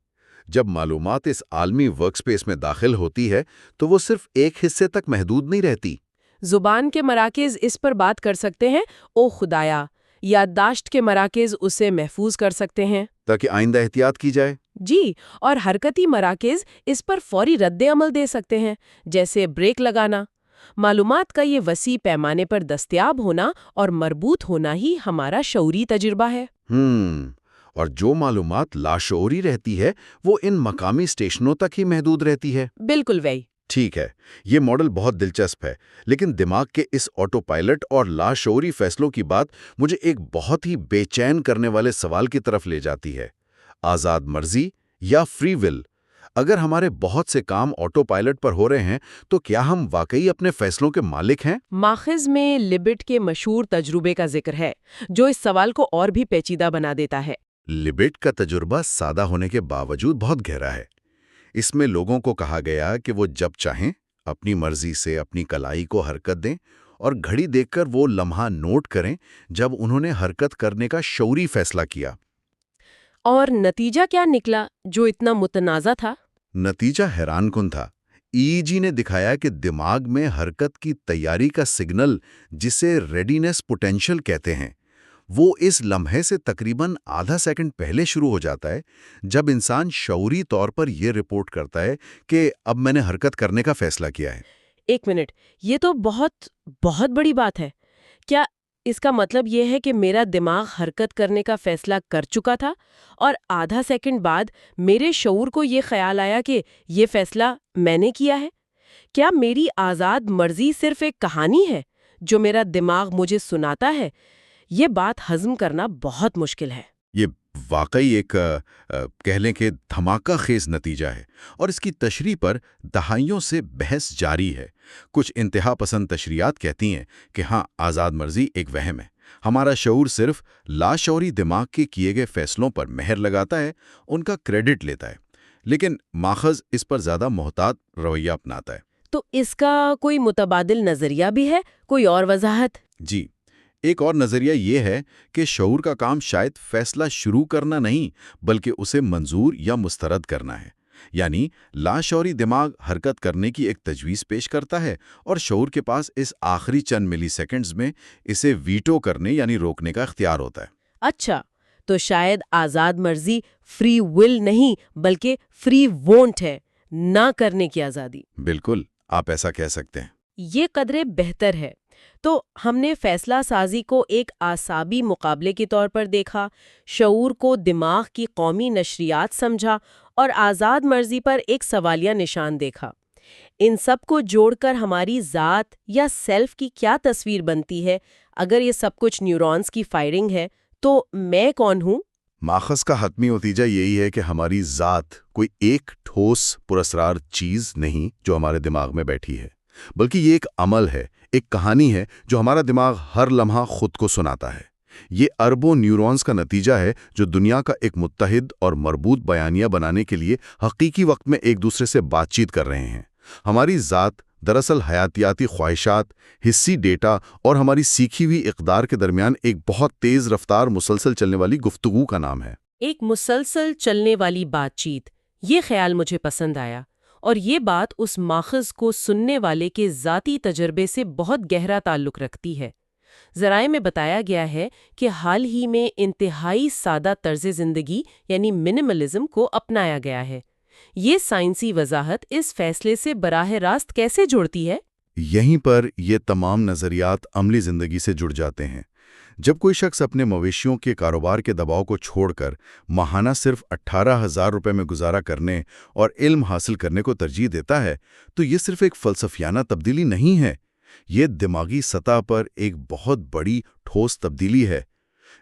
جب معلومات اس عالمی ورک سپیس میں داخل ہوتی ہے تو وہ صرف ایک حصے تک محدود نہیں رہتی۔ زبان کے مراکز اس پر بات کر سکتے ہیں، او خدایا، یادداشت کے مراکز اسے محفوظ کر سکتے ہیں تاکہ آئندہ احتیاط کی جائے۔ جی، اور حرکتی مراکز اس پر فوری رد عمل دے سکتے ہیں، جیسے بریک لگانا۔ معلومات کا یہ وسیع پیمانے پر دستیاب ہونا اور مربوط ہونا ہی ہمارا شعوری تجربہ ہے۔ اور جو معلومات لاشعوری رہتی ہے وہ ان مقامی اسٹیشنوں تک ہی محدود رہتی ہے۔ بالکل وہی۔ ٹھیک ہے، یہ ماڈل بہت دلچسپ ہے، لیکن دماغ کے اس آٹو پائلٹ اور لاشعوری فیصلوں کی بات مجھے ایک بہت ہی بے چین کرنے والے سوال کی طرف لے جاتی ہے۔ آزاد مرضی یا فری ول؟ اگر ہمارے بہت سے کام آٹو پائلٹ پر ہو رہے ہیں تو کیا ہم واقعی اپنے فیصلوں کے مالک ہیں؟ ماخذ میں لبٹ کے مشہور تجربے کا ذکر ہے جو اس سوال کو اور بھی پیچیدہ بنا دیتا ہے۔ لبٹ کا تجربہ سادہ ہونے کے باوجود بہت گہرا ہے۔ اس میں لوگوں کو کہا گیا کہ وہ جب چاہیں اپنی مرضی سے اپنی کلائی کو حرکت دیں اور گھڑی دیکھ کر وہ لمحہ نوٹ کریں جب انہوں نے حرکت کرنے کا شعوری فیصلہ کیا۔ اور نتیجہ کیا نکلا جو اتنا متنازع تھا؟ نتیجہ حیران کن تھا۔ EEG نے دکھایا کہ دماغ میں حرکت کی تیاری کا سگنل، جسے ریڈینس پوٹینشل کہتے ہیں، وہ اس لمحے سے تقریباً آدھا سیکنڈ پہلے شروع ہو جاتا ہے جب انسان شعوری طور پر یہ رپورٹ کرتا ہے کہ اب میں نے حرکت کرنے کا فیصلہ کیا ہے۔ ایک منٹ، یہ تو بہت بڑی بات ہے۔ کیا اس کا مطلب یہ ہے کہ میرا دماغ حرکت کرنے کا فیصلہ کر چکا تھا اور آدھا سیکنڈ بعد میرے شعور کو یہ خیال آیا کہ یہ فیصلہ میں نے کیا ہے؟ کیا میری آزاد مرضی صرف ایک کہانی ہے جو میرا دماغ مجھے سناتا ہے، یہ بات ہضم کرنا بہت مشکل ہے۔ یہ واقعی ایک کہہ لیں کہ دھماکہ خیز نتیجہ ہے، اور اس کی تشریح پر دہائیوں سے بحث جاری ہے۔ کچھ انتہا پسند تشریحات کہتی ہیں کہ ہاں، آزاد مرضی ایک وہم ہے، ہمارا شعور صرف لاشعوری دماغ کے کیے گئے فیصلوں پر مہر لگاتا ہے، ان کا کریڈٹ لیتا ہے، لیکن ماخذ اس پر زیادہ محتاط رویہ اپناتا ہے۔ تو اس کا کوئی متبادل نظریہ بھی ہے؟ کوئی اور وضاحت؟ جی، ایک اور نظریہ یہ ہے کہ شعور کا کام شاید فیصلہ شروع کرنا نہیں، بلکہ اسے منظور یا مسترد کرنا ہے۔ یعنی لاشعوری دماغ حرکت کرنے کی ایک تجویز پیش کرتا ہے، اور شعور کے پاس اس آخری چند ملی سیکنڈز میں اسے ویٹو کرنے یعنی روکنے کا اختیار ہوتا ہے۔ اچھا، تو شاید آزاد مرضی فری ول نہیں بلکہ فری وونٹ ہے، نہ کرنے کی آزادی۔ بالکل، آپ ایسا کہہ سکتے ہیں۔ یہ قدرے بہتر ہے۔ تو ہم نے فیصلہ سازی کو ایک اعصابی مقابلے کے طور پر دیکھا، شعور کو دماغ کی قومی نشریات سمجھا، اور آزاد مرضی پر ایک سوالیہ نشان دیکھا۔ ان سب کو جوڑ کر ہماری ذات یا سیلف کی کیا تصویر بنتی ہے؟ اگر یہ سب کچھ نیورونز کی فائرنگ ہے تو میں کون ہوں؟ ماخذ کا حتمی نتیجہ یہی ہے کہ ہماری ذات کوئی ایک ٹھوس پراسرار چیز نہیں جو ہمارے دماغ میں بیٹھی ہے، بلکہ یہ ایک عمل ہے، ایک کہانی ہے جو ہمارا دماغ ہر لمحہ خود کو سناتا ہے۔ یہ اربوں نیورونز کا نتیجہ ہے جو دنیا کا ایک متحد اور مربوط بیانیہ بنانے کے لیے حقیقی وقت میں ایک دوسرے سے بات چیت کر رہے ہیں۔ ہماری ذات دراصل حیاتیاتی خواہشات، حسی ڈیٹا اور ہماری سیکھی ہوئی اقدار کے درمیان ایک بہت تیز رفتار مسلسل چلنے والی گفتگو کا نام ہے۔ ایک مسلسل چلنے والی بات چیت، یہ خیال مجھے پسند آیا، اور یہ بات اس ماخذ کو سننے والے کے ذاتی تجربے سے بہت گہرا تعلق رکھتی ہے۔ ذرائع میں بتایا گیا ہے کہ حال ہی میں انتہائی سادہ طرز زندگی یعنی منملزم کو اپنایا گیا ہے۔ یہ سائنسی وضاحت اس فیصلے سے براہ راست کیسے جڑتی ہے؟ یہیں پر یہ تمام نظریات عملی زندگی سے جڑ جاتے ہیں۔ جب کوئی شخص اپنے مویشیوں کے کاروبار کے دباؤ کو چھوڑ کر ماہانہ صرف 18,000 روپے میں گزارا کرنے اور علم حاصل کرنے کو ترجیح دیتا ہے، تو یہ صرف ایک فلسفیانہ تبدیلی نہیں ہے، یہ دماغی سطح پر ایک بہت بڑی ٹھوس تبدیلی ہے۔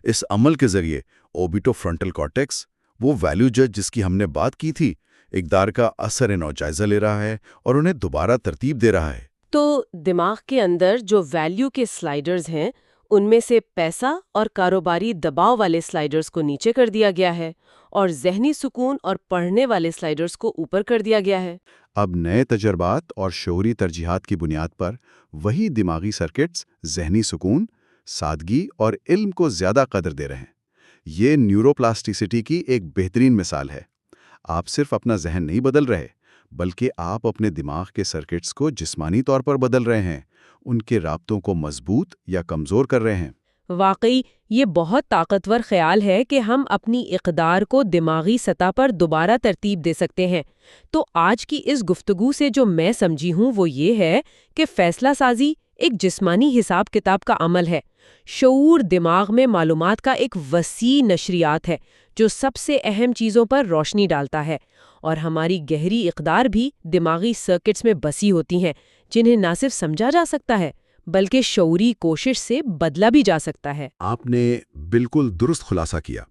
اس عمل کے ذریعے اوبیٹو فرنٹل کارٹیکس، وہ ویلیو جج جس کی ہم نے بات کی تھی، اقدار کا اثر نو جائزہ لے رہا ہے اور انہیں دوبارہ ترتیب دے رہا ہے۔ تو دماغ کے اندر جو ویلیو کے سلائیڈرز ہیں، ان میں سے پیسہ اور کاروباری دباؤ والے سلائیڈرز کو نیچے کر دیا گیا ہے، اور ذہنی سکون اور پڑھنے والے سلائیڈرز کو اوپر کر دیا گیا ہے۔ اب نئے تجربات اور شعوری ترجیحات کی بنیاد پر وہی دماغی سرکٹس ذہنی سکون، سادگی اور علم کو زیادہ قدر دے رہے ہیں۔ یہ نیوروپلاسٹیسٹی کی ایک بہترین مثال ہے۔ آپ صرف اپنا ذہن نہیں بدل رہے، بلکہ آپ اپنے دماغ کے سرکٹس کو جسمانی طور پر بدل رہے ہیں، ان کے رابطوں کو مضبوط یا کمزور کر رہے ہیں۔ واقعی یہ بہت طاقتور خیال ہے کہ ہم اپنی اقدار کو دماغی سطح پر دوبارہ ترتیب دے سکتے ہیں۔ تو آج کی اس گفتگو سے جو میں سمجھی ہوں وہ یہ ہے کہ فیصلہ سازی ایک جسمانی حساب کتاب کا عمل ہے۔ شعور دماغ میں معلومات کا ایک وسیع نشریات ہے جو سب سے اہم چیزوں پر روشنی ڈالتا ہے، اور ہماری گہری اقدار بھی دماغی سرکٹس میں بسی ہوتی ہیں جنہیں نہ صرف سمجھا جا سکتا ہے بلکہ شعوری کوشش سے بدلا بھی جا سکتا ہے۔ آپ نے بالکل درست خلاصہ کیا،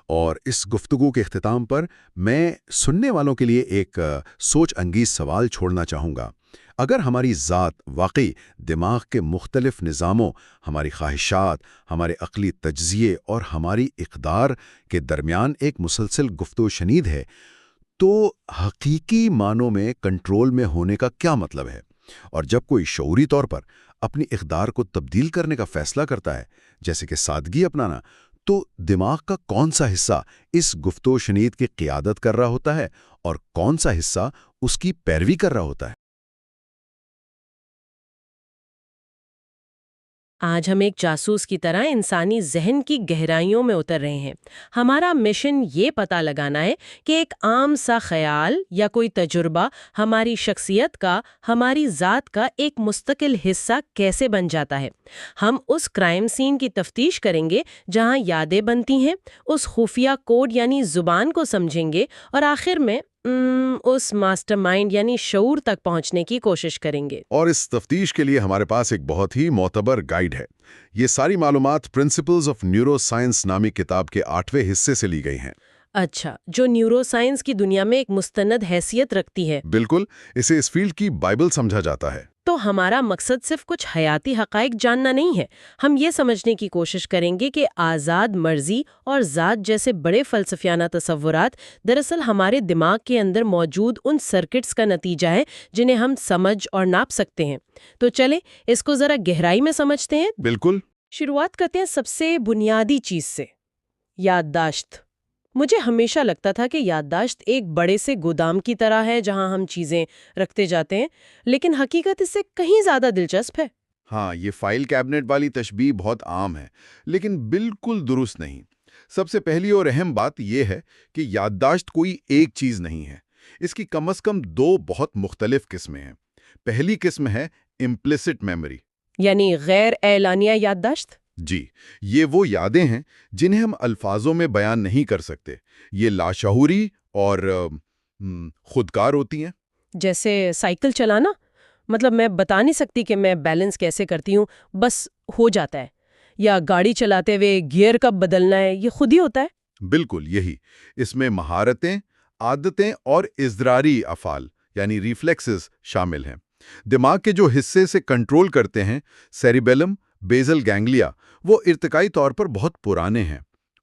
اور اس گفتگو کے اختتام پر میں سننے والوں کے لیے ایک سوچ انگیز سوال چھوڑنا چاہوں گا۔ اگر ہماری ذات واقعی دماغ کے مختلف نظاموں، ہماری خواہشات، ہمارے عقلی تجزیے اور ہماری اقدار کے درمیان ایک مسلسل گفتگو و شنید ہے، تو حقیقی معنوں میں کنٹرول میں ہونے کا کیا مطلب ہے؟ اور جب کوئی شعوری طور پر اپنی اقدار کو تبدیل کرنے کا فیصلہ کرتا ہے، جیسے کہ سادگی اپنانا، تو دماغ کا کون سا حصہ اس گفتگو و شنید کی قیادت کر رہا ہوتا ہے اور کون سا حصہ اس کی پیروی کر رہا ہوتا ہے؟ آج ہم ایک جاسوس کی طرح انسانی ذہن کی گہرائیوں میں اتر رہے ہیں۔ ہمارا مشن یہ پتہ لگانا ہے کہ ایک عام سا خیال یا کوئی تجربہ ہماری شخصیت کا، ہماری ذات کا ایک مستقل حصہ کیسے بن جاتا ہے۔ ہم اس کرائم سین کی تفتیش کریں گے جہاں یادیں بنتی ہیں، اس خفیہ کوڈ یعنی زبان کو سمجھیں گے، اور آخر میں اس ماسٹر مائنڈ یعنی شعور تک پہنچنے کی کوشش کریں گے۔ اور اس تفتیش کے لیے ہمارے پاس ایک بہت ہی معتبر گائیڈ ہے۔ یہ ساری معلومات پرنسپلز آف نیورو سائنس نامی کتاب کے 8ویں حصے سے لی گئی ہیں۔ اچھا، جو نیورو سائنس کی دنیا میں ایک مستند حیثیت رکھتی ہے۔ بالکل، اسے اس فیلڈ کی بائبل سمجھا جاتا ہے۔ تو ہمارا مقصد صرف کچھ حیاتی حقائق جاننا نہیں ہے، ہم یہ سمجھنے کی کوشش کریں گے کہ آزاد مرضی اور ذات جیسے بڑے فلسفیانہ تصورات دراصل ہمارے دماغ کے اندر موجود ان سرکٹس کا نتیجہ ہے جنہیں ہم سمجھ اور ناپ سکتے ہیں۔ تو چلیں اس کو ذرا گہرائی میں سمجھتے ہیں۔ بالکل۔ شروعات کرتے ہیں سب سے بنیادی چیز سے، یادداشت۔ مجھے ہمیشہ لگتا تھا کہ یادداشت ایک بڑے سے گودام کی طرح ہے جہاں ہم چیزیں رکھتے جاتے ہیں، لیکن حقیقت اس سے کہیں زیادہ دلچسپ ہے۔ ہاں، یہ فائل کیبنٹ والی تشبیہ بہت عام ہے، لیکن بالکل درست نہیں۔ سب سے پہلی اور اہم بات یہ ہے کہ یادداشت کوئی ایک چیز نہیں ہے۔ اس کی کم از کم 2 بہت مختلف قسمیں ہیں۔ پہلی قسم ہے امپلیسٹ میموری، یعنی غیر اعلانیہ یادداشت۔ جی، یہ وہ یادیں ہیں جنہیں ہم الفاظوں میں بیان نہیں کر سکتے۔ یہ لاشعوری اور خودکار ہوتی ہیں۔ جیسے سائیکل چلانا، مطلب میں بتا نہیں سکتی کہ میں بیلنس کیسے کرتی ہوں، بس ہو جاتا ہے۔ یا گاڑی چلاتے ہوئے گیئر کب بدلنا ہے، یہ خود ہی ہوتا ہے۔ بالکل یہی۔ اس میں مہارتیں، عادتیں اور اضطراری افعال یعنی ریفلیکسز شامل ہیں۔ دماغ کے جو حصے سے کنٹرول کرتے ہیں، سیریبیلم، بیزل گینگلیا، وہ ارتقائی طور پر بہت پرانے ہیں،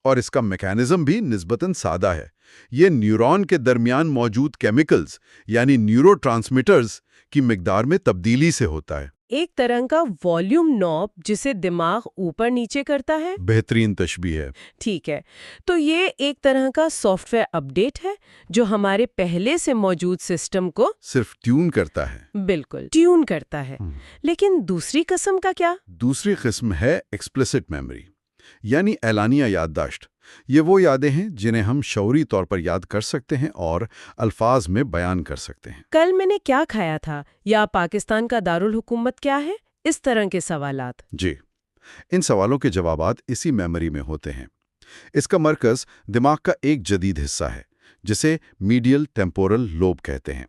اور اس کا میکانزم بھی نسبتاً سادہ ہے۔ یہ نیورون کے درمیان موجود کیمیکلز یعنی نیورو ٹرانسمیٹرز کی مقدار میں تبدیلی سے ہوتا ہے۔ ایک طرح کا والیوم نوب جسے دماغ اوپر نیچے کرتا ہے۔ بہترین تشبیہ ہے۔ ٹھیک ہے، تو یہ ایک طرح کا سافٹ ویئر اپڈیٹ ہے جو ہمارے پہلے سے موجود سسٹم کو صرف ٹیون کرتا ہے۔ بالکل ٹیون کرتا ہے۔ لیکن دوسری قسم کا کیا؟ دوسری قسم ہے ایکسپلیسٹ میموری یعنی اعلانیہ یادداشت۔ یہ وہ یادیں ہیں جنہیں ہم شعوری طور پر یاد کر سکتے ہیں اور الفاظ میں بیان کر سکتے ہیں۔ کل میں نے کیا کھایا تھا، یا پاکستان کا دارالحکومت کیا ہے، اس طرح کے سوالات۔ جی، ان سوالوں کے جوابات اسی میموری میں ہوتے ہیں۔ اس کا مرکز دماغ کا ایک جدید حصہ ہے جسے میڈیل ٹیمپورل لوب کہتے ہیں،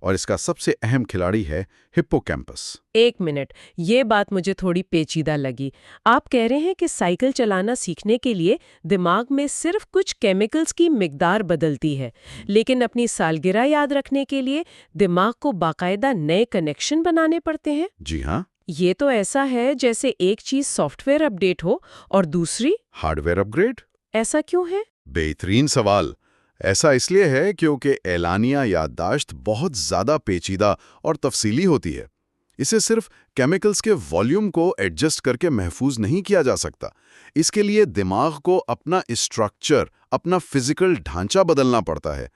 اور اس کا سب سے اہم کھلاڑی ہے ہپوکیمپس۔ ایک منٹ، یہ بات مجھے تھوڑی پیچیدہ لگی۔ آپ کہہ رہے ہیں کہ سائیکل چلانا سیکھنے کے لیے دماغ میں صرف کچھ کیمیکلز کی مقدار بدلتی ہے، لیکن اپنی سالگرہ یاد رکھنے کے لیے دماغ کو باقاعدہ نئے کنیکشن بنانے پڑتے ہیں؟ جی ہاں۔ یہ تو ایسا ہے جیسے ایک چیز سافٹ ویئر اپڈیٹ ہو اور دوسری ہارڈ ویئر اپ گریڈ؟ ایسا کیوں ہے؟ بہترین سوال۔ ایسا اس لیے ہے کیونکہ اعلانیہ یادداشت بہت زیادہ پیچیدہ اور تفصیلی ہوتی ہے۔ اسے صرف کیمیکلز کے والیوم کو ایڈجسٹ کر کے محفوظ نہیں کیا جا سکتا۔ اس کے لیے دماغ کو اپنا اسٹرکچر، اپنا فزیکل ڈھانچہ بدلنا پڑتا ہے۔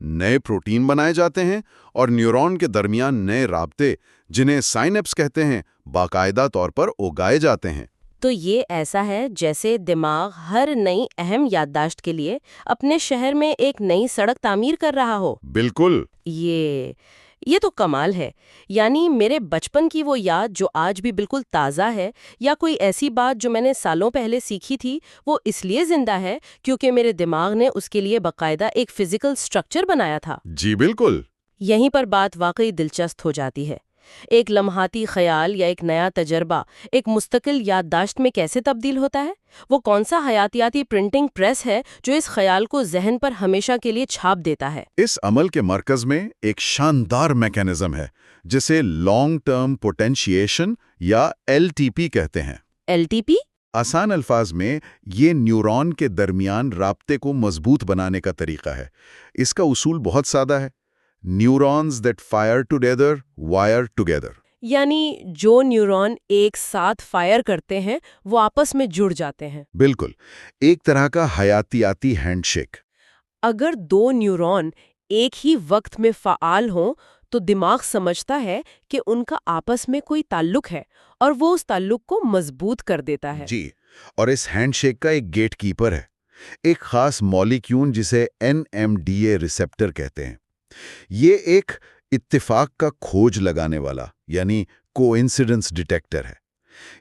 نئے پروٹین بنائے جاتے ہیں اور نیورون کے درمیان نئے رابطے، جنہیں سائنپس کہتے ہیں، باقاعدہ طور پر اگائے جاتے ہیں۔ تو یہ ایسا ہے جیسے دماغ ہر نئی اہم یادداشت کے لیے اپنے شہر میں ایک نئی سڑک تعمیر کر رہا ہو۔ بالکل۔ یہ تو کمال ہے۔ یعنی میرے بچپن کی وہ یاد جو آج بھی بالکل تازہ ہے، یا کوئی ایسی بات جو میں نے سالوں پہلے سیکھی تھی، وہ اس لیے زندہ ہے کیونکہ میرے دماغ نے اس کے لیے باقاعدہ ایک فزیکل سٹرکچر بنایا تھا۔ جی بالکل۔ یہیں پر بات واقعی دلچسپ ہو جاتی ہے۔ ایک لمحاتی خیال یا ایک نیا تجربہ ایک مستقل یادداشت میں کیسے تبدیل ہوتا ہے؟ وہ کون سا حیاتیاتی پرنٹنگ پریس ہے جو اس خیال کو ذہن پر ہمیشہ کے لیے چھاپ دیتا ہے؟ اس عمل کے مرکز میں ایک شاندار میکانزم ہے جسے لانگ ٹرم پوٹینشیشن یا LTP کہتے ہیں۔ LTP؟ آسان الفاظ میں یہ نیورون کے درمیان رابطے کو مضبوط بنانے کا طریقہ ہے۔ اس کا اصول بہت سادہ ہے: neurons that fire together wire together. یعنی جو نیورون ایک ساتھ فائر کرتے ہیں وہ آپس میں جڑ جاتے ہیں۔ بالکل، ایک طرح کا حیاتیاتی ہینڈ شیک۔ اگر 2 نیورون ایک ہی وقت میں فعال ہوں تو دماغ سمجھتا ہے کہ ان کا آپس میں کوئی تعلق ہے اور وہ اس تعلق کو مضبوط کر دیتا ہے۔ جی، اور اس ہینڈ شیک کا ایک گیٹ کیپر ہے، ایک خاص مالیکیول جسے NMDA ریسپٹر کہتے ہیں۔ یہ ایک اتفاق کا کھوج لگانے والا یعنی کوئنسیڈنس ڈیٹیکٹر ہے۔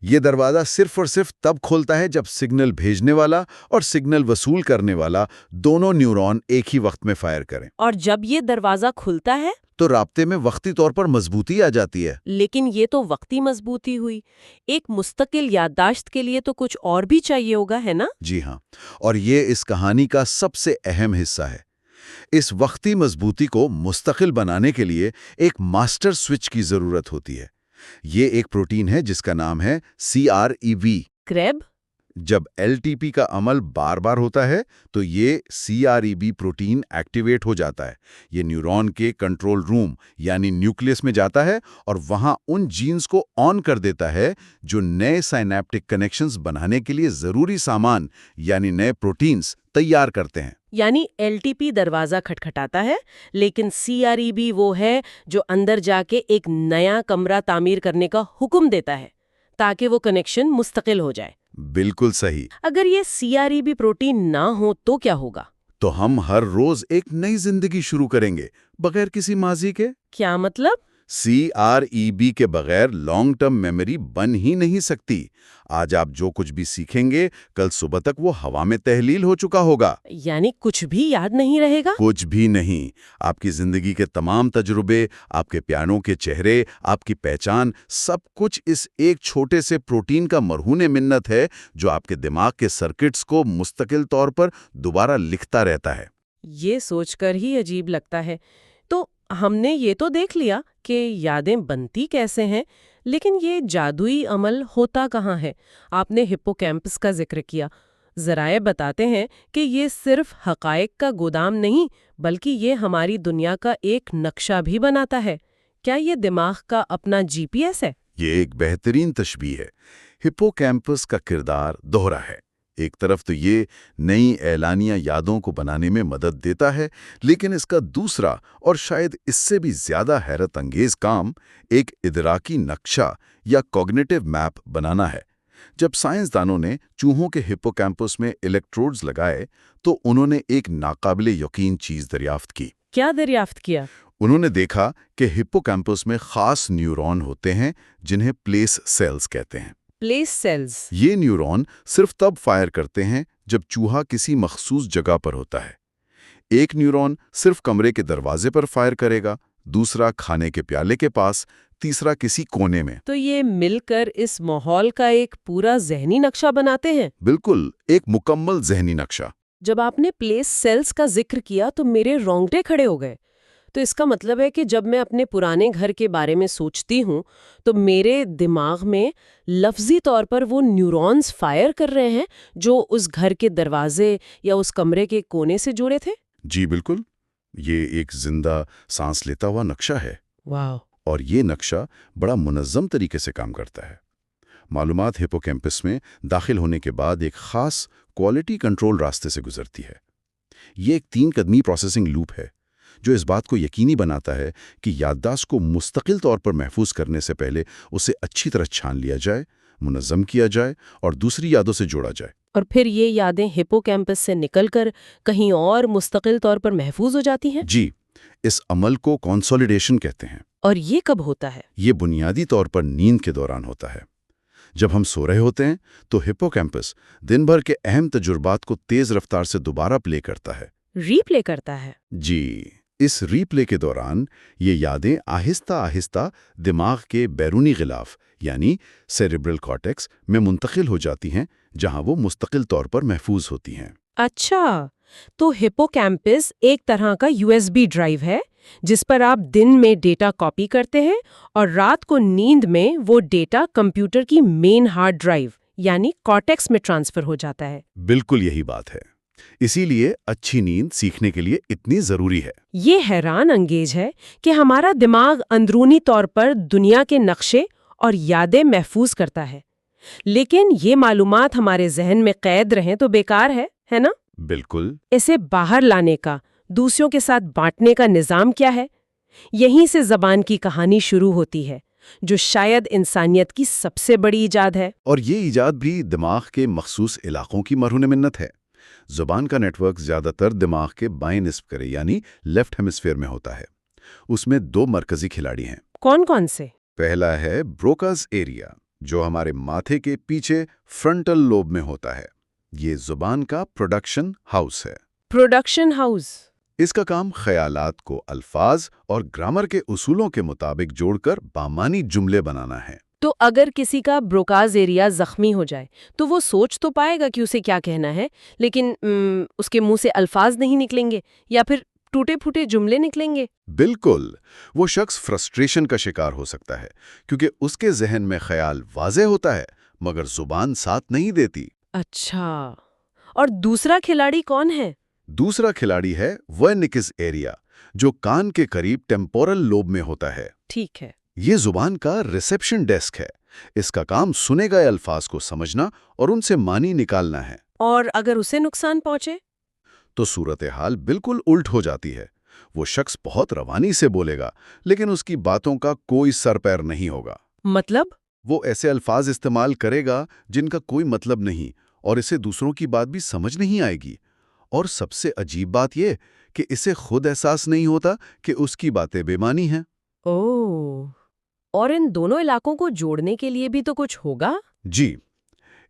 یہ دروازہ صرف اور صرف تب کھولتا ہے جب سگنل بھیجنے والا اور سگنل وصول کرنے والا دونوں نیورون ایک ہی وقت میں فائر کریں۔ اور جب یہ دروازہ کھلتا ہے تو رابطے میں وقتی طور پر مضبوطی آ جاتی ہے۔ لیکن یہ تو وقتی مضبوطی ہوئی، ایک مستقل یادداشت کے لیے تو کچھ اور بھی چاہیے ہوگا، ہے نا؟ جی ہاں، اور یہ اس کہانی کا سب سے اہم حصہ ہے۔ اس وقتی مضبوطی کو مستقل بنانے کے لیے ایک ماسٹر سوئچ کی ضرورت ہوتی ہے۔ یہ ایک پروٹین ہے جس کا نام ہے CREB۔ کریب؟ جب LTP کا عمل بار بار ہوتا ہے تو یہ CREB پروٹین ایکٹیویٹ ہو جاتا ہے۔ یہ نیورون کے کنٹرول روم یعنی نیوکلیس میں جاتا ہے اور وہاں ان جینز کو آن کر دیتا ہے جو نئے سائنیپٹک کنیکشنز بنانے کے لیے ضروری سامان یعنی نئے پروٹینز تیار کرتے ہیں۔ یعنی LTP دروازہ کھٹکھٹاتا ہے، لیکن CREB وہ ہے جو اندر جا کے ایک نیا کمرہ تعمیر کرنے کا حکم دیتا ہے تاکہ وہ کنیکشن مستقل ہو جائے۔ بالکل صحیح۔ اگر یہ CREB پروٹین نہ ہو تو کیا ہوگا؟ تو ہم ہر روز ایک نئی زندگی شروع کریں گے بغیر کسی ماضی کے۔ کیا مطلب؟ CREB کے بغیر لانگ ٹرم میموری بن ہی نہیں سکتی۔ آج آپ جو کچھ بھی سیکھیں گے کل صبح تک وہ ہوا میں تحلیل ہو چکا ہوگا۔ یعنی کچھ بھی یاد نہیں رہے گا؟ کچھ بھی نہیں۔ آپ کی زندگی کے تمام تجربے، آپ کے پیاروں کے چہرے، آپ کی پہچان، سب کچھ اس ایک چھوٹے سے پروٹین کا مرہون منت ہے جو آپ کے دماغ کے سرکٹس کو مستقل طور پر دوبارہ لکھتا رہتا ہے۔ یہ سوچ کر ہی عجیب لگتا ہے۔ تو ہم نے یہ تو دیکھ لیا کہ یادیں بنتی کیسے ہیں، لیکن یہ جادوئی عمل ہوتا کہاں ہے؟ آپ نے ہپوکیمپس کا ذکر کیا۔ ذرائع بتاتے ہیں کہ یہ صرف حقائق کا گودام نہیں بلکہ یہ ہماری دنیا کا ایک نقشہ بھی بناتا ہے۔ کیا یہ دماغ کا اپنا GPS ہے؟ یہ ایک بہترین تشبیہ ہے۔ ہپوکیمپس کا کردار دوہرا ہے۔ ایک طرف تو یہ نئی اعلانیہ یادوں کو بنانے میں مدد دیتا ہے، لیکن اس کا دوسرا اور شاید اس سے بھی زیادہ حیرت انگیز کام ایک ادراکی نقشہ یا کوگنیٹو میپ بنانا ہے۔ جب سائنسدانوں نے چوہوں کے ہپوکیمپس میں الیکٹروڈز لگائے تو انہوں نے ایک ناقابل یقین چیز دریافت کی۔ کیا دریافت کیا؟ انہوں نے دیکھا کہ ہپوکیمپس میں خاص نیورون ہوتے ہیں جنہیں پلیس سیلز کہتے ہیں۔ Place sales? یہ نیورون صرف تب فائر کرتے ہیں جب چوہا کسی مخصوص جگہ پر ہوتا ہے۔ ایک نیورون صرف کمرے کے دروازے پر فائر کرے گا، دوسرا کھانے کے پیالے کے پاس، تیسرا کسی کونے میں۔ تو یہ مل کر اس ماحول کا ایک پورا ذہنی نقشہ بناتے ہیں؟ بالکل، ایک مکمل ذہنی نقشہ۔ جب آپ نے پلیس سیلز کا ذکر کیا تو میرے رونگٹے کھڑے ہو گئے۔ تو اس کا مطلب ہے کہ جب میں اپنے پرانے گھر کے بارے میں سوچتی ہوں تو میرے دماغ میں لفظی طور پر وہ نیورونز فائر کر رہے ہیں جو اس گھر کے دروازے یا اس کمرے کے کونے سے جڑے تھے؟ جی بالکل، یہ ایک زندہ سانس لیتا ہوا نقشہ ہے۔ واو! اور یہ نقشہ بڑا منظم طریقے سے کام کرتا ہے۔ معلومات ہپوکیمپس میں داخل ہونے کے بعد ایک خاص کوالٹی کنٹرول راستے سے گزرتی ہے۔ یہ ایک 3 قدمی پروسیسنگ لوپ ہے جو اس بات کو یقینی بناتا ہے کہ یادداشت کو مستقل طور پر محفوظ کرنے سے پہلے اسے اچھی طرح چھان لیا جائے، منظم کیا جائے اور دوسری یادوں سے جوڑا جائے۔ اور پھر یہ یادیں ہپوکیمپس سے نکل کر کہیں اور مستقل طور پر محفوظ ہو جاتی ہیں؟ جی، اس عمل کو کنسولیڈیشن کہتے ہیں۔ اور یہ کب ہوتا ہے؟ یہ بنیادی طور پر نیند کے دوران ہوتا ہے۔ جب ہم سو رہے ہوتے ہیں تو ہپوکیمپس دن بھر کے اہم تجربات کو تیز رفتار سے دوبارہ پلے کرتا ہے۔ ری پلے کرتا ہے؟ جی، اس ری پلے کے دوران یہ یادیں آہستہ آہستہ دماغ کے بیرونی غلاف یعنی سیریبرل کارٹیکس میں منتقل ہو جاتی ہیں جہاں وہ مستقل طور پر محفوظ ہوتی ہیں۔ اچھا، تو ہپوکیمپس ایک طرح کا USB ڈرائیو ہے جس پر آپ دن میں ڈیٹا کاپی کرتے ہیں اور رات کو نیند میں وہ ڈیٹا کمپیوٹر کی مین ہارڈ ڈرائیو یعنی کارٹیکس میں ٹرانسفر ہو جاتا ہے۔ بالکل یہی بات ہے۔ اسی لیے اچھی نیند سیکھنے کے لیے اتنی ضروری ہے۔ یہ حیران انگیز ہے کہ ہمارا دماغ اندرونی طور پر دنیا کے نقشے اور یادیں محفوظ کرتا ہے، لیکن یہ معلومات ہمارے ذہن میں قید رہیں تو بیکار ہے نا؟ بالکل۔ اسے باہر لانے کا، دوسروں کے ساتھ بانٹنے کا نظام کیا ہے؟ یہیں سے زبان کی کہانی شروع ہوتی ہے، جو شاید انسانیت کی سب سے بڑی ایجاد ہے۔ اور یہ ایجاد بھی دماغ کے مخصوص علاقوں کی مرہون منت ہے۔ زبان کا نیٹ ورک زیادہ تر دماغ کے بائیں نصف کرے یعنی لیفٹ ہیمسفیئر میں ہوتا ہے۔ اس میں 2 مرکزی کھلاڑی ہیں۔ کون کون سے؟ پہلا ہے بروکاز ایریا، جو ہمارے ماتھے کے پیچھے فرنٹل لوب میں ہوتا ہے۔ یہ زبان کا پروڈکشن ہاؤس ہے۔ Production house. اس کا کام خیالات کو الفاظ اور گرامر کے اصولوں کے مطابق جوڑ کر بامانی جملے بنانا ہے۔ تو اگر کسی کا بروکاز ایریا زخمی ہو جائے تو وہ سوچ تو پائے گا کہ اسے کیا کہنا ہے، لیکن اس کے منہ سے الفاظ نہیں نکلیں گے یا پھر ٹوٹے پھوٹے جملے نکلیں گے۔ بالکل، وہ شخص فرسٹریشن کا شکار ہو سکتا ہے کیونکہ اس کے ذہن میں خیال واضح ہوتا ہے مگر زبان ساتھ نہیں دیتی۔ اچھا، اور دوسرا کھلاڑی کون ہے؟ دوسرا کھلاڑی ہے ورنکس ایریا، جو کان کے قریب ٹیمپورل لوب میں ہوتا ہے۔ ٹھیک ہے۔ یہ زبان کا ریسیپشن ڈیسک ہے۔ اس کا کام سنے گئے الفاظ کو سمجھنا اور ان سے معنی نکالنا ہے۔ اور اگر اسے نقصان پہنچے؟ تو صورتحال بالکل الٹ ہو جاتی ہے۔ وہ شخص بہت روانی سے بولے گا لیکن اس کی باتوں کا کوئی سر پیر نہیں ہوگا۔ مطلب؟ وہ ایسے الفاظ استعمال کرے گا جن کا کوئی مطلب نہیں اور اسے دوسروں کی بات بھی سمجھ نہیں آئے گی۔ اور سب سے عجیب بات یہ کہ اسے خود احساس نہیں ہوتا کہ اس کی باتیں بے معنی ہیں۔ اوہ، اور ان دونوں علاقوں کو جوڑنے کے لیے بھی تو کچھ ہوگا؟ جی،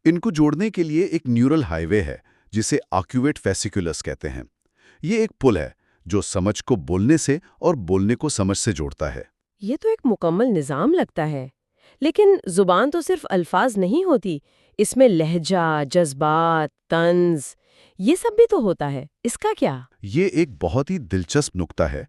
ان کو جوڑنے کے لیے ایک نیورل ہائی وے ہے جسے آکیویٹ فیسیکولس کہتے ہیں۔ یہ ایک پل ہے جو سمجھ کو بولنے سے اور بولنے کو سمجھ سے جوڑتا ہے۔ یہ تو ایک مکمل نظام لگتا ہے۔ لیکن زبان تو صرف الفاظ نہیں ہوتی، اس میں لہجہ، جذبات، طنز، یہ سب بھی تو ہوتا ہے۔ اس کا کیا؟ یہ ایک بہت ہی دلچسپ نکتہ ہے۔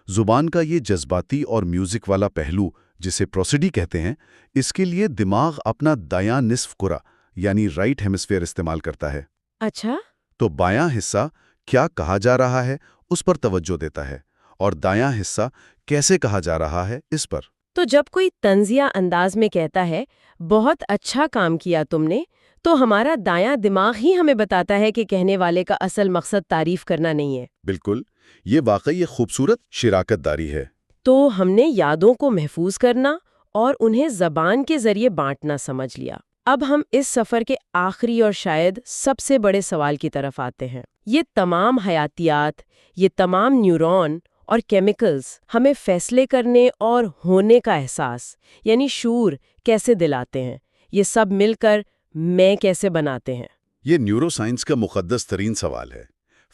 زبان کا یہ جذباتی اور میوزک والا پہلو جسے پروسیڈی کہتے ہیں، اس کے لیے دماغ اپنا دایاں نصف کرہ یعنی رائٹ ہیمسفیئر استعمال کرتا ہے۔ اچھا۔ تو بایاں حصہ کیا کہا جا رہا ہے اس پر توجہ دیتا ہے اور دایاں حصہ کیسے کہا جا رہا ہے اس پر۔ تو جب کوئی طنزیہ انداز میں کہتا ہے بہت اچھا کام کیا تم نے، تو ہمارا دایاں دماغ ہی ہمیں بتاتا ہے کہ کہنے والے کا اصل مقصد تعریف کرنا نہیں ہے۔ بالکل، یہ واقعی ایک خوبصورت شراکت داری ہے۔ تو ہم نے یادوں کو محفوظ کرنا اور انہیں زبان کے ذریعے بانٹنا سمجھ لیا۔ اب ہم اس سفر کے آخری اور شاید سب سے بڑے سوال کی طرف آتے ہیں۔ یہ تمام حیاتیات، یہ تمام نیورون اور کیمیکلز ہمیں فیصلے کرنے اور ہونے کا احساس یعنی شعور کیسے دلاتے ہیں؟ یہ سب مل کر میں کیسے بناتے ہیں؟ یہ نیورو سائنس کا مقدس ترین سوال ہے۔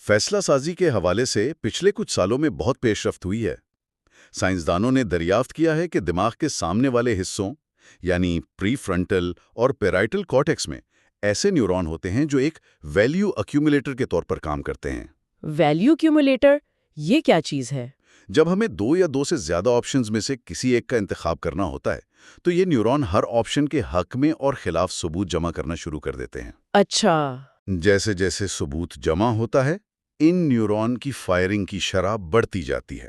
فیصلہ سازی کے حوالے سے پچھلے کچھ سالوں میں بہت پیش رفت ہوئی ہے۔ سائنسدانوں نے دریافت کیا ہے کہ دماغ کے سامنے والے حصوں یعنی پری فرنٹل اور پیرائٹل کارٹیکس میں ایسے نیورون ہوتے ہیں جو ایک ویلیو ایکیومولیٹر کے طور پر کام کرتے ہیں۔ ویلیو ایکیومولیٹر، یہ کیا چیز ہے؟ جب ہمیں دو یا دو سے زیادہ آپشنز میں سے کسی ایک کا انتخاب کرنا ہوتا ہے تو یہ نیورون ہر آپشن کے حق میں اور خلاف ثبوت جمع کرنا شروع کر دیتے ہیں۔ اچھا۔ جیسے جیسے ثبوت جمع ہوتا ہے ان نیورون کی فائرنگ کی شرح بڑھتی جاتی ہے۔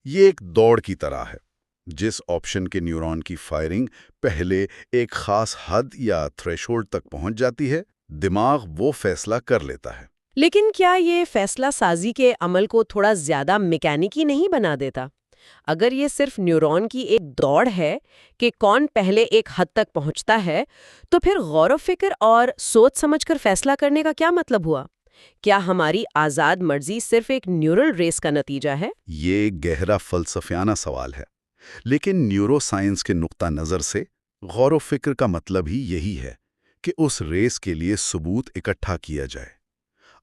یہ ایک دوڑ کی طرح ہے۔ جس آپشن کے نیورون کی فائرنگ پہلے ایک خاص حد یا تھریشولڈ تک پہنچ جاتی ہے، دماغ وہ فیصلہ کر لیتا ہے۔ لیکن کیا یہ فیصلہ سازی کے عمل کو تھوڑا زیادہ میکینکی نہیں بنا دیتا؟ اگر یہ صرف نیورون کی ایک دوڑ ہے کہ کون پہلے ایک حد تک پہنچتا ہے، تو پھر غور و فکر اور سوچ سمجھ کر فیصلہ کرنے کا کیا مطلب ہوا؟ کیا ہماری آزاد مرضی صرف ایک نیورل ریس کا نتیجہ ہے؟ یہ ایک گہرا فلسفیانہ سوال ہے، لیکن نیورو سائنس کے نقطہ نظر سے غور و فکر کا مطلب ہی یہی ہے کہ اس ریس کے لیے ثبوت اکٹھا کیا جائے۔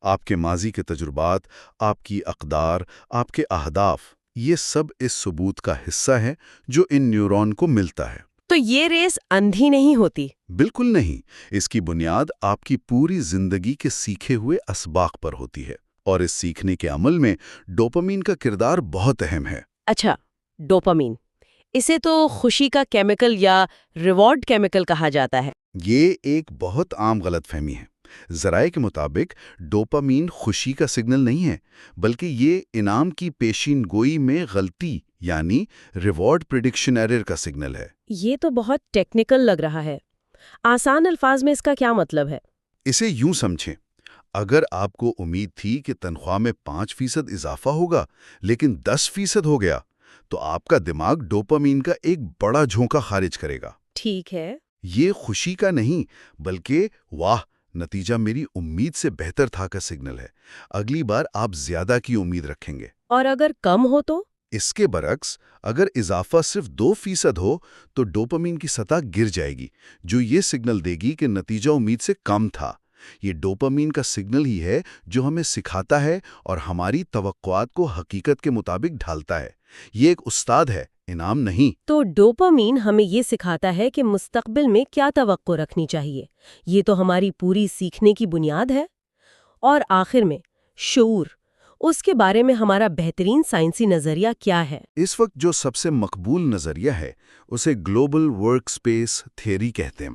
آپ کے ماضی کے تجربات، آپ کی اقدار، آپ کے اہداف، یہ سب اس ثبوت کا حصہ ہے جو ان نیورون کو ملتا ہے۔ تو یہ ریس اندھی نہیں ہوتی؟ بالکل نہیں، اس کی بنیاد آپ کی پوری زندگی کے سیکھے ہوئے اسباق پر ہوتی ہے، اور اس سیکھنے کے عمل میں ڈوپامین کا کردار بہت اہم ہے۔ اچھا، ڈوپامین، اسے تو خوشی کا کیمیکل یا ریوارڈ کیمیکل کہا جاتا ہے۔ یہ ایک بہت عام غلط فہمی ہے۔ ذرائع کے مطابق ڈوپامین خوشی کا سگنل نہیں ہے، بلکہ یہ انعام کی پیشین گوئی میں غلطی یعنی ریوارڈ پریڈکشن ایرر کا سگنل ہے۔ یہ تو بہت ٹیکنیکل لگ رہا ہے۔ آسان الفاظ میں اس کا کیا مطلب ہے؟ اسے یوں سمجھیں، اگر آپ کو امید تھی کہ تنخواہ میں 5% اضافہ ہوگا لیکن 10% ہو گیا تو آپ کا دماغ ڈوپامین کا ایک بڑا جھونکا خارج کرے گا۔ ٹھیک ہے۔ یہ خوشی کا نہیں بلکہ واہ نتیجہ میری امید سے بہتر تھا کا سگنل ہے۔ اگلی بار آپ زیادہ کی امید رکھیں گے۔ اور اگر کم ہو تو؟ اس کے برعکس اگر اضافہ صرف 2% ہو تو ڈوپامین کی سطح گر جائے گی، جو یہ سگنل دے گی کہ نتیجہ امید سے کم تھا۔ یہ ڈوپامین کا سگنل ہی ہے جو ہمیں سکھاتا ہے اور ہماری توقعات کو حقیقت کے مطابق ڈھالتا ہے۔ یہ ایک استاد ہے، انعام نہیں۔ تو ڈوپامین ہمیں یہ سکھاتا ہے کہ مستقبل میں کیا توقع رکھنی چاہیے۔ یہ تو ہماری پوری سیکھنے کی بنیاد ہے۔ اور آخر میں شعور، اس کے بارے میں ہمارا بہترین سائنسی نظریہ کیا ہے؟ اس وقت جو سب سے مقبول نظریہ ہے اسے گلوبل ورک سپیس تھیوری کہتے ہیں۔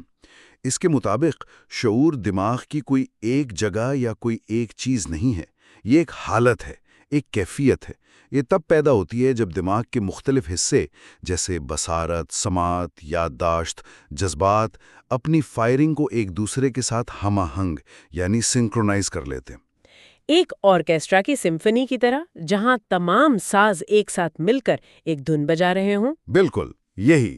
اس کے مطابق شعور دماغ کی کوئی ایک جگہ یا کوئی ایک چیز نہیں ہے، یہ ایک حالت ہے، ایک کیفیت ہے۔ یہ تب پیدا ہوتی ہے جب دماغ کے مختلف حصے جیسے بصارت، سماعت، یادداشت، جذبات اپنی فائرنگ کو ایک دوسرے کے ساتھ ہم آہنگ یعنی سنکرونائز کر لیتے ہیں۔ ایک آرکیسٹرا کی سمفنی کی طرح، جہاں تمام ساز ایک ساتھ مل کر ایک دھن بجا رہے ہوں۔ بالکل یہی۔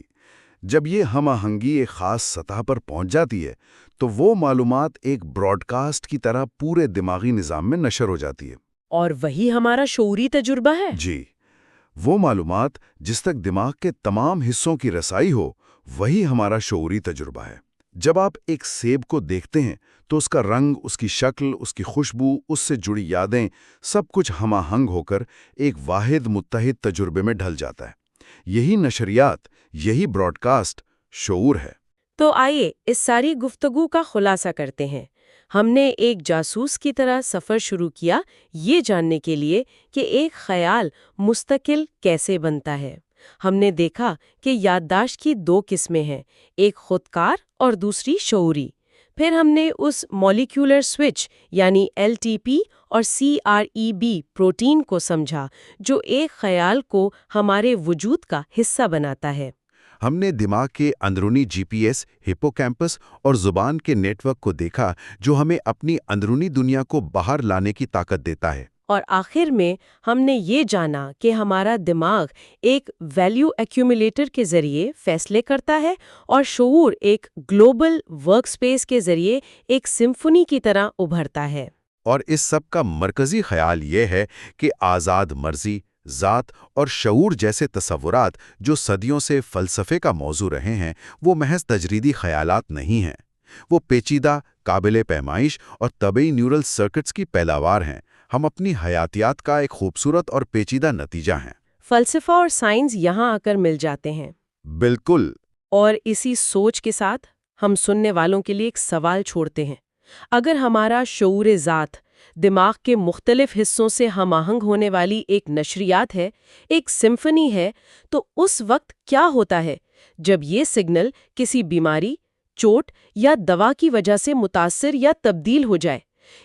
جب یہ ہم آہنگی ایک خاص سطح پر پہنچ جاتی ہے تو وہ معلومات ایک براڈ کاسٹ کی طرح پورے دماغی نظام میں نشر ہو جاتی ہے۔ اور وہی ہمارا شعوری تجربہ ہے۔ جی، وہ معلومات جس تک دماغ کے تمام حصوں کی رسائی ہو، وہی ہمارا شعوری تجربہ ہے۔ جب آپ ایک سیب کو دیکھتے ہیں تو اس کا رنگ، اس کی شکل، اس کی خوشبو، اس سے جڑی یادیں، سب کچھ ہم آہنگ ہو کر ایک واحد متحد تجربے میں ڈھل جاتا ہے۔ یہی نشریات، یہی براڈ کاسٹ شعور ہے۔ تو آئیے اس ساری گفتگو کا خلاصہ کرتے ہیں۔ ہم نے ایک جاسوس کی طرح سفر شروع کیا یہ جاننے کے لیے کہ ایک خیال مستقل کیسے بنتا ہے۔ ہم نے دیکھا کہ یادداشت کی 2 قسمیں ہیں، ایک خودکار اور دوسری شعوری۔ پھر ہم نے اس مولیکولر سوئچ یعنی LTP اور CREB پروٹین کو سمجھا جو ایک خیال کو ہمارے وجود کا حصہ بناتا ہے۔ ہم نے دماغ کے اندرونی GPS، ہپوکیمپس اور زبان کے نیٹ ورک کو دیکھا جو ہمیں اپنی اندرونی دنیا کو باہر لانے کی طاقت دیتا ہے۔ اور آخر میں ہم نے یہ جانا کہ ہمارا دماغ ایک ویلیو ایکیومولیٹر کے ذریعے فیصلے کرتا ہے اور شعور ایک گلوبل ورک سپیس کے ذریعے ایک سمفنی کی طرح ابھرتا ہے۔ اور اس سب کا مرکزی خیال یہ ہے کہ آزاد مرضی، ذات اور شعور جیسے تصورات جو صدیوں سے فلسفے کا موضوع رہے ہیں، وہ محض تجریدی خیالات نہیں ہیں۔ وہ پیچیدہ، قابل پیمائش اور طبعی نیورل سرکٹس کی پیداوار ہیں۔ ہم اپنی حیاتیات کا ایک خوبصورت اور پیچیدہ نتیجہ ہیں۔ فلسفہ اور سائنس یہاں آ کر مل جاتے ہیں۔ بالکل۔ اور اسی سوچ کے ساتھ ہم سننے والوں کے لیے ایک سوال چھوڑتے ہیں۔ اگر ہمارا شعور ذات دماغ کے مختلف حصوں سے ہم آہنگ ہونے والی ایک نشریات ہے، ایک سمفنی ہے، تو اس وقت کیا ہوتا ہے جب یہ سگنل کسی بیماری، چوٹ یا دوا کی وجہ سے متاثر یا تبدیل ہو جائے؟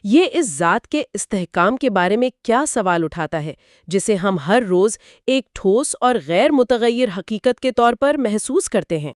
یہ اس ذات کے استحکام کے بارے میں کیا سوال اٹھاتا ہے جسے ہم ہر روز ایک ٹھوس اور غیر متغیر حقیقت کے طور پر محسوس کرتے ہیں؟